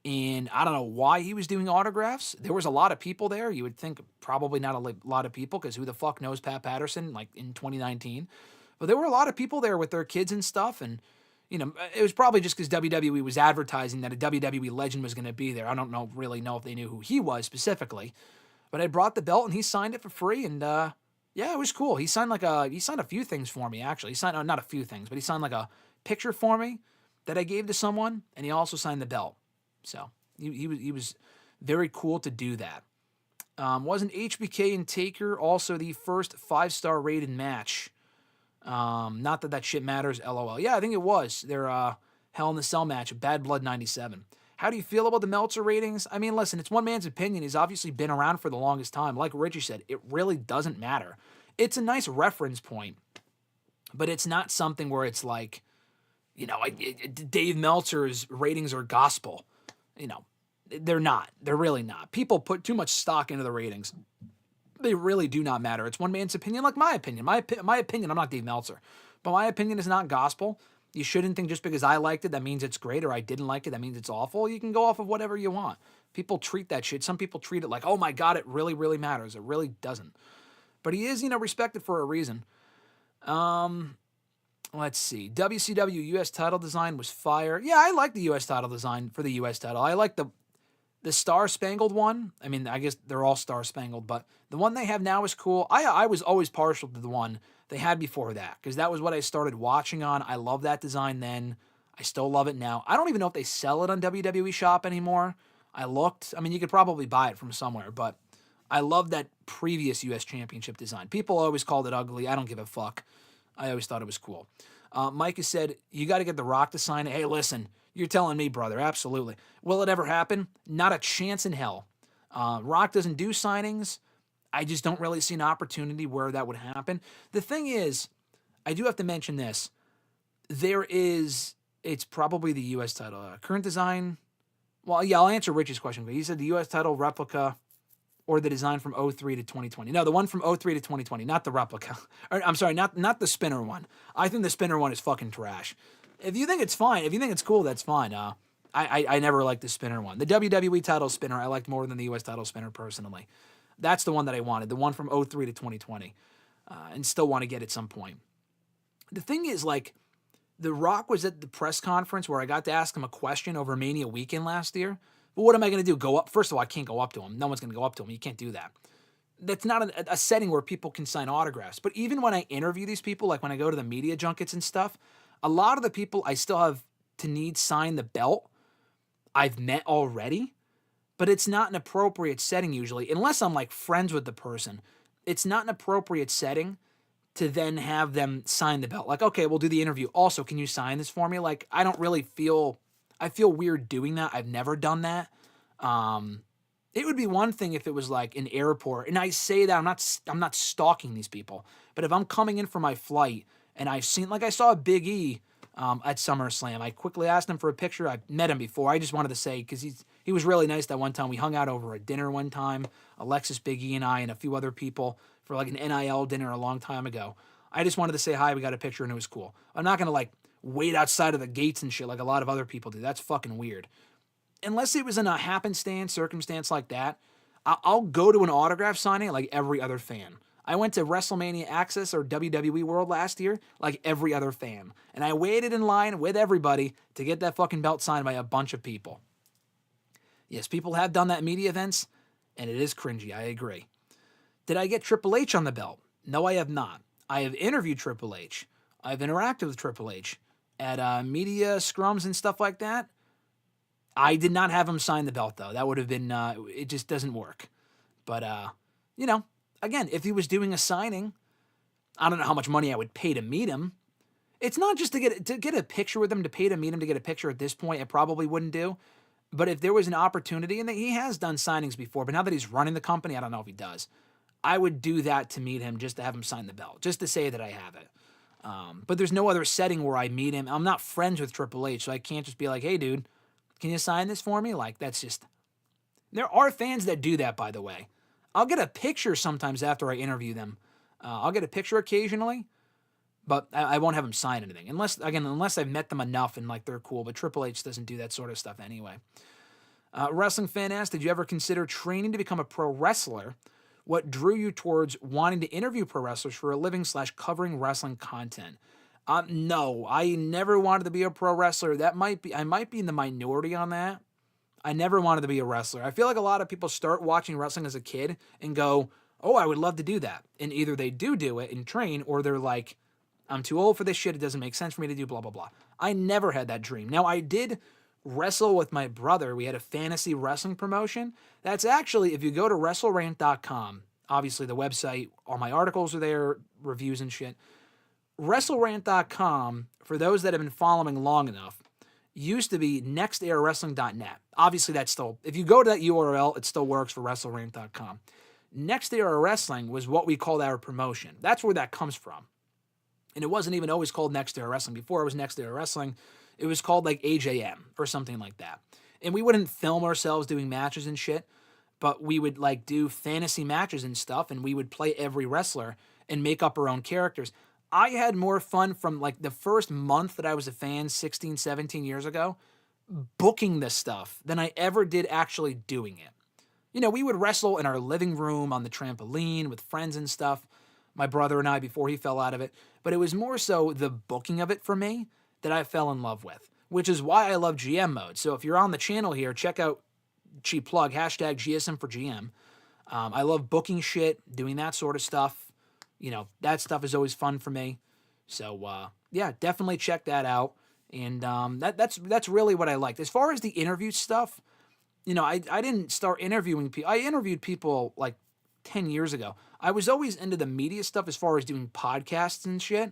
And I don't know why he was doing autographs. There was a lot of people there. You would think probably not a lot of people because who the fuck knows Pat Patterson like in 2019. But there were a lot of people there with their kids and stuff. And, it was probably just because WWE was advertising that a WWE legend was going to be there. I don't really know if they knew who he was specifically, but I brought the belt and he signed it for free. And yeah, it was cool. He signed a few things for me actually. He signed not a few things, but he signed like a picture for me that I gave to someone, and he also signed the belt. So he was very cool to do that. Wasn't HBK and Taker also the first 5-star rated match? Not that shit matters, LOL. Yeah, I think it was. Their Hell in the Cell match, Bad Blood 97. How do you feel about the Meltzer ratings? I mean, listen, it's one man's opinion. He's obviously been around for the longest time. Like Richie said, it really doesn't matter. It's a nice reference point, but it's not something where it's like, Dave Meltzer's ratings are gospel. They're not. They're really not. People put too much stock into the ratings. They really do not matter. It's one man's opinion, like my opinion. My opinion, I'm not Dave Meltzer, but my opinion is not gospel. You shouldn't think just because I liked it, that means it's great, or I didn't like it, that means it's awful. You can go off of whatever you want. People treat that shit. Some people treat it like, oh my God, it really, really matters. It really doesn't. But he is, respected for a reason. Let's see. WCW U.S. title design was fire. Yeah, I like the U.S. title design for the U.S. title. I like the Star-Spangled one. I mean, I guess they're all Star-Spangled, but the one they have now is cool. I was always partial to the one they had before that, because that was what I started watching on. I love that design then. I still love it now. I don't even know if they sell it on WWE Shop anymore. I looked. I mean, you could probably buy it from somewhere, but I love that previous U.S. Championship design. People always called it ugly. I don't give a fuck. I always thought it was cool. Mike has said, you got to get The Rock to sign it. Hey, listen, you're telling me, brother. Absolutely. Will it ever happen? Not a chance in hell. Rock doesn't do signings. I just don't really see an opportunity where that would happen. The thing is, I do have to mention this. It's probably the U.S. title. Current design. Well, yeah, I'll answer Rich's question. But he said the U.S. title replica or the design from 03 to 2020. No, the one from 03 to 2020, not the replica. I'm sorry, not the spinner one. I think the spinner one is fucking trash. If you think it's fine, if you think it's cool, that's fine. I never liked the spinner one. The WWE title spinner I liked more than the U.S. title spinner personally. That's the one that I wanted, the one from 03 to 2020, and still want to get at some point. The thing is, like, The Rock was at the press conference where I got to ask him a question over Mania weekend last year. But what am I going to do? Go up? First of all, I can't go up to him. No one's going to go up to him. You can't do that. That's not a setting where people can sign autographs. But even when I interview these people, like when I go to the media junkets and stuff, a lot of the people I still have to need sign the belt I've met already. But it's not an appropriate setting usually, unless I'm like friends with the person. It's not an appropriate setting to then have them sign the belt. Like, okay, we'll do the interview. Also, can you sign this for me? Like, I don't really feel... I feel weird doing that. I've never done that. It would be one thing if it was like an airport, and I say that I'm not stalking these people, but if I'm coming in for my flight and I saw a Big E at SummerSlam, I quickly asked him for a picture. I met him before. I just wanted to say, because he was really nice that one time. We hung out over a dinner one time, Alexis, Big E, and I, and a few other people for like an NIL dinner a long time ago. I just wanted to say hi. We got a picture and it was cool. I'm not going to like wait outside of the gates and shit like a lot of other people do. That's fucking weird. Unless it was in a happenstance, circumstance like that, I'll go to an autograph signing like every other fan. I went to WrestleMania Access or WWE World last year like every other fan. And I waited in line with everybody to get that fucking belt signed by a bunch of people. Yes, people have done that at media events, and it is cringy. I agree. Did I get Triple H on the belt? No, I have not. I have interviewed Triple H. I've interacted with Triple H at media scrums and stuff like that. I did not have him sign the belt, though. That would have been, it just doesn't work. But, again, if he was doing a signing, I don't know how much money I would pay to meet him. It's not just to get a picture with him, to pay to meet him, to get a picture at this point, it probably wouldn't do. But if there was an opportunity, and he has done signings before, but now that he's running the company, I don't know if he does. I would do that to meet him, just to have him sign the belt, just to say that I have it. But there's no other setting where I meet him. I'm not friends with Triple H, so I can't just be like, hey, dude, can you sign this for me? Like, that's just... There are fans that do that, by the way. I'll get a picture sometimes after I interview them. I'll get a picture occasionally, but I won't have them sign anything. Unless I've met them enough and, like, they're cool. But Triple H doesn't do that sort of stuff anyway. Wrestling fan asked, did you ever consider training to become a pro wrestler? What drew you towards wanting to interview pro wrestlers for a living / covering wrestling content? No, I never wanted to be a pro wrestler. I might be in the minority on that. I never wanted to be a wrestler. I feel like a lot of people start watching wrestling as a kid and go, oh, I would love to do that. And either they do it and train, or they're like, I'm too old for this shit. It doesn't make sense for me to do blah, blah, blah. I never had that dream. Now, I did wrestle with my brother. We had a fantasy wrestling promotion. That's actually, if you go to WrestleRant.com, obviously the website, all my articles are there, reviews and shit. WrestleRant.com, for those that have been following long enough, used to be nextairwrestling.net. Obviously, that's still, if you go to that URL, it still works for WrestleRant.com. Next Era Wrestling was what we called our promotion. That's where that comes from. And it wasn't even always called Next Era Wrestling. Before it was Next Era Wrestling, it was called like AJM or something like that. And we wouldn't film ourselves doing matches and shit, but we would like do fantasy matches and stuff, and we would play every wrestler and make up our own characters. I had more fun from like the first month that I was a fan 16, 17 years ago, booking this stuff than I ever did actually doing it. You know, we would wrestle in our living room on the trampoline with friends and stuff, my brother and I, before he fell out of it. But it was more so the booking of it for me that I fell in love with, which is why I love GM mode. So if you're on the channel here, check out, cheap plug, hashtag GSM for GM. I love booking shit, doing that sort of stuff. You know, that stuff is always fun for me. So, yeah, definitely check that out. And that's really what I liked. As far as the interview stuff, you know, I didn't start interviewing people. I interviewed people like 10 years ago. I was always into the media stuff as far as doing podcasts and shit.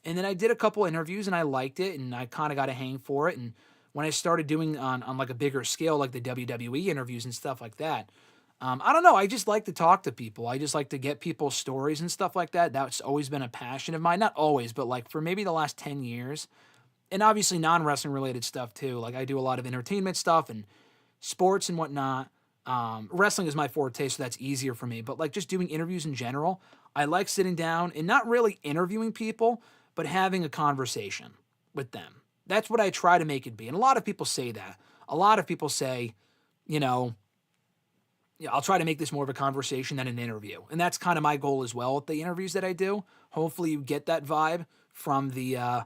And then I did a couple interviews and I liked it and I kind of got a hang for it. And when I started doing on like a bigger scale, like the WWE interviews and stuff like that, I don't know. I just like to talk to people. I just like to get people's stories and stuff like that. That's always been a passion of mine. Not always, but like for maybe the last 10 years. And obviously non-wrestling related stuff too. Like I do a lot of entertainment stuff and sports and whatnot. Wrestling is my forte, so that's easier for me. But like just doing interviews in general, I like sitting down and not really interviewing people, but having a conversation with them. That's what I try to make it be. And a lot of people say that. A lot of people say, you know, yeah, I'll try to make this more of a conversation than an interview. And that's kind of my goal as well with the interviews that I do. Hopefully you get that vibe from the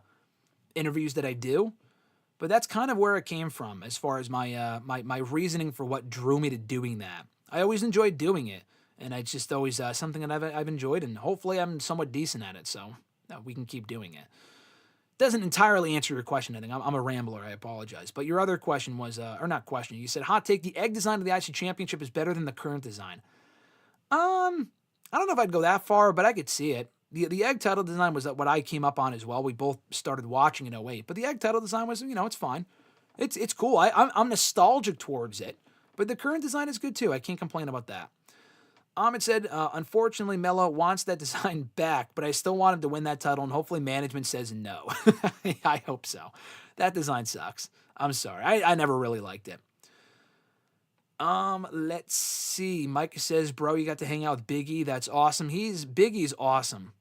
interviews that I do. But that's kind of where it came from as far as my my reasoning for what drew me to doing that. I always enjoyed doing it. And it's just always something that I've enjoyed. And hopefully I'm somewhat decent at it. So we can keep doing it. Doesn't entirely answer your question, I think. I'm a rambler. I apologize. But your other question was, or not question, you said, hot take, the egg design of the IC Championship is better than the current design. I don't know if I'd go that far, but I could see it. The egg title design was what I came up on as well. We both started watching in 08. But the egg title design was, you know, it's fine. It's cool. I'm nostalgic towards it. But the current design is good too. I can't complain about that. Ahmed said, unfortunately, Mello wants that design back, but I still want him to win that title, and hopefully management says no. I hope so. That design sucks. I'm sorry. I never really liked it. Let's see. Mike says, bro, you got to hang out with Big E. That's awesome. Big E's awesome.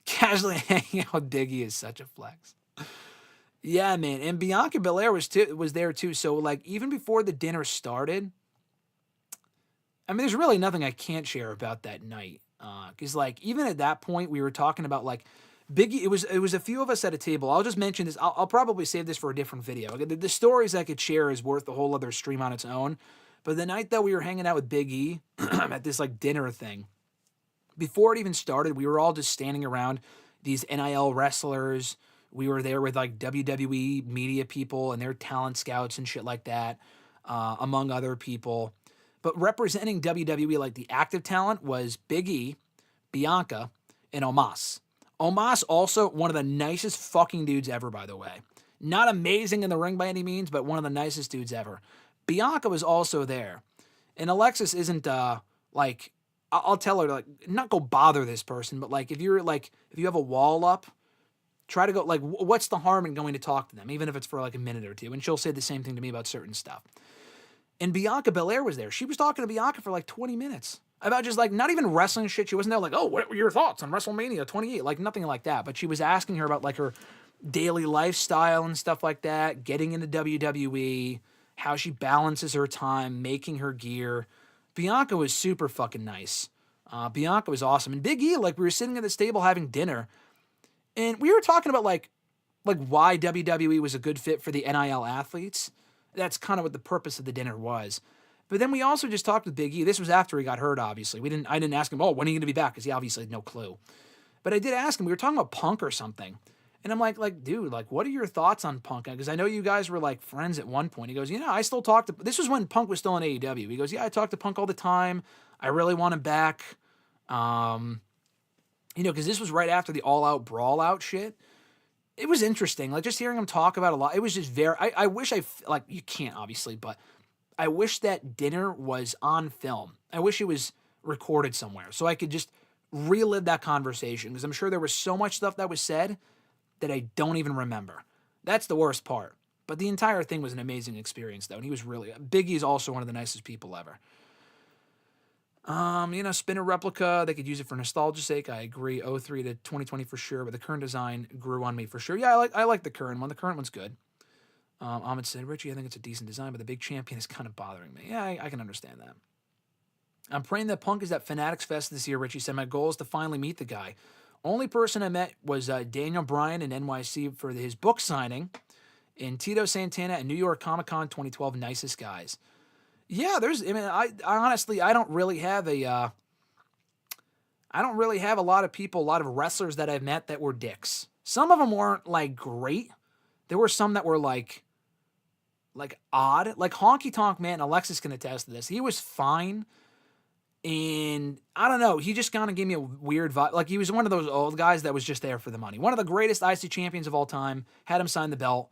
Casually hanging out with Big E is such a flex. Yeah, man. And Bianca Belair was there too. So, like, even before the dinner started, I mean, there's really nothing I can't share about that night. Because, like, even at that point, we were talking about, like, Biggie, it was a few of us at a table. I'll just mention this. I'll probably save this for a different video. The stories I could share is worth a whole other stream on its own. But the night that we were hanging out with Big E at this, like, dinner thing, before it even started, we were all just standing around these NIL wrestlers. We were there with, like, WWE media people and their talent scouts and shit like that, among other people. But representing WWE, like the active talent, was Big E, Bianca, and Omos. Omos also one of the nicest fucking dudes ever, by the way. Not amazing in the ring by any means, but one of the nicest dudes ever. Bianca was also there. And Alexis isn't, like, I'll tell her, like, not go bother this person, but, like, if you have a wall up, try to go, like, what's the harm in going to talk to them, even if it's for, like, a minute or two? And she'll say the same thing to me about certain stuff. And Bianca Belair was there. She was talking to Bianca for like 20 minutes about just like not even wrestling shit. She wasn't there like, oh, what were your thoughts on WrestleMania 28? Like nothing like that. But she was asking her about like her daily lifestyle and stuff like that, getting into WWE, how she balances her time, making her gear. Bianca was super fucking nice. Bianca was awesome. And Big E, like we were sitting at this table having dinner, And we were talking about like why WWE was a good fit for the NIL athletes. That's kind of what the purpose of the dinner was. But then we also just talked with Big E. This was after he got hurt, obviously. I didn't ask him, oh, when are you going to be back? Because he obviously had no clue. But I did ask him. We were talking about Punk or something. And I'm like, dude, like, what are your thoughts on Punk? Because I know you guys were like friends at one point. He goes, I still talk to. This was when Punk was still in AEW. He goes, yeah, I talk to Punk all the time. I really want him back. Because this was right after the All Out Brawl Out shit. It was interesting. Like, just hearing him talk about a lot. It was just very. I wish you can't obviously, but I wish that dinner was on film. I wish it was recorded somewhere so I could just relive that conversation, because I'm sure there was so much stuff that was said that I don't even remember. That's the worst part. But the entire thing was an amazing experience, though, and he was really... Big E's also one of the nicest people ever. Spinner replica, they could use it for nostalgia's sake. I agree. 03 to 2020 for sure, but the current design grew on me for sure. Yeah, I like the current one. The current one's good. Ahmed said, Richie, I think it's a decent design, but the big champion is kind of bothering me. Yeah, I can understand that. I'm praying that Punk is at Fanatics Fest this year, Richie said. My goal is to finally meet the guy. Only person I met was Daniel Bryan in NYC for his book signing, and Tito Santana at New York Comic Con 2012. Nicest guys. Yeah, I honestly, I don't really have a lot of people, a lot of wrestlers that I've met that were dicks. Some of them weren't like great. There were some that were like odd. Like Honky Tonk Man, Alexis can attest to this. He was fine. And I don't know, he just kind of gave me a weird vibe. Like, he was one of those old guys that was just there for the money. One of the greatest IC champions of all time, had him sign the belt.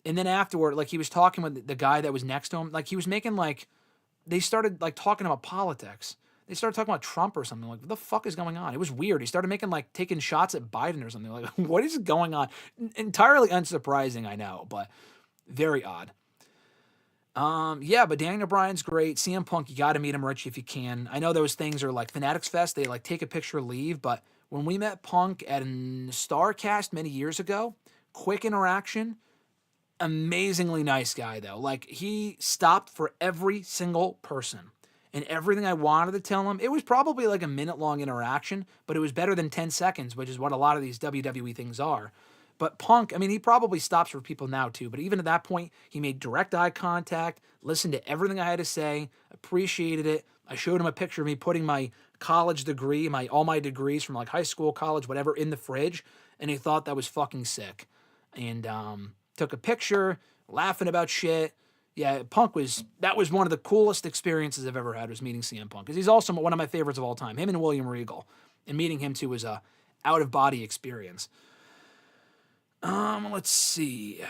And then afterward, like, he was talking with the guy that was next to him. Like, he was making, like, they started, like, talking about politics. They started talking about Trump or something. Like, what the fuck is going on? It was weird. He started making, like, taking shots at Biden or something. Like, what is going on? Entirely unsurprising, I know, but very odd. But Daniel Bryan's great. CM Punk, you got to meet him, Richie, if you can. I know those things are like Fanatics Fest. They like take a picture, leave. But when we met Punk at an StarCast many years ago, quick interaction, amazingly nice guy though. Like, he stopped for every single person and everything I wanted to tell him. It was probably like a minute-long interaction, but it was better than 10 seconds, which is what a lot of these WWE things are. But Punk, I mean, he probably stops for people now too, but even at that point, he made direct eye contact, listened to everything I had to say, appreciated it. I showed him a picture of me putting my college degree, all my degrees from like high school, college, whatever, in the fridge, and he thought that was fucking sick. And took a picture, laughing about shit. Yeah, that was one of the coolest experiences I've ever had, was meeting CM Punk, because he's also one of my favorites of all time, him and William Regal. And meeting him too was a out-of-body experience. Let's see.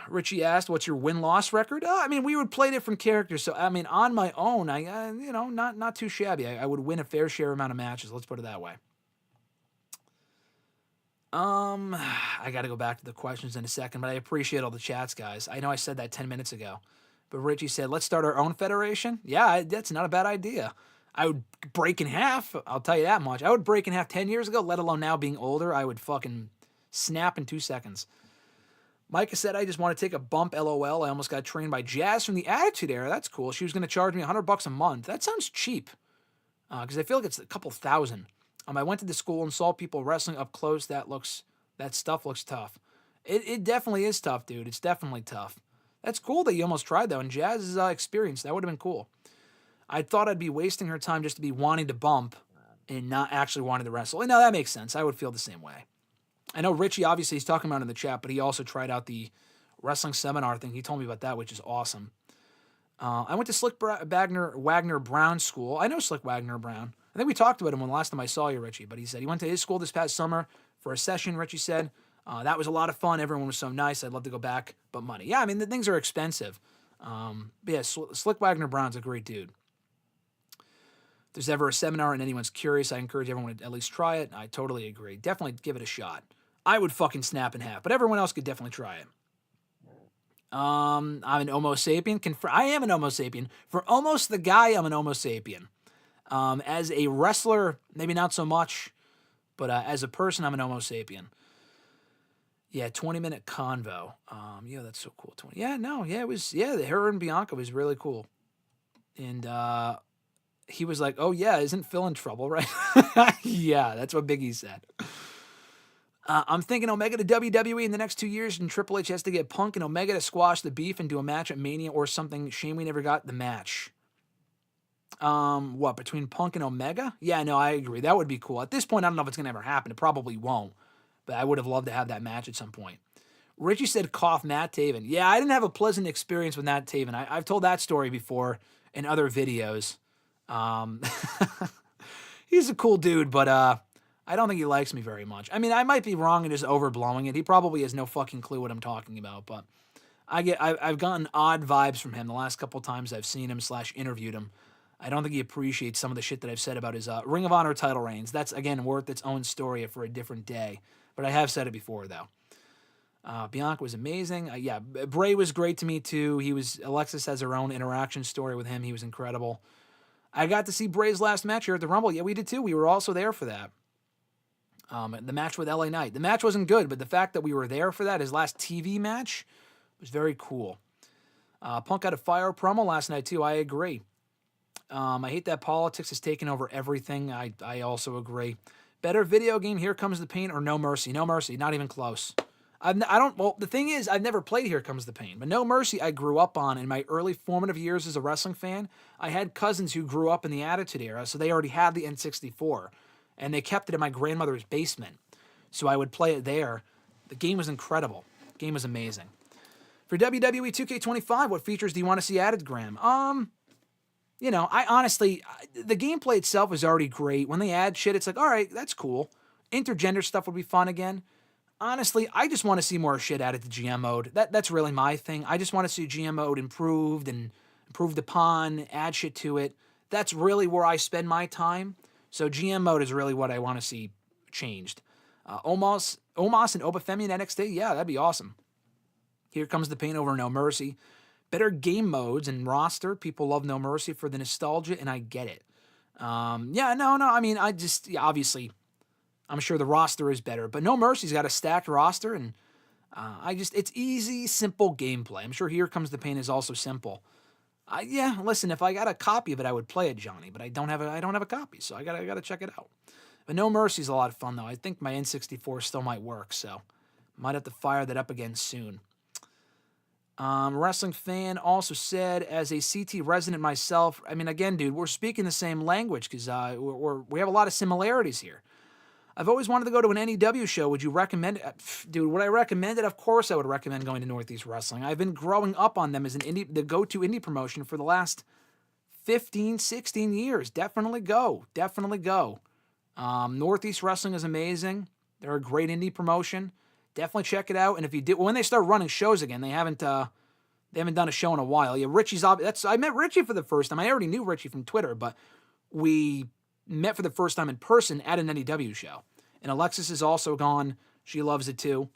Richie asked, what's your win-loss record? I mean, we would play different characters. So, I mean, on my own, not too shabby. I would win a fair share amount of matches. Let's put it that way. I got to go back to the questions in a second, but I appreciate all the chats, guys. I know I said that 10 minutes ago, but Richie said, let's start our own federation. Yeah, that's not a bad idea. I would break in half. I'll tell you that much. I would break in half 10 years ago, let alone now being older. I would fucking snap in 2 seconds. Micah said, I just want to take a bump, LOL. I almost got trained by Jazz from the Attitude Era. That's cool. She was going to charge me $100 a month. That sounds cheap, because I feel like it's a couple thousand. I went to the school and saw people wrestling up close. That stuff looks tough. It definitely is tough, dude. It's definitely tough. That's cool that you almost tried, though, and Jazz's experience, that would have been cool. I thought I'd be wasting her time just to be wanting to bump and not actually wanting to wrestle. And now that makes sense. I would feel the same way. I know Richie, obviously, he's talking about it in the chat, but he also tried out the wrestling seminar thing. He told me about that, which is awesome. I went to Slick Wagner Brown School. I know Slick Wagner Brown. I think we talked about him when the last time I saw you, Richie, but he said he went to his school this past summer for a session, Richie said. That was a lot of fun. Everyone was so nice. I'd love to go back, but money. Yeah, I mean, the things are expensive. But yeah, Slick Wagner Brown's a great dude. If there's ever a seminar and anyone's curious, I encourage everyone to at least try it. I totally agree. Definitely give it a shot. I would fucking snap in half, but everyone else could definitely try it. I'm an Homo sapien. I am an Homo sapien. For almost the guy, I'm an Homo sapien. As a wrestler, maybe not so much, but as a person, I'm an Homo sapien. Yeah, 20-minute convo. Yeah, that's so cool. It was, her and Bianca was really cool. And he was like, oh yeah, isn't Phil in trouble, right? Yeah, that's what Biggie said. I'm thinking Omega to WWE in the next 2 years, and Triple H has to get Punk and Omega to squash the beef and do a match at Mania or something. Shame we never got the match. What, between Punk and Omega? Yeah, no, I agree. That would be cool. At this point, I don't know if it's going to ever happen. It probably won't. But I would have loved to have that match at some point. Richie said, cough, Matt Taven. Yeah, I didn't have a pleasant experience with Matt Taven. I've told that story before in other videos. He's a cool dude, but I don't think he likes me very much. I mean, I might be wrong and just overblowing it. He probably has no fucking clue what I'm talking about, but I've gotten odd vibes from him the last couple times I've seen him / interviewed him. I don't think he appreciates some of the shit that I've said about his Ring of Honor title reigns. That's, again, worth its own story for a different day. But I have said it before, though. Bianca was amazing. Yeah, Bray was great to me, too. Alexis has her own interaction story with him. He was incredible. I got to see Bray's last match here at the Rumble. Yeah, we did, too. We were also there for that. The match with LA Knight. The match wasn't good, but the fact that we were there for that, his last TV match, was very cool. Punk had a fire promo last night, too. I agree. I hate that politics is taking over everything. I also agree. Better video game, Here Comes the Pain, or No Mercy? No Mercy, not even close. The thing is, I've never played Here Comes the Pain, but No Mercy I grew up on in my early formative years as a wrestling fan. I had cousins who grew up in the Attitude Era, so they already had the N64, and they kept it in my grandmother's basement. So I would play it there. The game was incredible. The game was amazing. For WWE 2K25, what features do you want to see added, Graham? I honestly, the gameplay itself is already great. When they add shit, it's like, all right, that's cool. Intergender stuff would be fun again. Honestly, I just want to see more shit added to GM mode. That's really my thing. I just want to see GM mode improved and improved upon, add shit to it. That's really where I spend my time. So GM mode is really what I want to see changed. Omos and Obafemi in NXT, yeah, that'd be awesome. Here Comes the Pain over No Mercy. Better game modes and roster. People love No Mercy for the nostalgia, and I get it. I mean, obviously, I'm sure the roster is better, but No Mercy's got a stacked roster, and it's easy, simple gameplay. I'm sure Here Comes the Pain is also simple. Listen, if I got a copy of it, I would play it, Johnny, but I don't have a copy, so I gotta check it out. But No Mercy's a lot of fun, though. I think my N64 still might work, so might have to fire that up again soon. Wrestling fan also said, as a CT resident myself, I mean, again, dude, we're speaking the same language because we have a lot of similarities here. I've always wanted to go to an NEW show. Would you recommend it? Dude, would I recommend it? Of course I would recommend going to Northeast Wrestling. I've been growing up on them as the go-to indie promotion for the last 15, 16 years. Definitely go. Northeast Wrestling is amazing. They're a great indie promotion. Definitely check it out. And if you did, when they start running shows again, they haven't done a show in a while. Yeah, I met Richie for the first time. I already knew Richie from Twitter, but we met for the first time in person at an NEW show. And Alexis is also gone. She loves it too.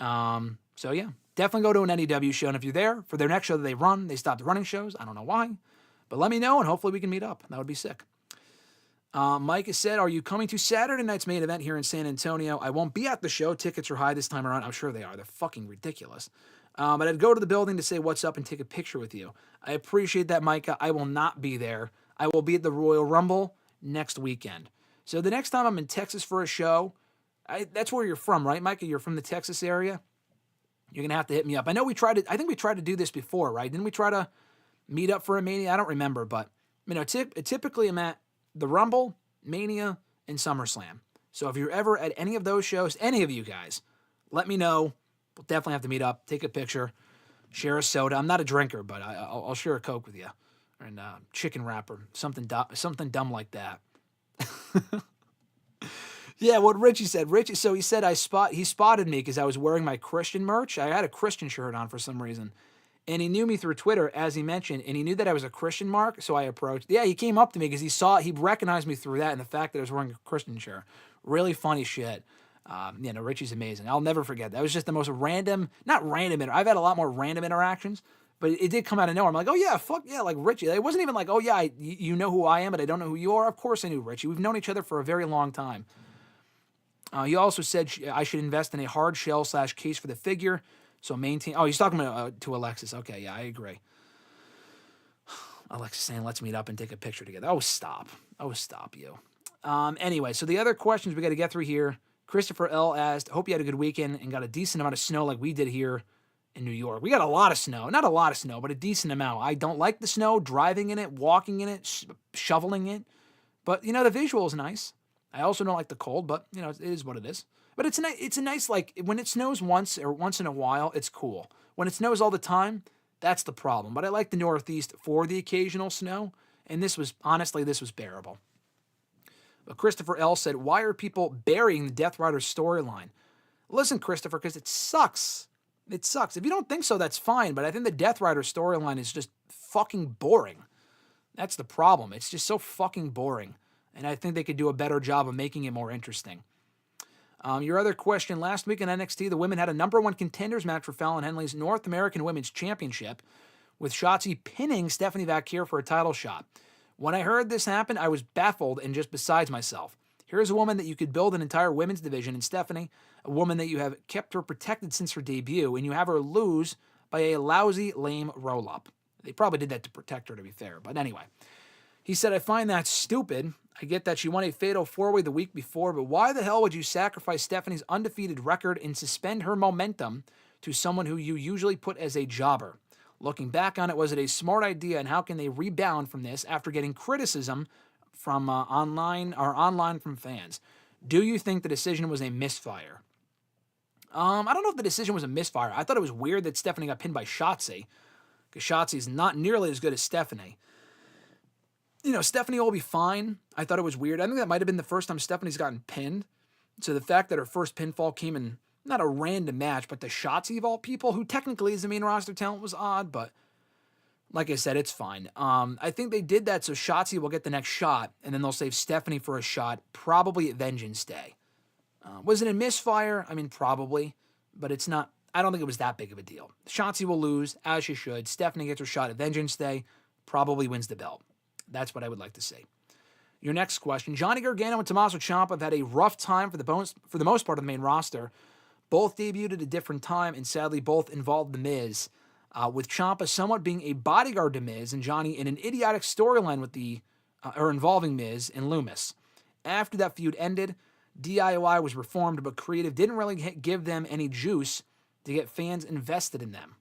So yeah, definitely go to an NEW show. And if you're there for their next show that they stopped running shows. I don't know why, but let me know and hopefully we can meet up. That would be sick. Mike has said, are you coming to Saturday night's main event here in San Antonio? I won't be at the show. Tickets are high this time around. I'm sure they are. They're fucking ridiculous. But I'd go to the building to say what's up and take a picture with you. I appreciate that, Micah. I will not be there. I will be at the Royal Rumble next weekend. So the next time I'm in Texas for a show, that's where you're from, right, Micah? You're from the Texas area? You're going to have to hit me up. I think we tried to do this before, right? Didn't we try to meet up for a Mania? I don't remember, but typically I'm at the Rumble, Mania, and SummerSlam. So if you're ever at any of those shows, any of you guys, let me know. We'll definitely have to meet up, take a picture, share a soda. I'm not a drinker, but I'll share a Coke with you. And chicken wrapper, something dumb like that. Yeah, what Richie said. So he said he spotted me because I was wearing my Christian merch. I had a Christian shirt on for some reason. And he knew me through Twitter, as he mentioned, and he knew that I was a Christian mark, so I approached. Yeah, he came up to me because he recognized me through that and the fact that I was wearing a Christian shirt. Really funny shit. Richie's amazing. I'll never forget that. It was just the most random, not random, I've had a lot more random interactions, but it did come out of nowhere. I'm like, oh yeah, fuck yeah, like Richie. It wasn't even like, oh yeah, you know who I am, but I don't know who you are. Of course I knew Richie. We've known each other for a very long time. He also said I should invest in a hard shell / case for the figure. So maintain. Oh, he's talking to Alexis. Okay, yeah, I agree. Alexis saying, let's meet up and take a picture together. Oh, stop you. Anyway, so the other questions we got to get through here. Christopher L. asked, hope you had a good weekend and got a decent amount of snow like we did here in New York. We got a lot of snow. Not a lot of snow, but a decent amount. I don't like the snow, driving in it, walking in it, shoveling it. But, the visual is nice. I also don't like the cold, but, it is what it is. But it's a nice, like, when it snows once or once in a while, it's cool. When it snows all the time, that's the problem. But I like the Northeast for the occasional snow, and this was bearable. But Christopher L. said, why are people burying the Death Rider storyline? Listen, Christopher, because it sucks. It sucks. If you don't think so, that's fine, but I think the Death Rider storyline is just fucking boring. That's the problem. It's just so fucking boring, and I think they could do a better job of making it more interesting. Your other question, last week in NXT, the women had a number 1 contenders match for Fallon Henley's North American Women's Championship, with Shotzi pinning Stephanie Vaquer for a title shot. When I heard this happen, I was baffled and just besides myself. Here's a woman that you could build an entire women's division in Stephanie, a woman that you have kept her protected since her debut, and you have her lose by a lousy, lame roll-up. They probably did that to protect her, to be fair, but anyway. He said, I find that stupid. I get that she won a fatal 4-way the week before, but why the hell would you sacrifice Stephanie's undefeated record and suspend her momentum to someone who you usually put as a jobber? Looking back on it, was it a smart idea, and how can they rebound from this after getting criticism from online from fans? Do you think the decision was a misfire? I don't know if the decision was a misfire. I thought it was weird that Stephanie got pinned by Shotzi, because Shotzi is not nearly as good as Stephanie. Stephanie will be fine. I thought it was weird. I think that might have been the first time Stephanie's gotten pinned. So the fact that her first pinfall came in not a random match, but the Shotzi of all people, who technically is the main roster talent, was odd, but like I said, it's fine. I think they did that so Shotzi will get the next shot, and then they'll save Stephanie for a shot, probably at Vengeance Day. Was it a misfire? I mean, probably, but it's not. I don't think it was that big of a deal. Shotzi will lose, as she should. Stephanie gets her shot at Vengeance Day, probably wins the belt. That's what I would like to see. Your next question. Johnny Gargano and Tommaso Ciampa have had a rough time for the most part of the main roster. Both debuted at a different time, and sadly both involved The Miz, with Ciampa somewhat being a bodyguard to Miz and Johnny in an idiotic storyline with involving Miz and Loomis. After that feud ended, DIY was reformed, but creative didn't really give them any juice to get fans invested in them.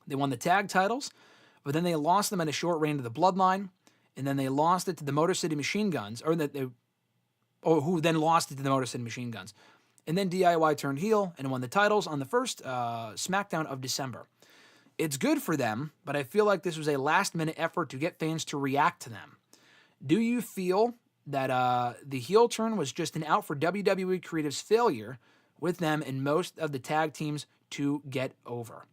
They won the tag titles, but then they lost them in a short reign to the Bloodline, and then they lost it to the Motor City Machine Guns, who then lost it to the Motor City Machine Guns. And then DIY turned heel and won the titles on the first SmackDown of December. It's good for them, but I feel like this was a last-minute effort to get fans to react to them. Do you feel that the heel turn was just an out for WWE Creative's failure with them and most of the tag teams to get over?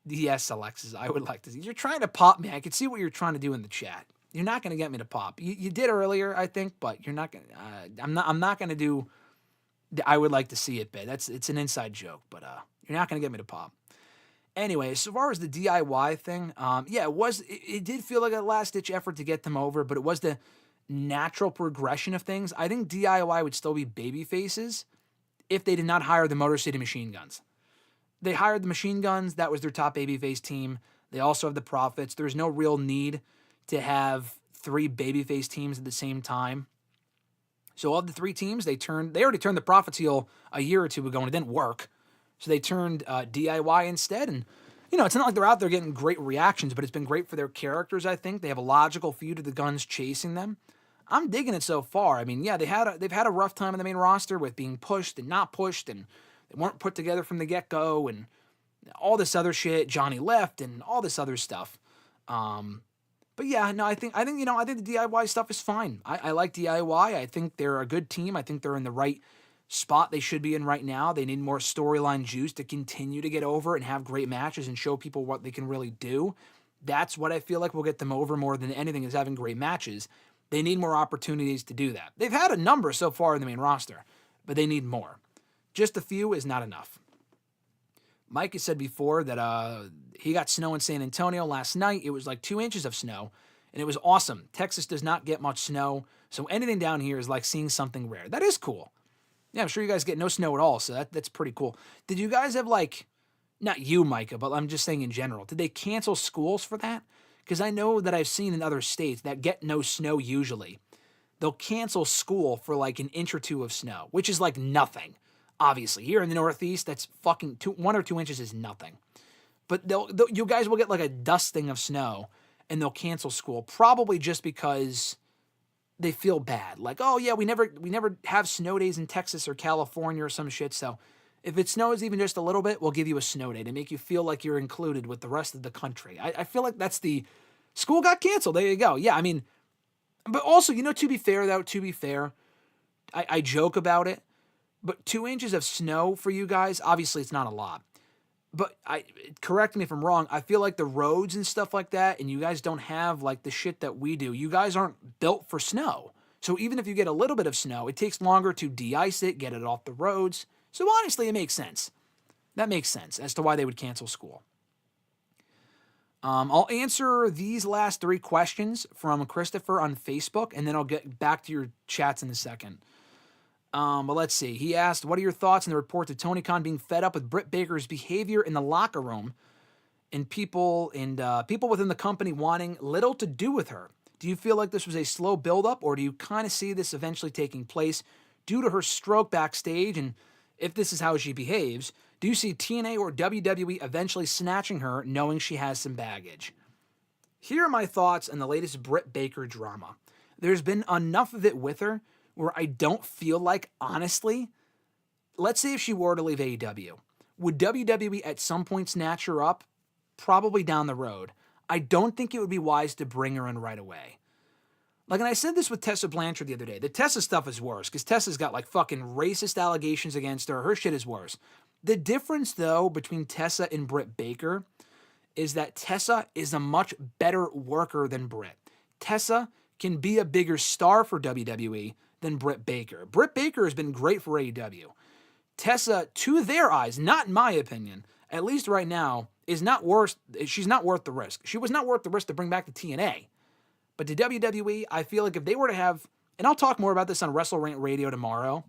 Yes, Alexis, I would like to see. You're trying to pop me. I can see what you're trying to do in the chat. You're not going to get me to pop. You did earlier, I think, but you're not going. I'm not going to do. I would like to see it bit. It's an inside joke, but you're not going to get me to pop. Anyway, so far as the DIY thing, it did feel like a last ditch effort to get them over, but it was the natural progression of things. I think DIY would still be baby faces if they did not hire the Motor City Machine Guns. They hired the Machine Guns. That was their top babyface team. They also have the Profits. There's no real need to have 3 babyface teams at the same time. So of the 3 teams, they already turned the Profits heel a year or two ago, and it didn't work. So they turned DIY instead. And, it's not like they're out there getting great reactions, but it's been great for their characters, I think. They have a logical feud of the Guns chasing them. I'm digging it so far. I mean, yeah, they've had a rough time in the main roster with being pushed and not pushed, and they weren't put together from the get-go, and all this other shit. Johnny left, and all this other stuff. But yeah, no, I think the DIY stuff is fine. I like DIY. I think they're a good team. I think they're in the right spot they should be in right now. They need more storyline juice to continue to get over and have great matches and show people what they can really do. That's what I feel like will get them over more than anything, is having great matches. They need more opportunities to do that. They've had a number so far in the main roster, but they need more. Just a few is not enough. Mike has said before that he got snow in San Antonio last night. It was like 2 inches of snow, and it was awesome. Texas does not get much snow, so anything down here is like seeing something rare. That is cool. Yeah, I'm sure you guys get no snow at all, so that's pretty cool. Did you guys have, not you, Micah, but I'm just saying in general, did they cancel schools for that? Because I know that I've seen in other states that get no snow usually, they'll cancel school for like an inch or two of snow, which is like nothing. Obviously, here in the Northeast, that's fucking 1 or 2 inches is nothing. But you guys will get like a dusting of snow, and they'll cancel school probably just because they feel bad. Like, oh yeah, we never have snow days in Texas or California or some shit. So if it snows even just a little bit, we'll give you a snow day to make you feel like you're included with the rest of the country. I feel like that's the school got canceled. There you go. Yeah, I mean, but also, to be fair, I joke about it, but 2 inches of snow for you guys, obviously it's not a lot. But correct me if I'm wrong, I feel like the roads and stuff like that, and you guys don't have like the shit that we do. You guys aren't built for snow. So even if you get a little bit of snow, it takes longer to de-ice it, get it off the roads. So honestly, it makes sense. That makes sense as to why they would cancel school. I'll answer these last 3 questions from Christopher on Facebook, and then I'll get back to your chats in a second. But let's see. He asked, what are your thoughts on the reports of Tony Khan being fed up with Britt Baker's behavior in the locker room and people within the company wanting little to do with her? Do you feel like this was a slow buildup, or do you kind of see this eventually taking place due to her stroke backstage? And if this is how she behaves, do you see TNA or WWE eventually snatching her knowing she has some baggage? Here are my thoughts on the latest Britt Baker drama. There's been enough of it with her where I don't feel like, honestly, let's say if she were to leave AEW, would WWE at some point snatch her up? Probably down the road. I don't think it would be wise to bring her in right away. Like, and I said this with Tessa Blanchard the other day. The Tessa stuff is worse, because Tessa's got, like, fucking racist allegations against her. Her shit is worse. The difference, though, between Tessa and Britt Baker is that Tessa is a much better worker than Britt. Tessa can be a bigger star for WWE than Britt Baker. Britt Baker has been great for AEW. Tessa, to their eyes, not in my opinion, at least right now, she's not worth the risk. She was not worth the risk to bring back the TNA. But to WWE, I feel like if they were to have, and I'll talk more about this on Wrestle Rant Radio tomorrow,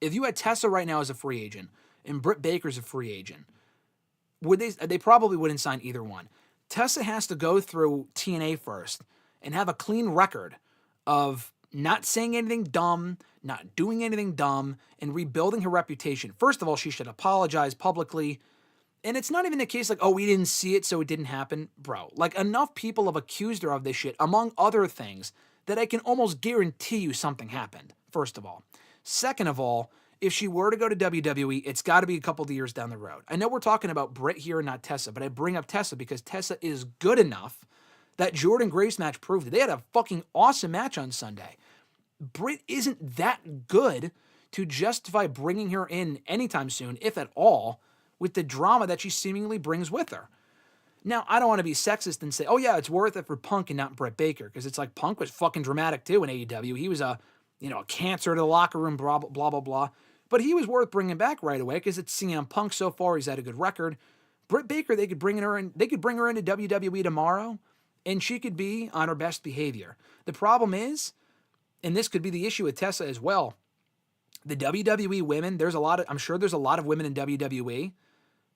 if you had Tessa right now as a free agent and Britt Baker's a free agent, they probably wouldn't sign either one. Tessa has to go through TNA first and have a clean record of not saying anything dumb, not doing anything dumb, and rebuilding her reputation. First of all, she should apologize publicly. And it's not even the case like, oh, we didn't see it, so it didn't happen. Bro, like, enough people have accused her of this shit, among other things, that I can almost guarantee you something happened, first of all. Second of all, if she were to go to WWE, it's got to be a couple of years down the road. I know we're talking about Britt here and not Tessa, but I bring up Tessa because Tessa is good enough. That Jordan Grace match proved it. They had a fucking awesome match on Sunday. Britt isn't that good to justify bringing her in anytime soon, if at all, with the drama that she seemingly brings with her. Now, I don't want to be sexist and say, oh yeah, it's worth it for Punk and not Britt Baker, because it's like Punk was fucking dramatic too in AEW. He was a cancer to the locker room, blah, blah, blah, blah. But he was worth bringing back right away because it's CM Punk so far. He's had a good record. Britt Baker, they could bring her into WWE tomorrow, and she could be on her best behavior. The problem is, and this could be the issue with Tessa as well, the WWE women, I'm sure there's a lot of women in WWE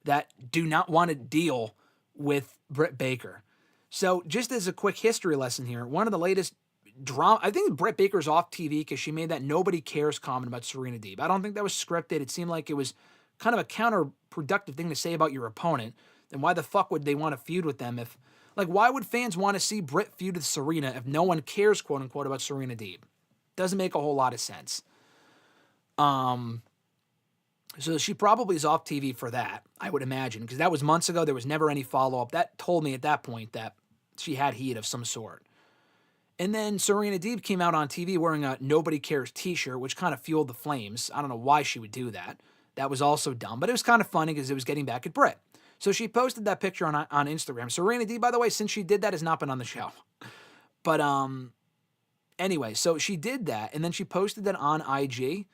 that do not want to deal with Britt Baker. So just as a quick history lesson here, one of the latest drama, I think Britt Baker's off TV because she made that nobody cares comment about Serena Deeb. I don't think that was scripted. It seemed like it was kind of a counterproductive thing to say about your opponent. Then why the fuck would they want to feud with them if, like, why would fans want to see Britt feud with Serena if no one cares, quote unquote, about Serena Deeb? Doesn't make a whole lot of sense. So she probably is off TV for that, I would imagine, because that was months ago. There was never any follow-up. That told me at that point that she had heat of some sort. And then Serena Deeb came out on TV wearing a Nobody Cares t-shirt, which kind of fueled the flames. I don't know why she would do that. That was also dumb, but it was kind of funny because it was getting back at Britt. So she posted that picture on Instagram. Serena Deeb, by the way, since she did that, has not been on the show. But anyway, so she did that, and then she posted that on IG.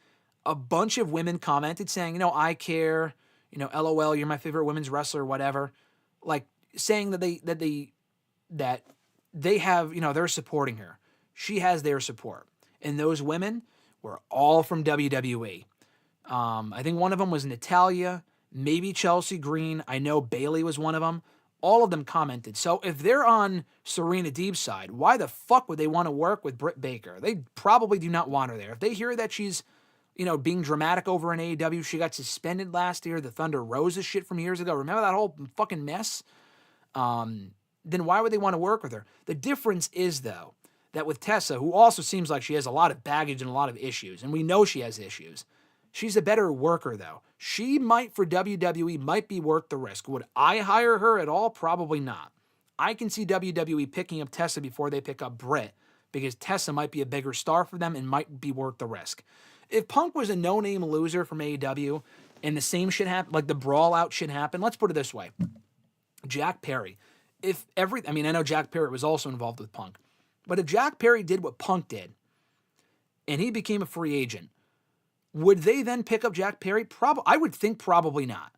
A bunch of women commented saying, I care, LOL, you're my favorite women's wrestler, whatever. Like, saying that they have, they're supporting her. She has their support. And those women were all from WWE. I think one of them was Natalia, maybe Chelsea Green. I know Bailey was one of them. all of them commented. So if they're on Serena Deeb's side, why the fuck would they want to work with Britt Baker? They probably do not want her there. If they hear that she's, being dramatic over in AEW, she got suspended last year, the Thunder Rosa shit from years ago. Remember that whole fucking mess? Then why would they want to work with her? The difference is, though, that with Tessa, who also seems like she has a lot of baggage and a lot of issues, and we know she has issues, she's a better worker, though. She might, for WWE, might be worth the risk. Would I hire her at all? Probably not. I can see WWE picking up Tessa before they pick up Britt, because Tessa might be a bigger star for them and might be worth the risk. If Punk was a no-name loser from AEW and the same shit happened, like the brawl-out shit happened, let's put it this way. Jack Perry. I know Jack Perry was also involved with Punk, but if Jack Perry did what Punk did and he became a free agent, would they then pick up Jack Perry? I would think probably not.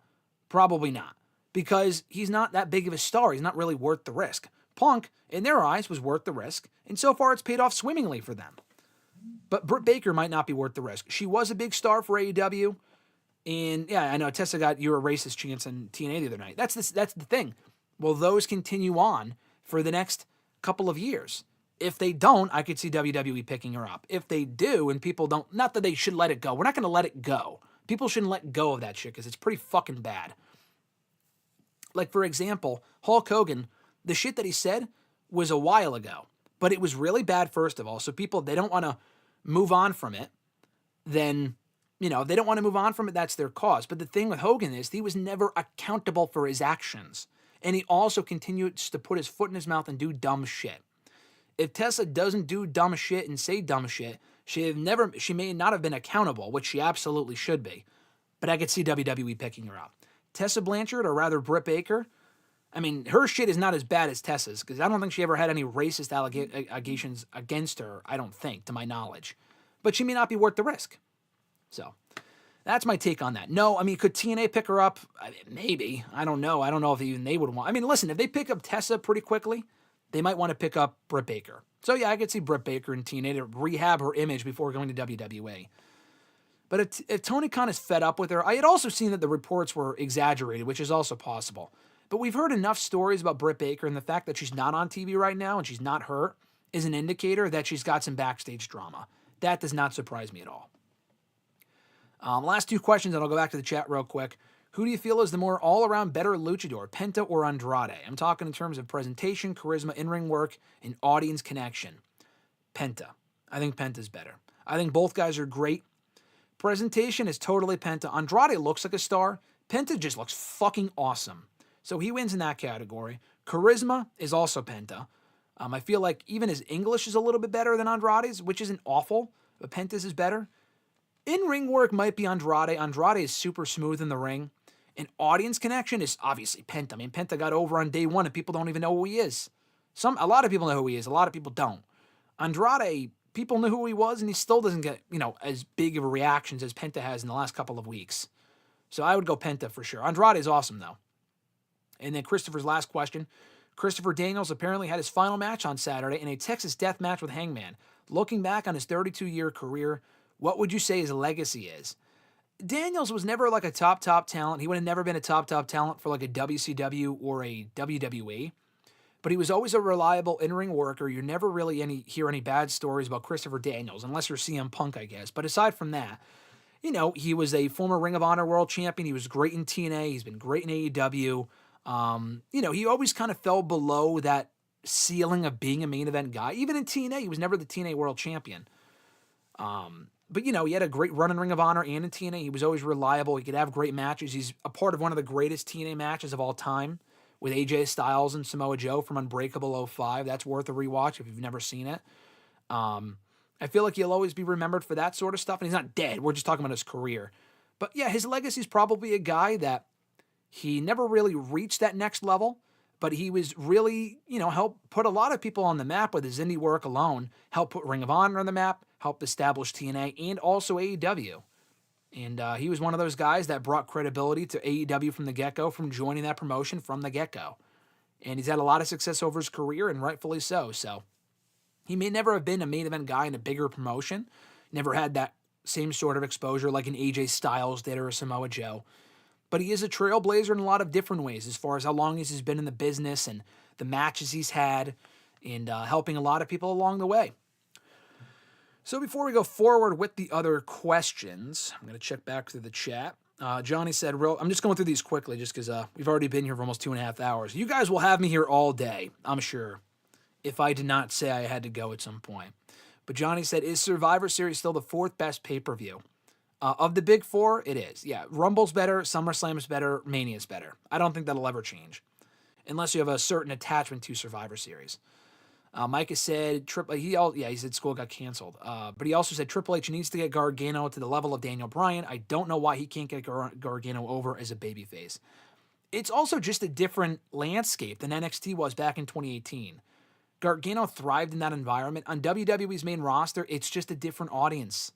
Probably not. Because he's not that big of a star. He's not really worth the risk. Punk, in their eyes, was worth the risk, and so far it's paid off swimmingly for them. But Britt Baker might not be worth the risk. She was a big star for AEW, and yeah, I know Tessa got "You're a Racist" chance on TNA the other night. That's the thing. Will those continue on for the next couple of years? If they don't, I could see WWE picking her up. If they do, and people don't, not that they should let it go. We're not going to let it go. People shouldn't let go of that shit because it's pretty fucking bad. Like, for example, Hulk Hogan, the shit that he said was a while ago, but it was really bad, first of all. So people, they don't want to move on from it. Then, they don't want to move on from it. That's their cause. But the thing with Hogan is he was never accountable for his actions. And he also continues to put his foot in his mouth and do dumb shit. If Tessa doesn't do dumb shit and say dumb shit, she may not have been accountable, which she absolutely should be. But I could see WWE picking her up. Tessa Blanchard, or rather Britt Baker, I mean, her shit is not as bad as Tessa's, because I don't think she ever had any racist allegations against her, I don't think, to my knowledge. But she may not be worth the risk. So, that's my take on that. No, I mean, could TNA pick her up? Maybe. I don't know. I don't know if even they would want. I mean, listen, if they pick up Tessa pretty quickly, they might want to pick up Britt Baker. So yeah, I could see Britt Baker in TNA to rehab her image before going to WWE. But if Tony Khan is fed up with her, I had also seen that the reports were exaggerated, which is also possible. But we've heard enough stories about Britt Baker, and the fact that she's not on TV right now and she's not hurt is an indicator that she's got some backstage drama. That does not surprise me at all. Last two questions, and I'll go back to the chat real quick. Who do you feel is the more all-around better luchador, Penta or Andrade? I'm talking in terms of presentation, charisma, in-ring work, and audience connection. Penta. I think Penta's better. I think both guys are great. Presentation is totally Penta. Andrade looks like a star. Penta just looks fucking awesome. So he wins in that category. Charisma is also Penta. I feel like even his English is a little bit better than Andrade's, which isn't awful, but Penta's is better. In-ring work might be Andrade. Andrade is super smooth in the ring. And audience connection is obviously Penta. I mean, Penta got over on day one and people don't even know who he is. A lot of people know who he is. A lot of people don't. Andrade, people knew who he was and he still doesn't get, as big of a reactions as Penta has in the last couple of weeks. So I would go Penta for sure. Andrade is awesome though. And then Christopher's last question. Christopher Daniels apparently had his final match on Saturday in a Texas death match with Hangman. Looking back on his 32-year career, what would you say his legacy is? Daniels was never like a top talent. He would have never been a top talent for like a WCW or a WWE. But he was always a reliable in-ring worker. You never really hear any bad stories about Christopher Daniels, unless you're CM Punk, I guess. But aside from that, he was a former Ring of Honor World Champion. He was great in TNA. He's been great in AEW. He always kind of fell below that ceiling of being a main event guy. Even in TNA, he was never the TNA World Champion. But, he had a great run in Ring of Honor and in TNA. He was always reliable. He could have great matches. He's a part of one of the greatest TNA matches of all time with AJ Styles and Samoa Joe from Unbreakable 05. That's worth a rewatch if you've never seen it. I feel like he'll always be remembered for that sort of stuff. And he's not dead. We're just talking about his career. But, yeah, his legacy is probably a guy that he never really reached that next level. But he was really, helped put a lot of people on the map with his indie work alone, helped put Ring of Honor on the map, helped establish TNA and also AEW. And he was one of those guys that brought credibility to AEW from the get-go, from joining that promotion from the get-go. And he's had a lot of success over his career, and rightfully so. So he may never have been a main event guy in a bigger promotion, never had that same sort of exposure like an AJ Styles did or a Samoa Joe. but he is a trailblazer in a lot of different ways as far as how long he's been in the business and the matches he's had and helping a lot of people along the way. So before we go forward with the other questions, I'm going to check back through the chat. Johnny said, I'm just going through these quickly just because we've already been here for almost 2.5 hours. You guys will have me here all day, I'm sure, if I did not say I had to go at some point. But Johnny said, is Survivor Series still the 4th best pay-per-view? Of the big 4, it is. Yeah, Rumble's better, SummerSlam's better, Mania's better. I don't think that'll ever change, unless you have a certain attachment to Survivor Series. Mike has said, he said school got canceled. But he also said Triple H needs to get Gargano to the level of Daniel Bryan. I don't know why he can't get Gargano over as a babyface. It's also just a different landscape than NXT was back in 2018. Gargano thrived in that environment. On WWE's main roster, it's just a different audience.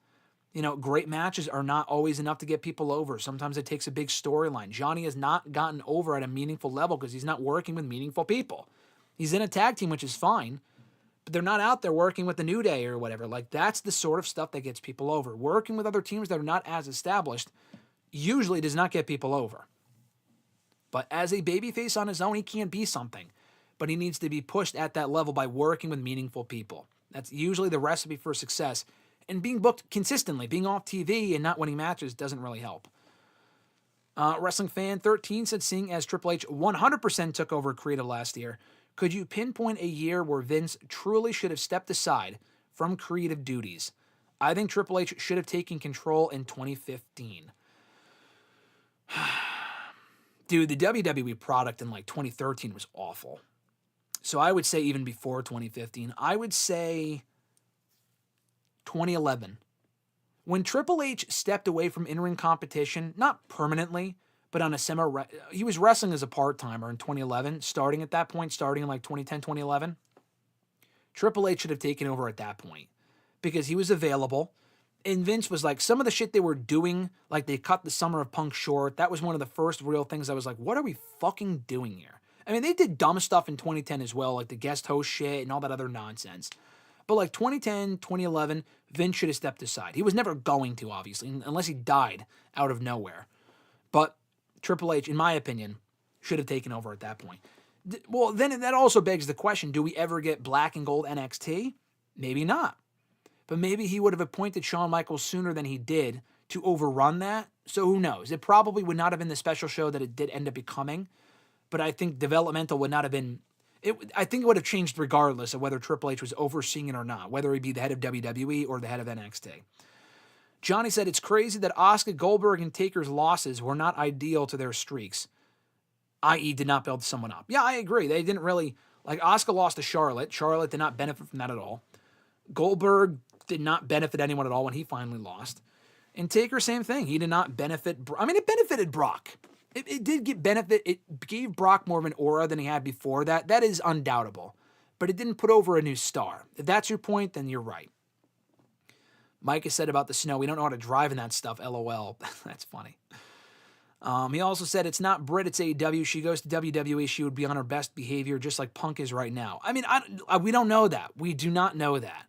You know, great matches are not always enough to get people over. Sometimes it takes a big storyline. Johnny has not gotten over at a meaningful level because he's not working with meaningful people. He's in a tag team, which is fine, but they're not out there working with the New Day or whatever. Like, that's the sort of stuff that gets people over. Working with other teams that are not as established usually does not get people over. But as a babyface on his own, he can't be something. But he needs to be pushed at that level by working with meaningful people. That's usually the recipe for success. And being booked consistently, being off TV and not winning matches doesn't really help. Wrestling Fan 13 said, seeing as Triple H 100% took over creative last year, could you pinpoint a year where Vince truly should have stepped aside from creative duties? I think Triple H should have taken control in 2015. Dude, the WWE product in like 2013 was awful. So I would say even before 2015, I would say 2011. When Triple H stepped away from in-ring competition, not permanently, but on a he was wrestling as a part-timer in 2011, starting at that point, starting in like 2010, 2011. Triple H should have taken over at that point because he was available. And Vince was like, some of the shit they were doing, like they cut the Summer of Punk short. That was one of the first real things I was like, what are we fucking doing here? I mean, they did dumb stuff in 2010 as well, like the guest host shit and all that other nonsense. But like 2010, 2011, Vince should have stepped aside. He was never going to, obviously, unless he died out of nowhere. But Triple H, in my opinion, should have taken over at that point. Well, then that also begs the question, do we ever get black and gold NXT? Maybe not. But maybe he would have appointed Shawn Michaels sooner than he did to overrun that. So who knows? It probably would not have been the special show that it did end up becoming. But I think developmental would not have been... I think it would have changed regardless of whether Triple H was overseeing it or not, whether he be the head of WWE or the head of NXT. Johnny said, it's crazy that Asuka, Goldberg, and Taker's losses were not ideal to their streaks, i.e. did not build someone up. Yeah, I agree. They didn't really... Like, Asuka lost to Charlotte. Charlotte did not benefit from that at all. Goldberg did not benefit anyone at all when he finally lost. And Taker, same thing. He did not benefit... I mean, it benefited Brock. It did get benefit. It gave Brock more of an aura than he had before that. That is undoubtable. But it didn't put over a new star. If that's your point, then you're right. Mike has said about the snow, we don't know how to drive in that stuff, LOL. That's funny. He also said, it's not Britt, it's AEW. She goes to WWE, she would be on her best behavior, just like Punk is right now. I mean, we don't know that. We do not know that.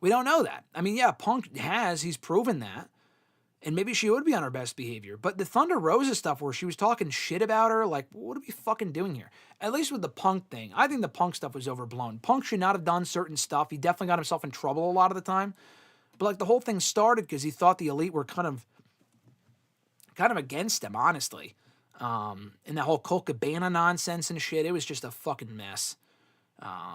We don't know that. I mean, yeah, Punk he's proven that. And maybe she would be on her best behavior. But the Thunder Rosa stuff where she was talking shit about her, like, what are we fucking doing here? At least with the Punk thing, I think the Punk stuff was overblown. Punk should not have done certain stuff. He definitely got himself in trouble a lot of the time. But, like, the whole thing started because he thought the Elite were kind of against him, honestly. And that whole Colt Cabana nonsense and shit, it was just a fucking mess.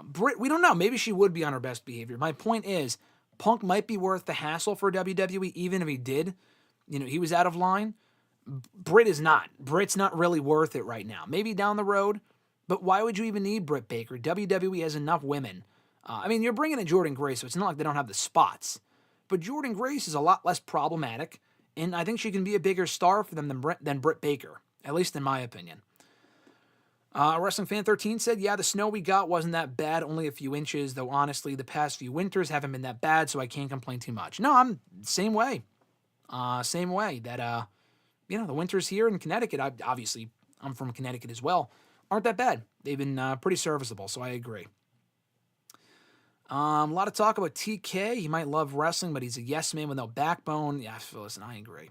Britt, we don't know. Maybe she would be on her best behavior. My point is, Punk might be worth the hassle for WWE, even if he did. You know, he was out of line. Britt is not. Britt's not really worth it right now. Maybe down the road, but why would you even need Britt Baker? WWE has enough women. I mean, you're bringing in Jordynne Grace, so it's not like they don't have the spots. But Jordynne Grace is a lot less problematic, and I think she can be a bigger star for them than Britt Baker, at least in my opinion. Wrestling Fan 13 said, yeah, the snow we got wasn't that bad, only a few inches, though honestly, the past few winters haven't been that bad, so I can't complain too much. No, I'm same way. Same way that, the winters here in Connecticut, obviously, I'm from Connecticut as well, aren't that bad. They've been pretty serviceable, so I agree. A lot of talk about TK. He might love wrestling, but he's a yes man with no backbone. Yeah, listen, I agree.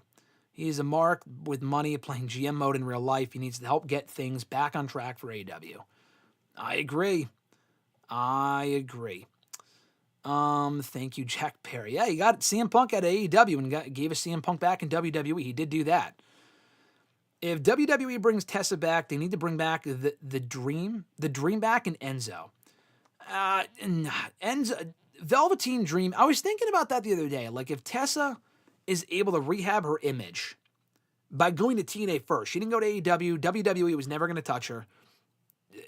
He's a mark with money playing GM mode in real life. He needs to help get things back on track for AEW. I agree. Thank you, Jack Perry. Yeah, he got CM Punk at AEW and gave us CM Punk back in WWE. He did do that. If WWE brings Tessa back, they need to bring back the Dream back, and Enzo. Velveteen Dream. I was thinking about that the other day. Like, if Tessa is able to rehab her image by going to TNA first, she didn't go to AEW. WWE was never going to touch her.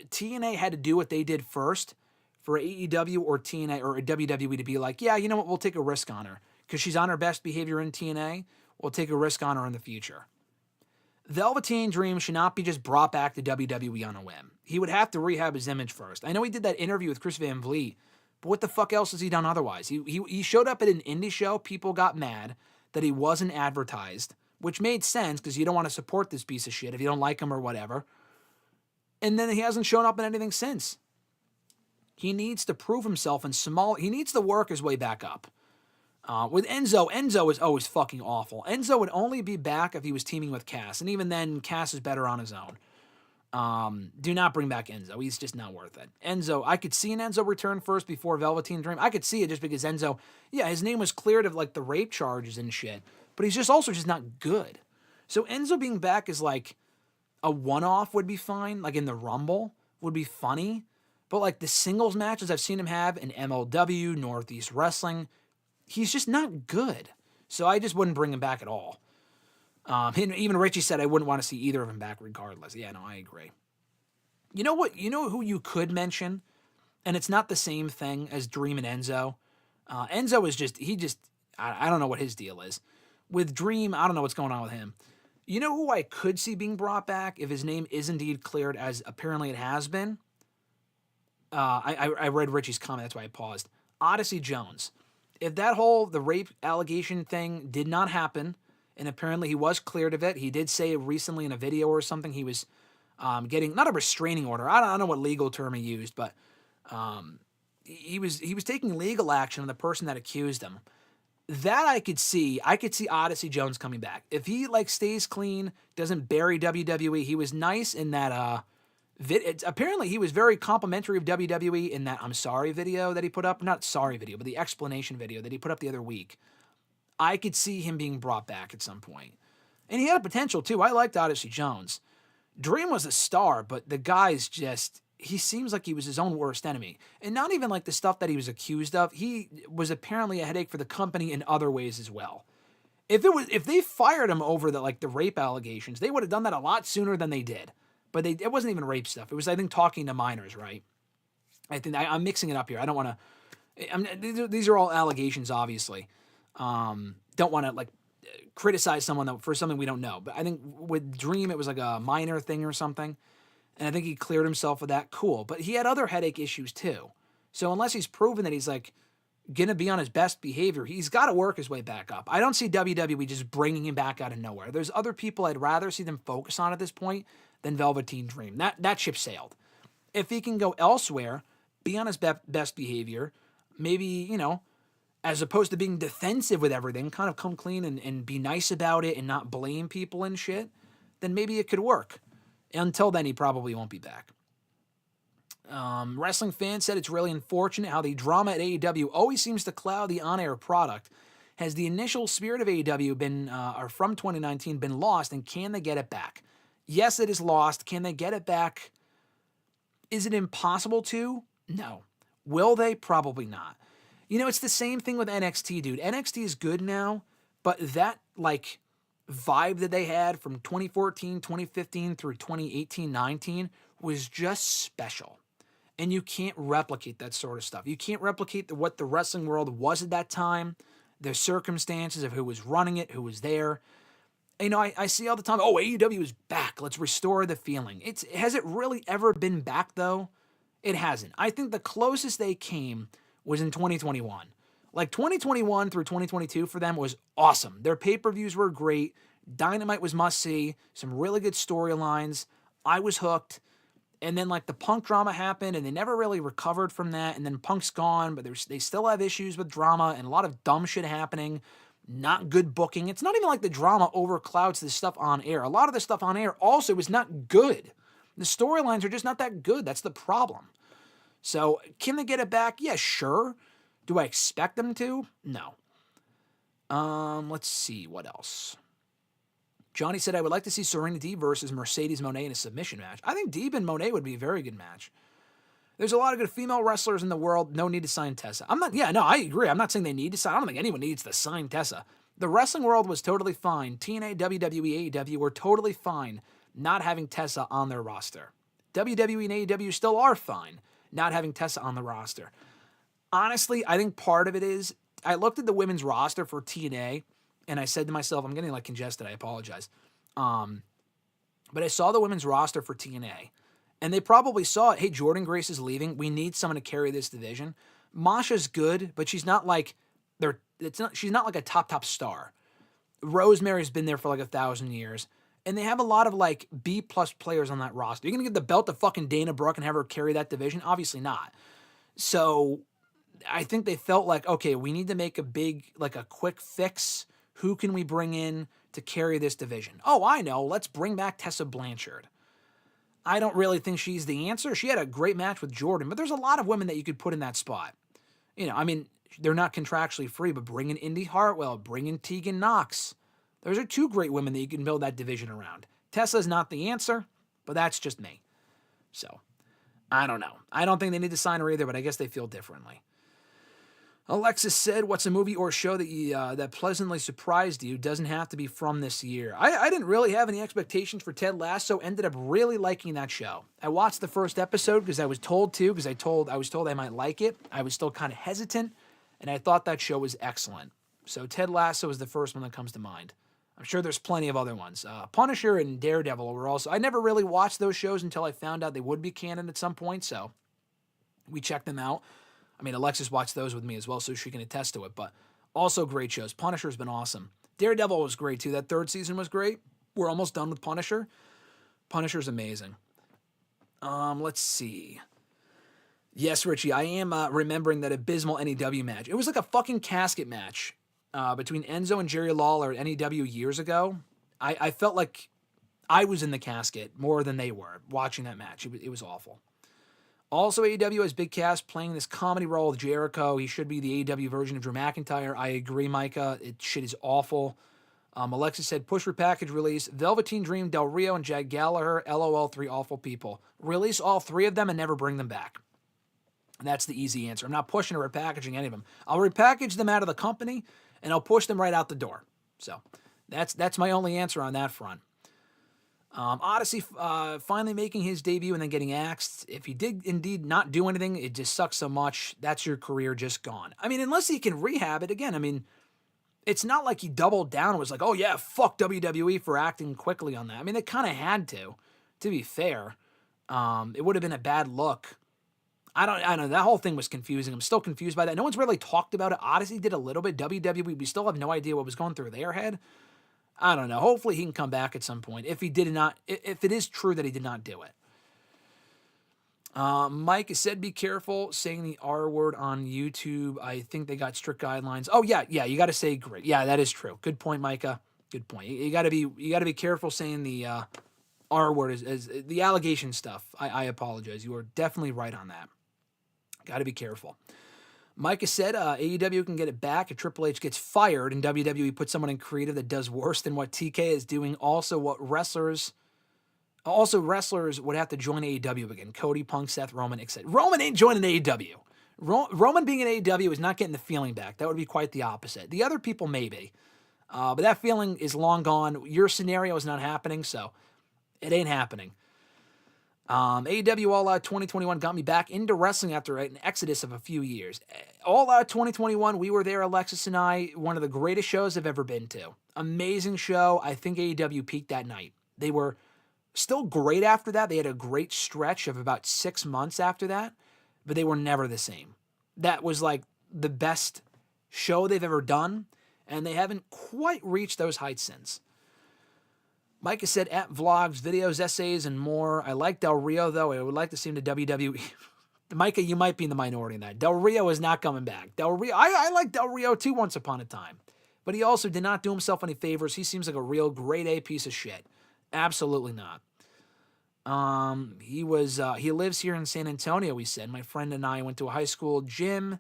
TNA had to do what they did first for AEW or TNA or WWE to be like, yeah, you know what? We'll take a risk on her because she's on her best behavior in TNA. We'll take a risk on her in the future. Velveteen Dream should not be just brought back to WWE on a whim. He would have to rehab his image first. I know he did that interview with Chris Van Vliet, but what the fuck else has he done otherwise? He showed up at an indie show. People got mad that he wasn't advertised, which made sense because you don't want to support this piece of shit if you don't like him or whatever. And then he hasn't shown up in anything since. He needs to prove himself in small. He needs to work his way back up. With Enzo is always fucking awful. Enzo would only be back if he was teaming with Cass, and even then, Cass is better on his own. Do not bring back Enzo. He's just not worth it. Enzo, I could see an Enzo return first before Velveteen Dream. I could see it just because Enzo, yeah, his name was cleared of like the rape charges and shit, but he's just also just not good. So Enzo being back is like a one-off would be fine, like in the Rumble would be funny, but like the singles matches I've seen him have in MLW, Northeast Wrestling, he's just not good. So I just wouldn't bring him back at all. Even Richie said I wouldn't want to see either of them back regardless. Yeah, no, I agree. You know what? You know who you could mention? And it's not the same thing as Dream and Enzo. Enzo is just, I don't know what his deal is. With Dream, I don't know what's going on with him. You know who I could see being brought back if his name is indeed cleared, as apparently it has been? I read Richie's comment, that's why I paused. Odyssey Jones. If the rape allegation thing did not happen, and apparently he was cleared of it, he did say recently in a video or something he was getting, not a restraining order, I don't know what legal term he used, but he was taking legal action on the person that accused him. That I could see Odyssey Jones coming back. If he like stays clean, doesn't bury WWE, he was nice in that apparently he was very complimentary of WWE in that I'm sorry video that he put up. Not sorry video, but the explanation video that he put up the other week. I could see him being brought back at some point. And he had a potential too. I liked Odyssey Jones. Dream was a star, but the guy's just, he seems like he was his own worst enemy. And not even like the stuff that he was accused of. He was apparently a headache for the company in other ways as well. If they fired him over the rape allegations, they would have done that a lot sooner than they did. But it wasn't even rape stuff. It was, I think, talking to minors, right? I think I'm mixing it up here. I don't want to. These are all allegations, obviously. Don't want to criticize someone for something we don't know. But I think with Dream, it was like a minor thing or something, and I think he cleared himself of that. Cool, but he had other headache issues too. So unless he's proven that he's gonna be on his best behavior, he's got to work his way back up. I don't see WWE just bringing him back out of nowhere. There's other people I'd rather see them focus on at this point than Velveteen Dream. That ship sailed. If he can go elsewhere, be on his best behavior, maybe, as opposed to being defensive with everything, kind of come clean and be nice about it and not blame people and shit, then maybe it could work. Until then, he probably won't be back. Wrestling fans said it's really unfortunate how the drama at AEW always seems to cloud the on-air product. Has the initial spirit of AEW from 2019 been lost, and can they get it back? Yes, it is lost. Can they get it back? Is it impossible to? No. Will they? Probably not. It's the same thing with NXT, dude. NXT is good now, but that, vibe that they had from 2014, 2015 through 2018, 19 was just special. And you can't replicate that sort of stuff. You can't replicate what the wrestling world was at that time, the circumstances of who was running it, who was there. I see all the time, AEW is back. Let's restore the feeling. Has it really ever been back, though? It hasn't. I think the closest they came was in 2021. 2021 through 2022 for them was awesome. Their pay-per-views were great. Dynamite was must-see. Some really good storylines. I was hooked. And then, the Punk drama happened, and they never really recovered from that. And then Punk's gone, but they still have issues with drama and a lot of dumb shit happening. not good booking. It's not even like the drama overclouds the stuff on air. A lot of the stuff on air also is not good. The storylines are just not that good. That's the problem. So, can they get it back? Yeah, sure. Do I expect them to? No. Let's see, what else? Johnny said, I would like to see Serena Deeb versus Mercedes Moné in a submission match. I think Deeb and Moné would be a very good match. There's a lot of good female wrestlers in the world. No need to sign Tessa. I agree. I'm not saying they need to sign. I don't think anyone needs to sign Tessa. The wrestling world was totally fine. TNA, WWE, AEW were totally fine not having Tessa on their roster. WWE and AEW still are fine not having Tessa on the roster. Honestly, I think part of it is, I looked at the women's roster for TNA, and I said to myself, I'm getting like congested, I apologize. But I saw the women's roster for TNA, and they probably saw it. Hey, Jordan Grace is leaving. We need someone to carry this division. Masha's good, but she's not like she's not like a top star. Rosemary's been there for like 1,000 years, and they have a lot of like B+ players on that roster. You're gonna give the belt to fucking Dana Brooke and have her carry that division? Obviously not. So I think they felt like, okay, we need to make a quick fix. Who can we bring in to carry this division? Oh, I know. Let's bring back Tessa Blanchard. I don't really think she's the answer. She had a great match with Jordan, but there's a lot of women that you could put in that spot. They're not contractually free, but bring in Indy Hartwell, bring in Tegan Knox. Those are two great women that you can build that division around. Tessa's not the answer, but that's just me. So, I don't know. I don't think they need to sign her either, but I guess they feel differently. Alexis said, what's a movie or show that pleasantly surprised you? Doesn't have to be from this year. I didn't really have any expectations for Ted Lasso. Ended up really liking that show. I watched the first episode because I was told to, because I was told I might like it. I was still kind of hesitant, and I thought that show was excellent. So Ted Lasso is the first one that comes to mind. I'm sure there's plenty of other ones. Punisher and Daredevil were also... I never really watched those shows until I found out they would be canon at some point, so we checked them out. Alexis watched those with me as well, so she can attest to it, but also great shows. Punisher's been awesome. Daredevil was great, too. That third season was great. We're almost done with Punisher. Punisher's amazing. Let's see. Yes, Richie, I am remembering that abysmal NEW match. It was like a fucking casket match between Enzo and Jerry Lawler at NEW years ago. I felt like I was in the casket more than they were watching that match. It was awful. Also, AEW has Big Cass playing this comedy role with Jericho. He should be the AEW version of Drew McIntyre. I agree, Micah. Shit is awful. Alexis said, push repackage release. Velveteen Dream, Del Rio, and Jack Gallagher. LOL, 3 awful people. Release all 3 of them and never bring them back. And that's the easy answer. I'm not pushing or repackaging any of them. I'll repackage them out of the company, and I'll push them right out the door. So that's my only answer on that front. Odyssey finally making his debut and then getting axed. If he did indeed not do anything, it just sucks so much. That's your career just gone. Unless he can rehab it again. It's not like he doubled down and was like, oh yeah, fuck WWE for acting quickly on that. They kind of had to be fair. It would have been a bad look. I don't know. That whole thing was confusing. I'm still confused by that. No one's really talked about it. Odyssey did a little bit. WWE, we still have no idea what was going through their head. I don't know. Hopefully he can come back at some point if it is true that he did not do it. Mike said, be careful saying the R word on YouTube. I think they got strict guidelines. Oh yeah. You got to say great. Yeah, that is true. Good point, Micah. Good point. You got to be careful saying the R word as the allegation stuff. I apologize. You are definitely right on that. Got to be careful. Micah said AEW can get it back if Triple H gets fired and WWE puts someone in creative that does worse than what TK is doing. Also, wrestlers would have to join AEW again. Cody, Punk, Seth, Roman, etc. Roman ain't joining AEW. Roman being in AEW is not getting the feeling back. That would be quite the opposite. The other people maybe. But that feeling is long gone. Your scenario is not happening, so it ain't happening. AEW All Out 2021 got me back into wrestling after an exodus of a few years. All Out 2021, we were there, Alexis and I, one of the greatest shows I've ever been to. Amazing show. I think AEW peaked that night. They were still great after that. They had a great stretch of about 6 months after that, but they were never the same. That was like the best show they've ever done, and they haven't quite reached those heights since. Micah said, at vlogs, videos, essays, and more. I like Del Rio, though. I would like to see him to WWE. Micah, you might be in the minority in that. Del Rio is not coming back. Del Rio, I like Del Rio, too, once upon a time. but he also did not do himself any favors. He seems like a real grade A piece of shit. Absolutely not. He lives here in San Antonio, he said. My friend and I went to a high school gym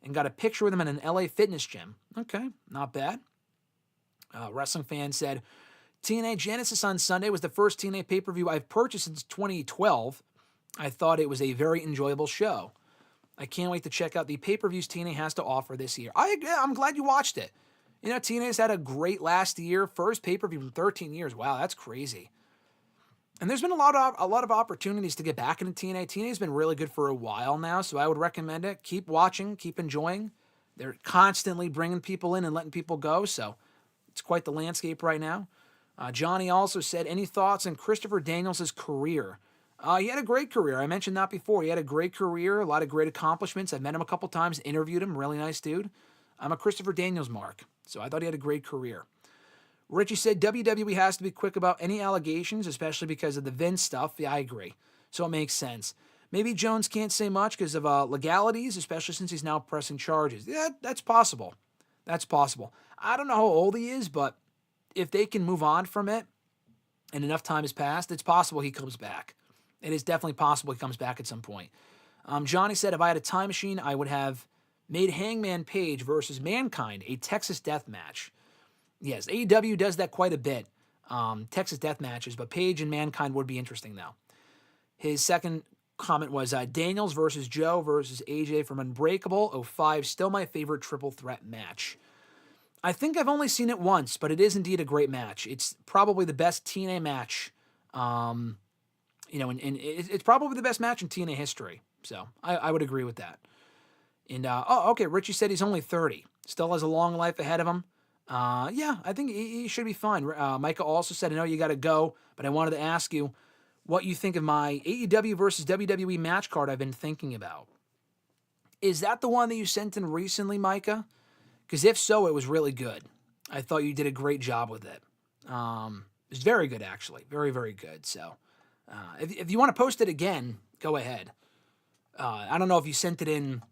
and got a picture with him in an LA fitness gym. Okay, not bad. Wrestling fan said, TNA Genesis on Sunday was the first TNA pay-per-view I've purchased since 2012. I thought it was a very enjoyable show. I can't wait to check out the pay-per-views TNA has to offer this year. I'm glad you watched it. You know, TNA's had a great last year. First pay-per-view in 13 years. Wow, that's crazy. And there's been a lot of opportunities to get back into TNA. TNA's been really good for a while now, so I would recommend it. Keep watching, keep enjoying. They're constantly bringing people in and letting people go, so it's quite the landscape right now. Johnny also said, any thoughts on Christopher Daniels' career? He had a great career. I mentioned that before. He had a great career, a lot of great accomplishments. I've met him a couple times, interviewed him, really nice dude. I'm a Christopher Daniels mark, so I thought he had a great career. Richie said, WWE has to be quick about any allegations, especially because of the Vince stuff. Yeah, I agree. So it makes sense. Maybe Jones can't say much because of legalities, especially since he's now pressing charges. Yeah, that's possible. That's possible. I don't know how old he is, but if they can move on from it and enough time has passed, it's possible he comes back. It is definitely possible he comes back at some point. Johnny said, if I had a time machine, I would have made Hangman Page versus Mankind a Texas death match. Yes, AEW does that quite a bit, Texas death matches, but Page and Mankind would be interesting now. His second comment was Daniels versus Joe versus AJ from Unbreakable 05, still my favorite triple threat match. I think I've only seen it once, but it is indeed a great match. It's probably the best TNA match, and it's probably the best match in TNA history. So I would agree with that. And, okay, Richie said he's only 30. Still has a long life ahead of him. Yeah, I think he should be fine. Micah also said, I know you got to go, but I wanted to ask you what you think of my AEW versus WWE match card I've been thinking about. Is that the one that you sent in recently, Micah? Because if so, it was really good. I thought you did a great job with it. It was very good, actually. Very, very good. So if you want to post it again, go ahead. I don't know if you sent it in.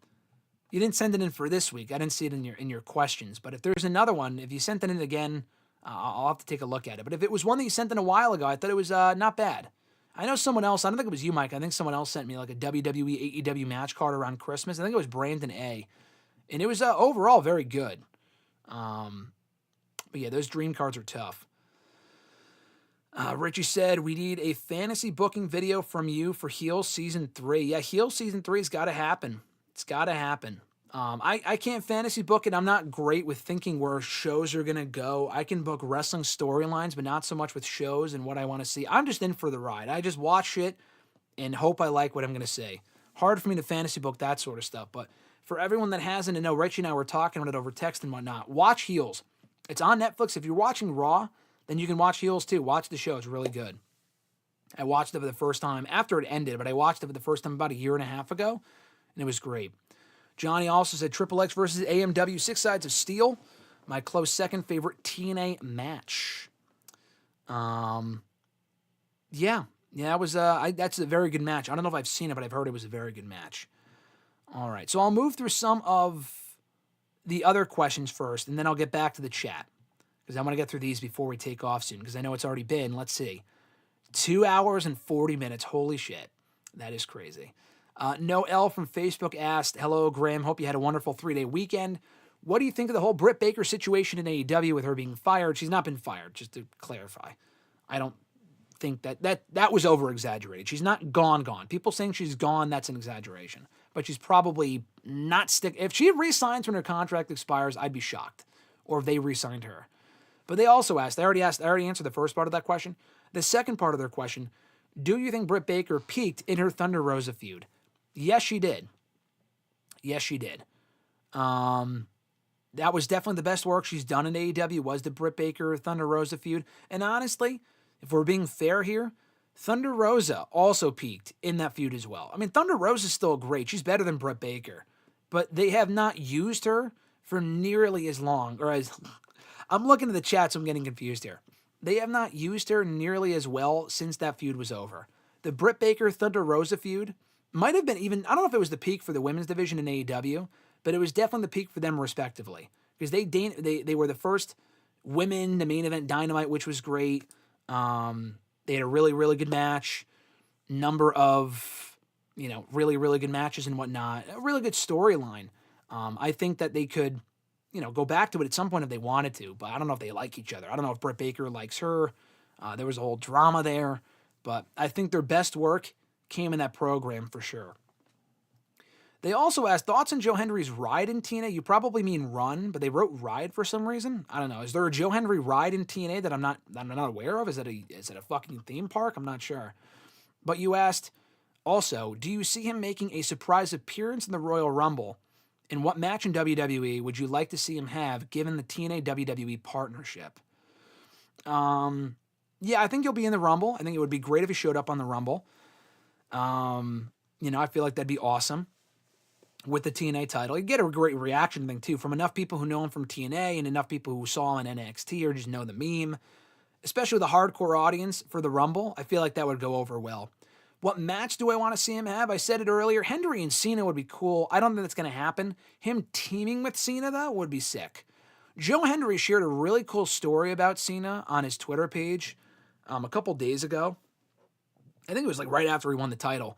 You didn't send it in for this week. I didn't see it in your questions. But if there's another one, if you sent it in again, I'll have to take a look at it. But if it was one that you sent in a while ago, I thought it was not bad. I know someone else, I don't think it was you, Mike. I think someone else sent me like a WWE AEW match card around Christmas. I think it was Brandon A. And it was overall very good. But yeah, those dream cards are tough. Richie said, we need a fantasy booking video from you for Heel Season 3. Yeah, Heel Season 3's got to happen. It's got to happen. I can't fantasy book it. I'm not great with thinking where shows are going to go. I can book wrestling storylines, but not so much with shows and what I want to see. I'm just in for the ride. I just watch it and hope I like what I'm going to say. Hard for me to fantasy book that sort of stuff. But for everyone that hasn't, and know, Richie and I were talking about it over text and whatnot, watch Heels. It's on Netflix. If you're watching Raw, then you can watch Heels too. Watch the show. It's really good. I watched it for the first time after it ended, but I watched it for the first time about a year and a half ago. And it was great. Johnny also said Triple X versus AMW, 6 Sides of Steel. My close second favorite TNA match. Yeah, that was that's a very good match. I don't know if I've seen it, but I've heard it was a very good match. All right, so I'll move through some of the other questions first, and then I'll get back to the chat because I want to get through these before we take off soon because I know it's already been, let's see, 2 hours and 40 minutes. Holy shit, that is crazy. Noel from Facebook asked, hello, Graham. Hope you had a wonderful 3-day weekend. What do you think of the whole Britt Baker situation in AEW with her being fired? She's not been fired, just to clarify. I don't think that was over-exaggerated. She's not gone. People saying she's gone, that's an exaggeration. But she's probably not if she re-signs when her contract expires, I'd be shocked. Or if they re-signed her. But they also asked, I already answered the first part of that question. The second part of their question, do you think Britt Baker peaked in her Thunder Rosa feud? Yes, she did. That was definitely the best work she's done in AEW was the Britt Baker Thunder Rosa feud. And honestly, if we're being fair here, Thunder Rosa also peaked in that feud as well. I mean, Thunder Rosa's still great. She's better than Britt Baker. But they have not used her for nearly as long. I'm looking at the chat, so I'm getting confused here. They have not used her nearly as well since that feud was over. The Britt Baker Thunder Rosa feud might have been even, I don't know if it was the peak for the women's division in AEW, but it was definitely the peak for them respectively. because they were the first women to main event Dynamite, which was great. They had a really, really good match. Number of, really, really good matches and whatnot. A really good storyline. I think that they could, go back to it at some point if they wanted to, but I don't know if they like each other. I don't know if Britt Baker likes her. There was a whole drama there, but I think their best work came in that program for sure. They also asked thoughts on Joe Hendry's ride in TNA. You probably mean run, but they wrote ride for some reason. I don't know. Is there a Joe Hendry ride in TNA that I'm not aware of? Is it a fucking theme park? I'm not sure. But you asked also, do you see him making a surprise appearance in the Royal Rumble? And what match in WWE would you like to see him have given the TNA WWE partnership? Yeah, I think he'll be in the Rumble. I think it would be great if he showed up on the Rumble. I feel like that'd be awesome. With the TNA title, you get a great reaction thing too from enough people who know him from TNA and enough people who saw him in NXT or just know the meme, especially the hardcore audience for the Rumble. I feel like that would go over well. What match do I want to see him have? I said it earlier. Hendry and Cena would be cool. I don't think that's going to happen. Him teaming with Cena, though, would be sick. Joe Hendry shared a really cool story about Cena on his Twitter page a couple days ago. I think it was like right after he won the title.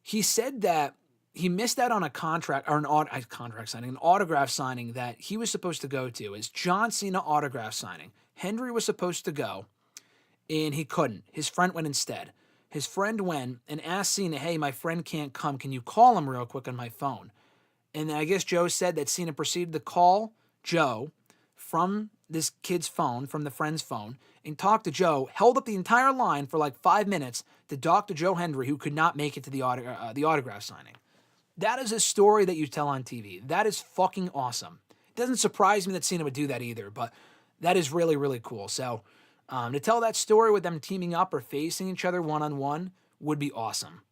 He said that he missed out on a contract or an autograph signing that he was supposed to go to. It's John Cena autograph signing. Hendry was supposed to go, and he couldn't. His friend went instead. His friend went and asked Cena, hey, my friend can't come. Can you call him real quick on my phone? And I guess Joe said that Cena proceeded to call Joe from this kid's phone, from the friend's phone, and talked to Joe, held up the entire line for like 5 minutes to talk to Joe Hendry, who could not make it to the autograph signing. That is a story that you tell on TV. That is fucking awesome. It doesn't surprise me that Cena would do that either, but that is really, really cool. So to tell that story with them teaming up or facing each other one-on-one would be awesome.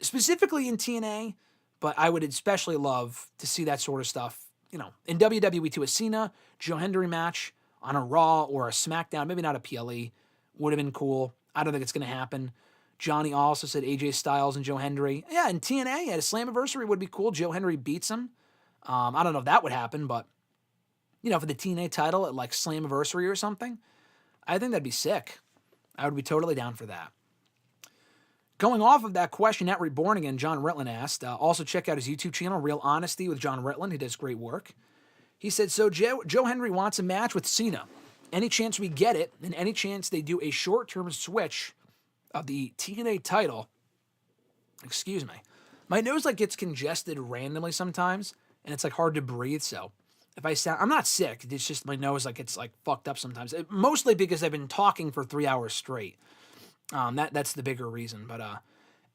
Specifically in TNA, but I would especially love to see that sort of stuff, in WWE too. A Cena, Joe Hendry match on a Raw or a SmackDown, maybe not a PLE, would have been cool. I don't think it's going to happen. Johnny also said AJ Styles and Joe Hendry. Yeah, in TNA at a Slammiversary would be cool. Joe Hendry beats him. I don't know if that would happen, but, for the TNA title at like Slammiversary or something, I think that'd be sick. I would be totally down for that. Going off of that question, at Reborn Again, John Ritland asked, also check out his YouTube channel, Real Honesty with John Ritland. He does great work. He said, so Joe Hendry wants a match with Cena. Any chance we get it, and any chance they do a short-term switch of the TNA title. Excuse me. My nose gets congested randomly sometimes, and it's hard to breathe, so if I sound, I'm not sick, it's just my nose it's fucked up sometimes. Mostly because I've been talking for 3 hours straight. That's the bigger reason, but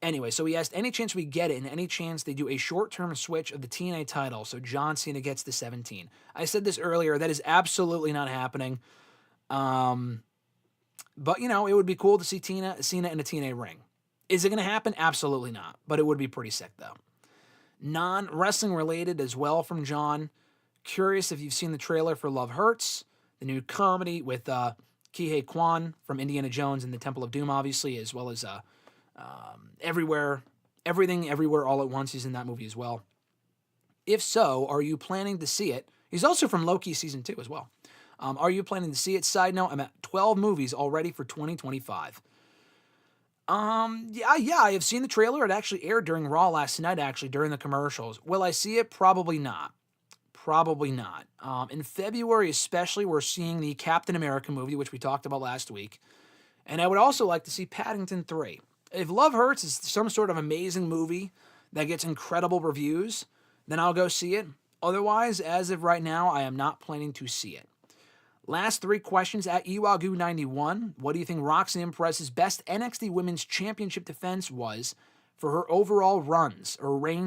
anyway, so he asked any chance we get it and any chance they do a short-term switch of the TNA title so John Cena gets the 17. I said this earlier, that is absolutely not happening. But, it would be cool to see Cena in a TNA ring. Is it going to happen? Absolutely not. But it would be pretty sick, though. Non-wrestling related as well from John. Curious if you've seen the trailer for Love Hurts, the new comedy with Kihei Kwan from Indiana Jones and the Temple of Doom, obviously, as well as Everything, Everywhere, All at Once. He's in that movie as well. If so, are you planning to see it? He's also from Loki Season 2 as well. Are you planning to see it? Side note, I'm at 12 movies already for 2025. Yeah, I have seen the trailer. It actually aired during Raw last night, during the commercials. Will I see it? Probably not. In February especially, we're seeing the Captain America movie, which we talked about last week. And I would also like to see Paddington 3. If Love Hurts is some sort of amazing movie that gets incredible reviews, then I'll go see it. Otherwise, as of right now, I am not planning to see it. Last 3 questions at Iwagu91. What do you think Roxanne Perez's best NXT Women's Championship defense was for her overall reigns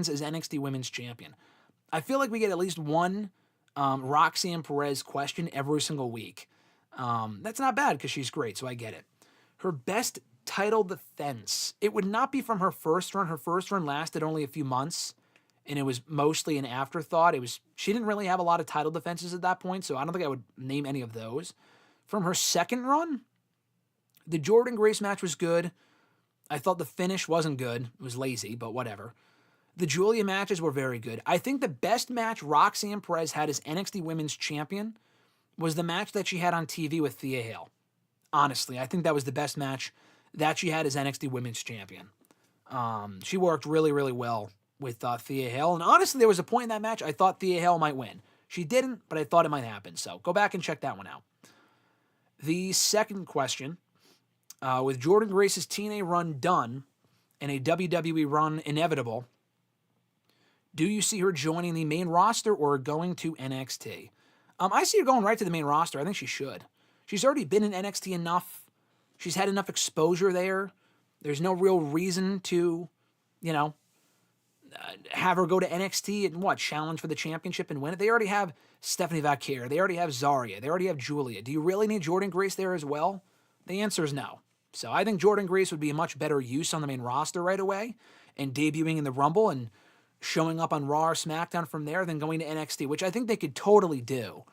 as NXT Women's Champion? I feel like we get at least one Roxanne Perez question every single week. That's not bad because she's great, so I get it. Her best title defense. It would not be from her first run. Her first run lasted only a few months, and it was mostly an afterthought. She didn't really have a lot of title defenses at that point, so I don't think I would name any of those. From her second run, the Jordan Grace match was good. I thought the finish wasn't good. It was lazy, but whatever. The Julia matches were very good. I think the best match Roxanne Perez had as NXT Women's Champion was the match that she had on TV with Thea Hale. Honestly, I think that was the best match that she had as NXT Women's Champion. She worked really, really well with Thea Hale. And honestly, there was a point in that match I thought Thea Hale might win. She didn't, but I thought it might happen. So go back and check that one out. The second question, with Jordynne Grace's TNA run done and a WWE run inevitable, do you see her joining the main roster or going to NXT? I see her going right to the main roster. I think she should. She's already been in NXT enough. She's had enough exposure there. There's no real reason to, have her go to NXT and challenge for the championship and win it. They already have Stephanie Vaquer. They already have Zarya. They already have Julia. Do you really need Jordynne Grace there as well? The answer is no. So I think Jordynne Grace would be a much better use on the main roster right away and debuting in the Rumble and showing up on Raw or SmackDown from there than going to NXT, which I think they could totally do.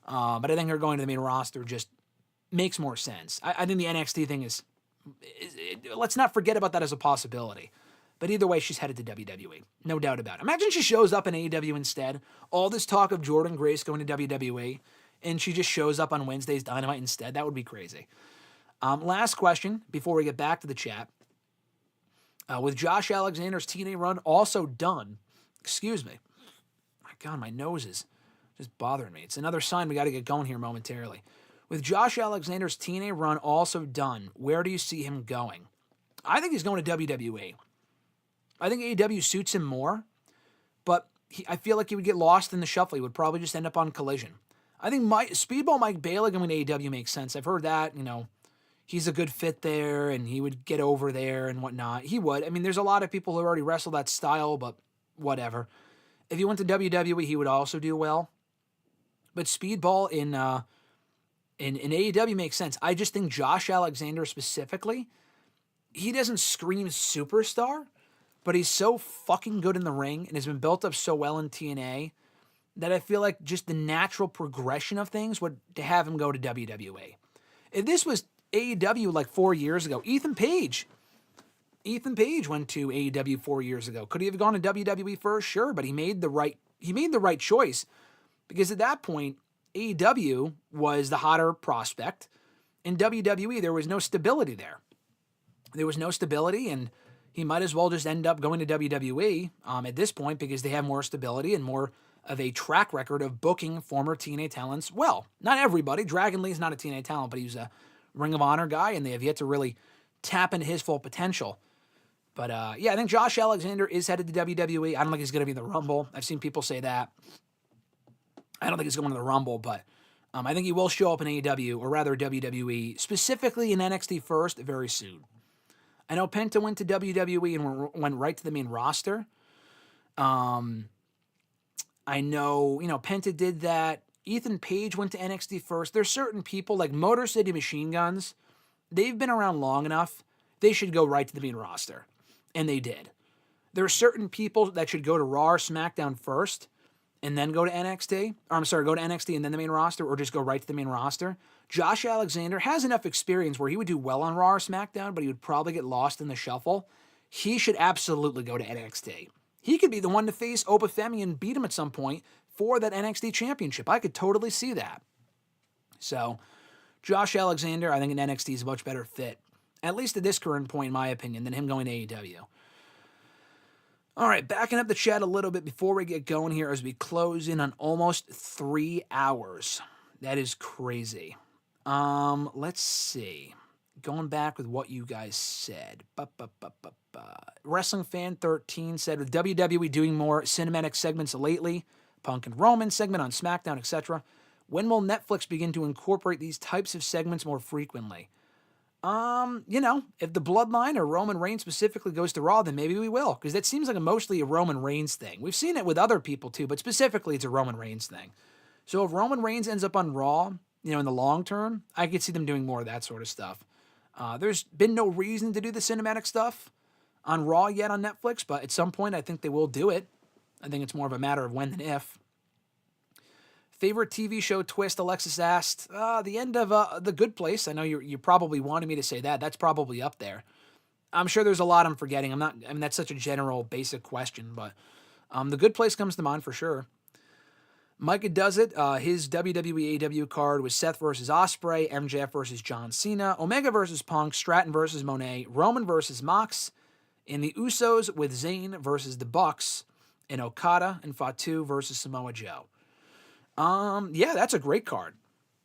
But I think her going to the main roster just makes more sense. I think the NXT thing is let's not forget about that as a possibility. But either way, she's headed to WWE. No doubt about it. Imagine she shows up in AEW instead. All this talk of Jordynne Grace going to WWE, and she just shows up on Wednesday's Dynamite instead. That would be crazy. Last question before we get back to the chat. With Josh Alexander's TNA run also done, excuse me. My God, my nose is just bothering me. It's another sign we got to get going here momentarily. With Josh Alexander's TNA run also done, where do you see him going? I think he's going to WWE. I think AEW suits him more, but I feel like he would get lost in the shuffle. He would probably just end up on Collision. I think Speedball Mike Bailey going to AEW makes sense. I've heard that, he's a good fit there, and he would get over there and whatnot. He would. I mean, there's a lot of people who already wrestle that style, but whatever. If he went to WWE, he would also do well. But Speedball in AEW makes sense. I just think Josh Alexander specifically, he doesn't scream superstar, but he's so fucking good in the ring and has been built up so well in TNA that I feel like just the natural progression of things would to have him go to WWE. If this was AEW like 4 years ago, Ethan Page went to AEW 4 years ago. Could he have gone to WWE first? Sure, but he made the right choice because at that point AEW was the hotter prospect. In WWE, there was no stability there. There was no stability, and he might as well just end up going to WWE at this point because they have more stability and more of a track record of booking former TNA talents. Well, not everybody. Dragon Lee's not a TNA talent, but he's a Ring of Honor guy, and they have yet to really tap into his full potential. But I think Josh Alexander is headed to WWE. I don't think he's going to be in the Rumble. I've seen people say that. I don't think he's going to the Rumble, but I think he will show up in AEW, or rather WWE, specifically in NXT first, very soon. I know Penta went to WWE and went right to the main roster. I know, Penta did that. Ethan Page went to NXT first. There's certain people like Motor City Machine Guns. They've been around long enough. They should go right to the main roster. And they did. There are certain people that should go to Raw or SmackDown first and then go to NXT. Go to NXT and then the main roster, or just go right to the main roster. Josh Alexander has enough experience where he would do well on Raw or SmackDown, but he would probably get lost in the shuffle. He should absolutely go to NXT. He could be the one to face Opa Femi and beat him at some point for that NXT championship. I could totally see that. So, Josh Alexander, I think in NXT is a much better fit, at least at this current point, in my opinion, than him going to AEW. All right, backing up the chat a little bit before we get going here as we close in on almost 3 hours. That is crazy. Let's see. Going back with what you guys said. Wrestling Fan 13 said, with WWE doing more cinematic segments lately, Punk and Roman segment on SmackDown, etc., when will Netflix begin to incorporate these types of segments more frequently? If the Bloodline or Roman Reigns specifically goes to Raw, then maybe we will, because that seems like mostly a Roman Reigns thing. We've seen it with other people too, but specifically it's a Roman Reigns thing. So if Roman Reigns ends up on Raw, in the long term, I could see them doing more of that sort of stuff. There's been no reason to do the cinematic stuff on Raw yet on Netflix, but at some point I think they will do it. I think it's more of a matter of when than if. Favorite TV show twist, Alexis asked. The end of The Good Place. I know you probably wanted me to say that. That's probably up there. I'm sure there's a lot I'm forgetting. I mean, that's such a general, basic question, but the Good Place comes to mind for sure. Micah does it. His WWE AEW card was Seth versus Ospreay, MJF versus John Cena, Omega versus Punk, Stratton versus Monet, Roman versus Mox, and the Usos with Zayn versus the Bucks, and Okada and Fatu versus Samoa Joe. Yeah, that's a great card.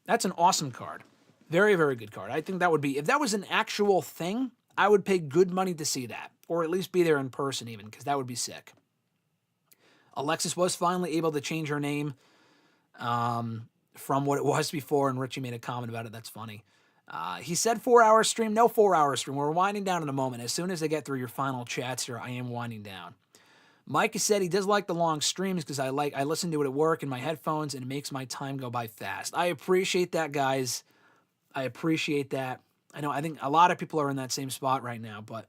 That's an awesome card. Very, very good card. I think that would be, if that was an actual thing, I would pay good money to see that, or at least be there in person even, because that would be sick. Alexis was finally able to change her name from what it was before, and Richie made a comment about it. That's funny. He said 4-hour stream. No 4-hour stream. We're winding down in a moment. As soon as I get through your final chats here, I am winding down. Mike has said he does like the long streams because I listen to it at work in my headphones, and it makes my time go by fast. I appreciate that, guys. I appreciate that. I think a lot of people are in that same spot right now, but,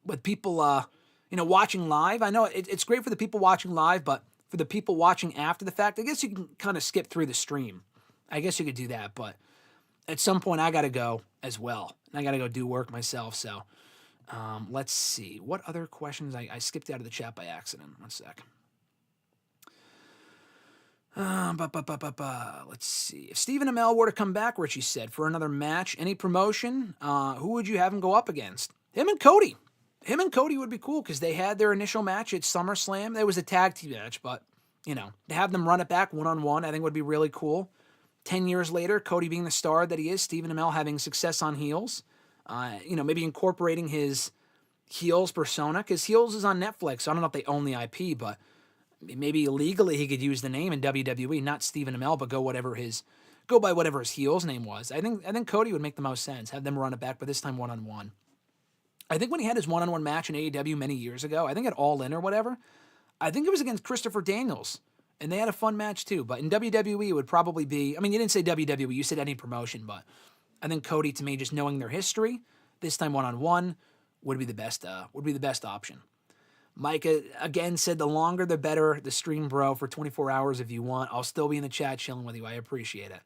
with people, watching live, I know it's great for the people watching live, but for the people watching after the fact, I guess you can kind of skip through the stream. I guess you could do that, but at some point I got to go as well. And I got to go do work myself, so let's see. What other questions? I skipped out of the chat by accident. One sec. Let's see. If Stephen Amell were to come back, Richie said, for another match, any promotion, who would you have him go up against? Him and Cody. Him and Cody would be cool because they had their initial match at SummerSlam. There was a tag team match, but, to have them run it back one-on-one, I think would be really cool. 10 years later, Cody being the star that he is, Stephen Amell having success on heels, maybe incorporating his heels persona, because heels is on Netflix, so I don't know if they own the IP, but maybe legally he could use the name in WWE, not Stephen Amell, but go by whatever his heels name was. I think Cody would make the most sense, have them run it back, but this time one-on-one. I think when he had his one-on-one match in AEW many years ago, I think at All In or whatever, I think it was against Christopher Daniels, and they had a fun match too. But in WWE, it would probably be, you didn't say WWE, you said any promotion, but I think Cody, to me, just knowing their history, this time one-on-one would be the best option. Micah, again, said the longer the better, the stream, bro, for 24 hours if you want. I'll still be in the chat chilling with you. I appreciate it.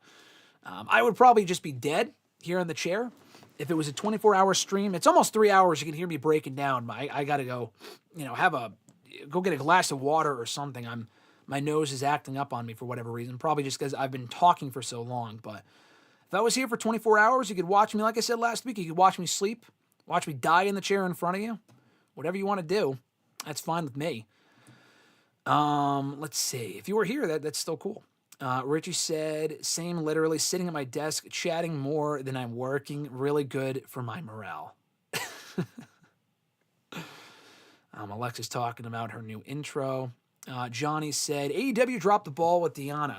I would probably just be dead here in the chair. If it was a 24-hour stream, it's almost 3 hours. You can hear me breaking down. I got to go, go get a glass of water or something. My nose is acting up on me for whatever reason, probably just because I've been talking for so long. But if I was here for 24 hours, you could watch me, like I said last week, you could watch me sleep, watch me die in the chair in front of you. Whatever you want to do, that's fine with me. Let's see. If you were here, that's still cool. Richie said, same, literally sitting at my desk, chatting more than I'm working. Really good for my morale. Alexa's talking about her new intro. Johnny said, AEW dropped the ball with Deanna.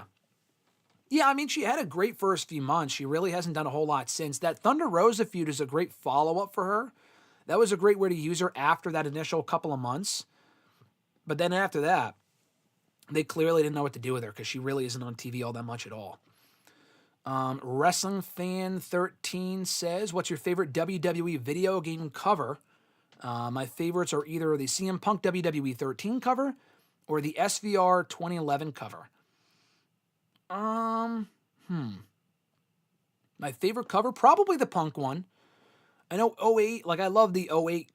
Yeah, she had a great first few months. She really hasn't done a whole lot since. That Thunder Rosa feud is a great follow-up for her. That was a great way to use her after that initial couple of months. But then after that, they clearly didn't know what to do with her because she really isn't on TV all that much at all. Wrestling Fan 13 says, what's your favorite WWE video game cover? My favorites are either the CM Punk WWE 13 cover or the SVR 2011 cover. My favorite cover, probably the Punk one. I know 08, I love the 08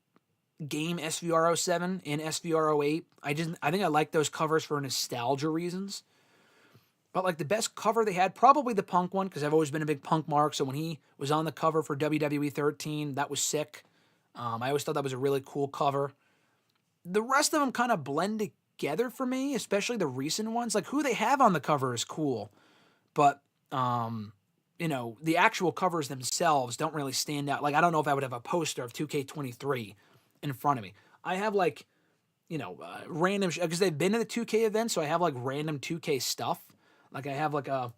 game SVR 07 and SVR 08. I think I like those covers for nostalgia reasons. But the best cover they had, probably the Punk one, because I've always been a big Punk mark. So when he was on the cover for WWE 13, that was sick. I always thought that was a really cool cover. The rest of them kind of blend together for me, especially the recent ones. Who they have on the cover is cool. But, the actual covers themselves don't really stand out. I don't know if I would have a poster of 2K23 in front of me. I have random, because they've been to the 2K event, so I have random 2K stuff. I have a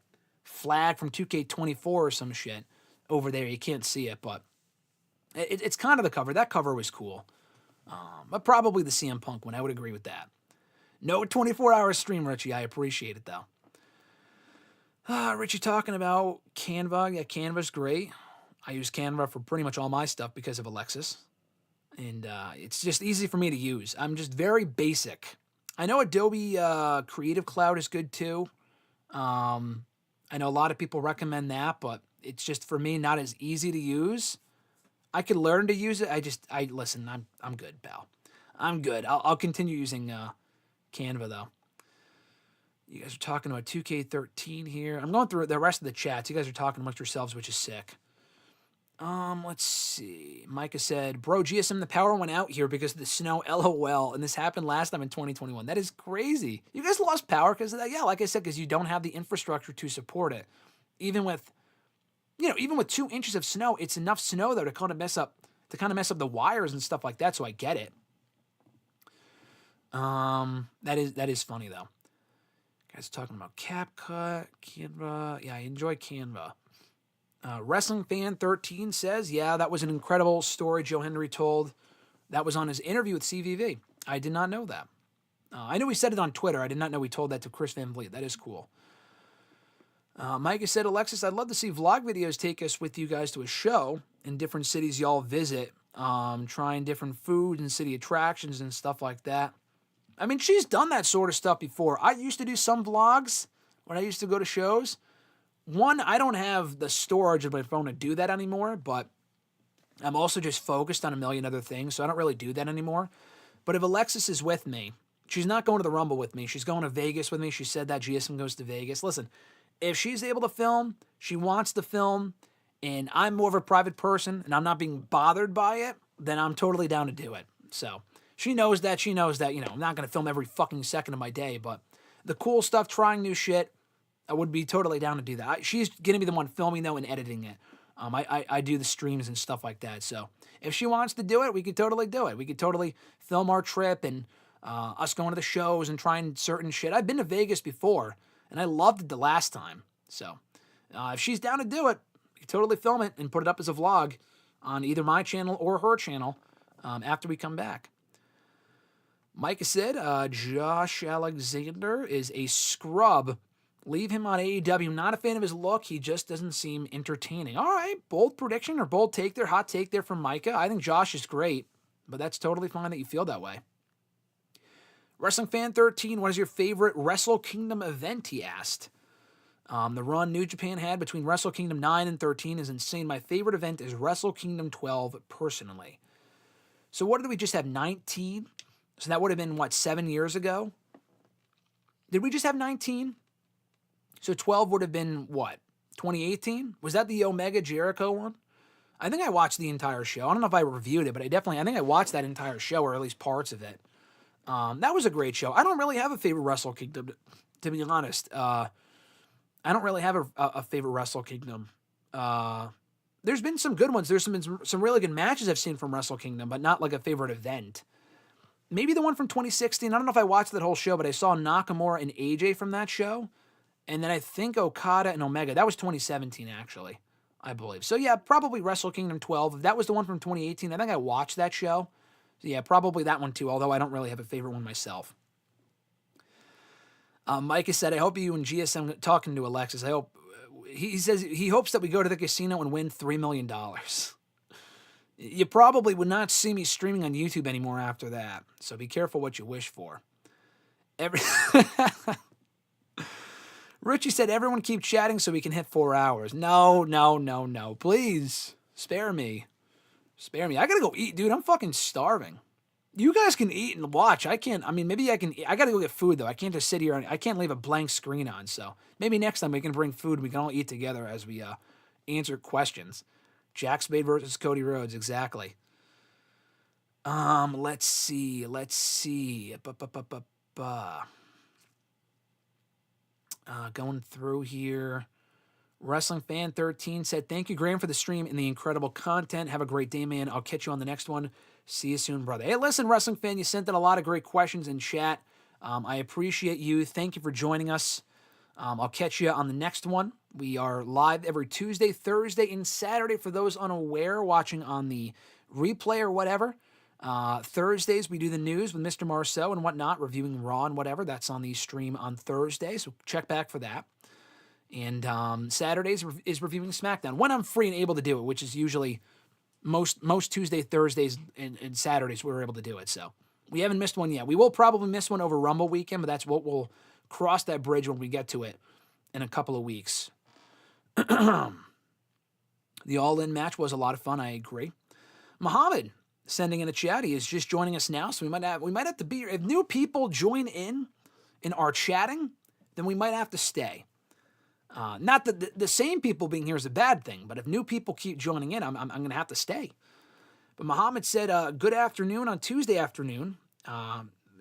flag from 2K24 or some shit over there. You can't see it, but it's kind of the cover. That cover was cool. But probably the CM Punk one. I would agree with that. No 24-hour stream, Richie. I appreciate it, though. Richie talking about Canva. Yeah, Canva's great. I use Canva for pretty much all my stuff because of Alexis. And it's just easy for me to use. I'm just very basic. I know Adobe Creative Cloud is good too. I know a lot of people recommend that, but it's just, for me, not as easy to use. I could learn to use it. Listen. I'm good, pal. I'm good. I'll continue using Canva though. You guys are talking about 2K13 here. I'm going through the rest of the chats. You guys are talking amongst yourselves, which is sick. Let's see. Micah said, bro, GSM, the power went out here because of the snow, LOL, and this happened last time in 2021. That is crazy. You guys lost power because of that? Yeah, like I said, because you don't have the infrastructure to support it. Even with 2 inches of snow, it's enough snow though to kind of mess up the wires and stuff like that, so I get it. That is funny though. Guys talking about CapCut, Canva. Yeah, I enjoy Canva. Wrestling Fan 13 says, yeah, that was an incredible story Joe Henry told. That was on his interview with CVV. I did not know that. I knew he said it on Twitter. I did not know he told that to Chris Van Vliet. That is cool. Micah said, Alexis, I'd love to see vlog videos take us with you guys to a show in different cities y'all visit, trying different food and city attractions and stuff like that. I mean, she's done that sort of stuff before. I used to do some vlogs when I used to go to shows. One, I don't have the storage of my phone to do that anymore, but I'm also just focused on a million other things, so I don't really do that anymore. But if Alexis is with me, she's not going to the Rumble with me. She's going to Vegas with me. She said that GSM goes to Vegas. Listen, if she's able to film, she wants to film, and I'm more of a private person, and I'm not being bothered by it, then I'm totally down to do it. So she knows that. She knows that, I'm not going to film every fucking second of my day, but the cool stuff, trying new shit, I would be totally down to do that. She's going to be the one filming, though, and editing it. I do the streams and stuff like that. So if she wants to do it, we could totally do it. We could totally film our trip and us going to the shows and trying certain shit. I've been to Vegas before, and I loved it the last time. So if she's down to do it, we could totally film it and put it up as a vlog on either my channel or her channel after we come back. Micah said, Josh Alexander is a scrub. Leave him on AEW. Not a fan of his look. He just doesn't seem entertaining. All right, bold prediction or bold take there, hot take there from Micah. I think Josh is great, but that's totally fine that you feel that way. Wrestling Fan 13, what is your favorite Wrestle Kingdom event, he asked. The run New Japan had between Wrestle Kingdom 9 and 13 is insane. My favorite event is Wrestle Kingdom 12, personally. So what did we just have, 19? So that would have been, 7 years ago? Did we just have 19? So 12 would have been, 2018? Was that the Omega Jericho one? I think I watched the entire show. I don't know if I reviewed it, but I think I watched that entire show, or at least parts of it. That was a great show. I don't really have a favorite Wrestle Kingdom, to be honest. I don't really have a favorite Wrestle Kingdom. There's been some good ones. There's been some really good matches I've seen from Wrestle Kingdom, but not like a favorite event. Maybe the one from 2016. I don't know if I watched that whole show, but I saw Nakamura and AJ from that show. And then I think Okada and Omega. That was 2017, actually, I believe. So, yeah, probably Wrestle Kingdom 12. If that was the one from 2018, I think I watched that show. So, yeah, probably that one, too, although I don't really have a favorite one myself. Micah said, I hope you and GSM talking to Alexis. I hope he says he hopes that we go to the casino and win $3 million. You probably would not see me streaming on YouTube anymore after that. So be careful what you wish for. Richie said, everyone keep chatting so we can hit 4 hours. No. Please, spare me. I gotta go eat, dude. I'm fucking starving. You guys can eat and watch. I can't. I mean, maybe I can. I gotta go get food, though. I can't just sit here. I can't leave a blank screen on. So maybe next time we can bring food and we can all eat together as we answer questions. Jack Spade versus Cody Rhodes. Exactly. Let's see. Going through here. Wrestling Fan 13 said, thank you, Graham, for the stream and the incredible content. Have a great day, man. I'll catch you on the next one. See you soon, brother. Hey, listen, Wrestling Fan, you sent in a lot of great questions in chat. I appreciate you. Thank you for joining us. I'll catch you on the next one. We are live every Tuesday, Thursday, and Saturday for those unaware watching on the replay or whatever. Thursdays, we do the news with Mr. Marceau and whatnot, reviewing Raw and whatever. That's on the stream on Thursday, so check back for that. And Saturdays is reviewing SmackDown when I'm free and able to do it, which is usually most Tuesday, Thursdays, and Saturdays we're able to do it. So we haven't missed one yet. We will probably miss one over Rumble weekend, but that's what we'll cross that bridge when we get to it in a couple of weeks. The All-In match was a lot of fun. I agree. Muhammad sending in a chat. He is just joining us now, so we might have to be, if new people join in our chatting, then we might have to stay. Not that the same people being here is a bad thing, but if new people keep joining in, I'm going to have to stay. But Muhammad said, good afternoon on Tuesday afternoon,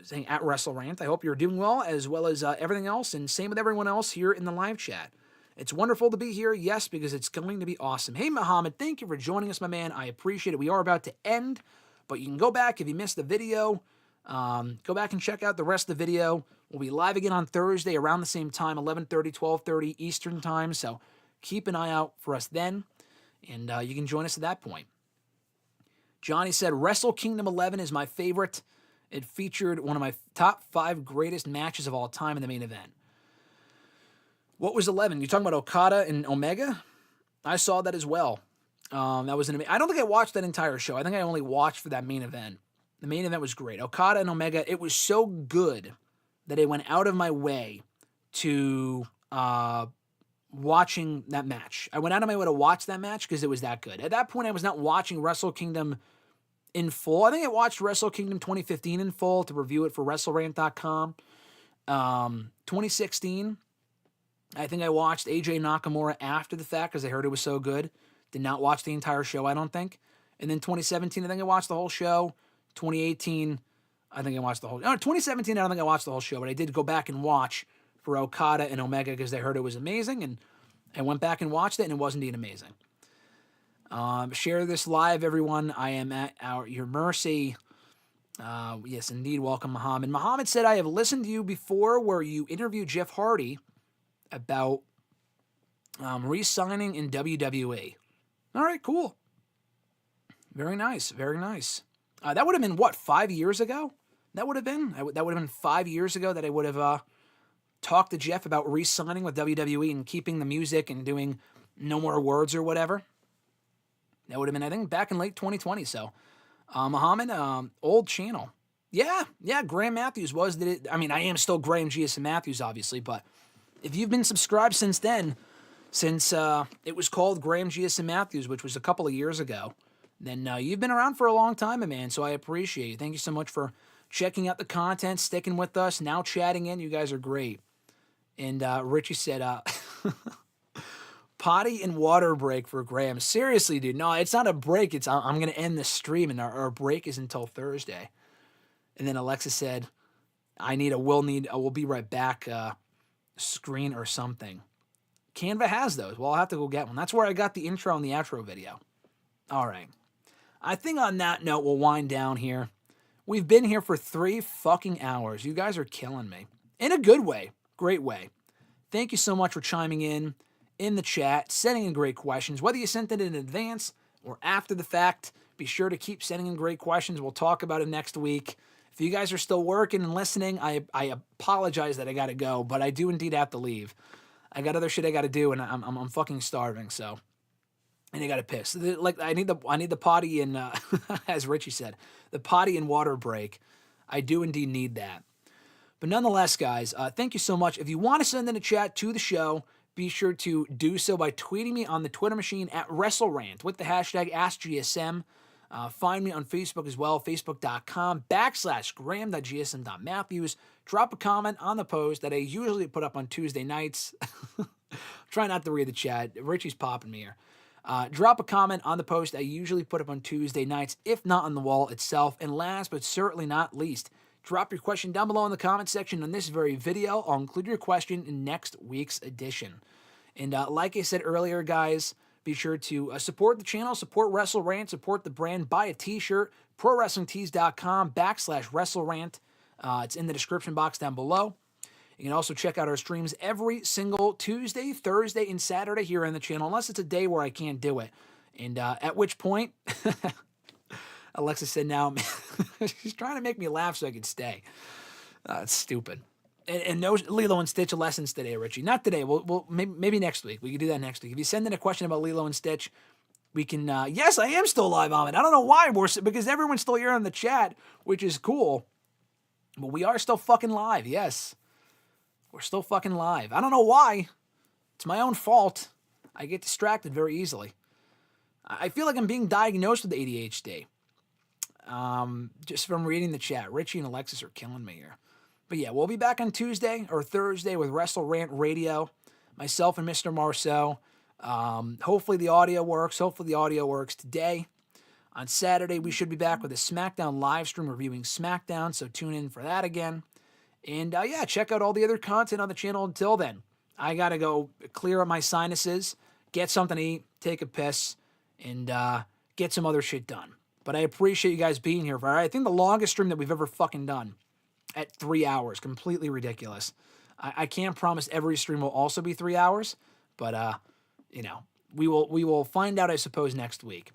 saying at WrestleRant. I hope you're doing well as everything else, and same with everyone else here in the live chat. It's wonderful to be here, yes, because it's going to be awesome. Hey, Muhammad, thank you for joining us, my man. I appreciate it. We are about to end, but you can go back if you missed the video. Go back and check out the rest of the video. We'll be live again on Thursday around the same time, 11:30, 12:30 Eastern Time, so keep an eye out for us then, and you can join us at that point. Johnny said, Wrestle Kingdom 11 is my favorite. It featured one of my top 5 greatest matches of all time in the main event. What was 11? You're talking about Okada and Omega? I saw that as well. That was I don't think I watched that entire show. I think I only watched for that main event. The main event was great. Okada and Omega, it was so good that I went out of my way to watching that match. I went out of my way to watch that match because it was that good. At that point, I was not watching Wrestle Kingdom in full. I think I watched Wrestle Kingdom 2015 in full to review it for WrestleRant.com. 2016, I think I watched AJ Nakamura after the fact because I heard it was so good. Did not watch the entire show, I don't think. And then 2017, I think I watched the whole show. 2018, I think I watched the whole... No, 2017, I don't think I watched the whole show, but I did go back and watch for Okada and Omega because I heard it was amazing, and I went back and watched it, and it was indeed amazing. Share this live, everyone. I am at your mercy. Yes, indeed. Welcome, Muhammad. Muhammad said, I have listened to you before where you interviewed Jeff Hardy about re-signing in WWE. All right, cool. Very nice, very nice. That would have been, what, 5 years ago? That would have been 5 years ago that I would have talked to Jeff about re-signing with WWE and keeping the music and doing No More Words or whatever. That would have been, I think, back in late 2020. So, Muhammad, old channel. Yeah, Graham Matthews was. I am still Graham GSM Matthews, obviously, but if you've been subscribed since then, since it was called Graham GSM Matthews, which was a couple of years ago, then you've been around for a long time, my man, so I appreciate you. Thank you so much for checking out the content, sticking with us, now chatting in. You guys are great. And Richie said, potty and water break for Graham. Seriously, dude. No, it's not a break. It's I'm going to end the stream, and our break is until Thursday. And then Alexa said, we'll be right back screen or something. Canva has those. Well, I'll have to go get one. That's where I got the intro and the outro video. All right. I think on that note, we'll wind down here. We've been here for 3 fucking hours. You guys are killing me. In a good way. Great way. Thank you so much for chiming in the chat, sending in great questions. Whether you sent it in advance or after the fact, be sure to keep sending in great questions. We'll talk about it next week. If you guys are still working and listening, I apologize that I got to go, but I do indeed have to leave. I got other shit I got to do, and I'm fucking starving, so... And I got to piss. I need the potty and, as Richie said, the potty and water break. I do indeed need that. But nonetheless, guys, thank you so much. If you want to send in a chat to the show, be sure to do so by tweeting me on the Twitter machine at WrestleRant with the hashtag AskGSM. Find me on Facebook as well, facebook.com/Graham.gsm.Matthews. Drop a comment on the post that I usually put up on Tuesday nights. Try not to read the chat. Richie's popping me here. Drop a comment on the post I usually put up on Tuesday nights, if not on the wall itself. And last but certainly not least, drop your question down below in the comment section on this very video. I'll include your question in next week's edition. And like I said earlier, guys, be sure to support the channel, support WrestleRant, support the brand, buy a t-shirt, ProWrestlingTees.com/WrestleRant. It's in the description box down below. You can also check out our streams every single Tuesday, Thursday, and Saturday here on the channel, unless it's a day where I can't do it. And at which point, Alexa said now, she's trying to make me laugh so I can stay. It's stupid. And no Lilo and Stitch lessons today, Richie. Not today. We'll maybe next week. We can do that next week. If you send in a question about Lilo and Stitch, we can... yes, I am still live on it. I don't know why, because everyone's still here in the chat, which is cool. But we are still fucking live, yes. We're still fucking live. I don't know why. It's my own fault. I get distracted very easily. I feel like I'm being diagnosed with ADHD. Just from reading the chat. Richie and Alexis are killing me here. But yeah, we'll be back on Tuesday or Thursday with Wrestle Rant Radio. Myself and Mr. Marceau. Hopefully the audio works. Hopefully the audio works today. On Saturday, we should be back with a SmackDown live stream reviewing SmackDown, so tune in for that again. And yeah, check out all the other content on the channel. Until then, I got to go clear up my sinuses, get something to eat, take a piss, and get some other shit done. But I appreciate you guys being here. I think the longest stream that we've ever fucking done at 3 hours. Completely ridiculous. I can't promise every stream will also be 3 hours, but you know, we will find out, I suppose, next week.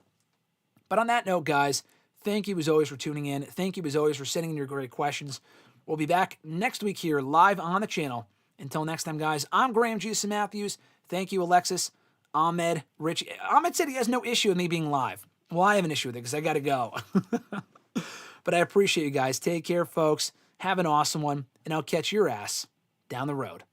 But on that note, guys, thank you as always for tuning in. Thank you as always for sending in your great questions. We'll be back next week here live on the channel. Until next time, guys, I'm Graham GSM Matthews. Thank you, Alexis, Ahmed, Rich. Ahmed said he has no issue with me being live. Well, I have an issue with it because I got to go. But I appreciate you guys. Take care, folks. Have an awesome one, and I'll catch your ass down the road.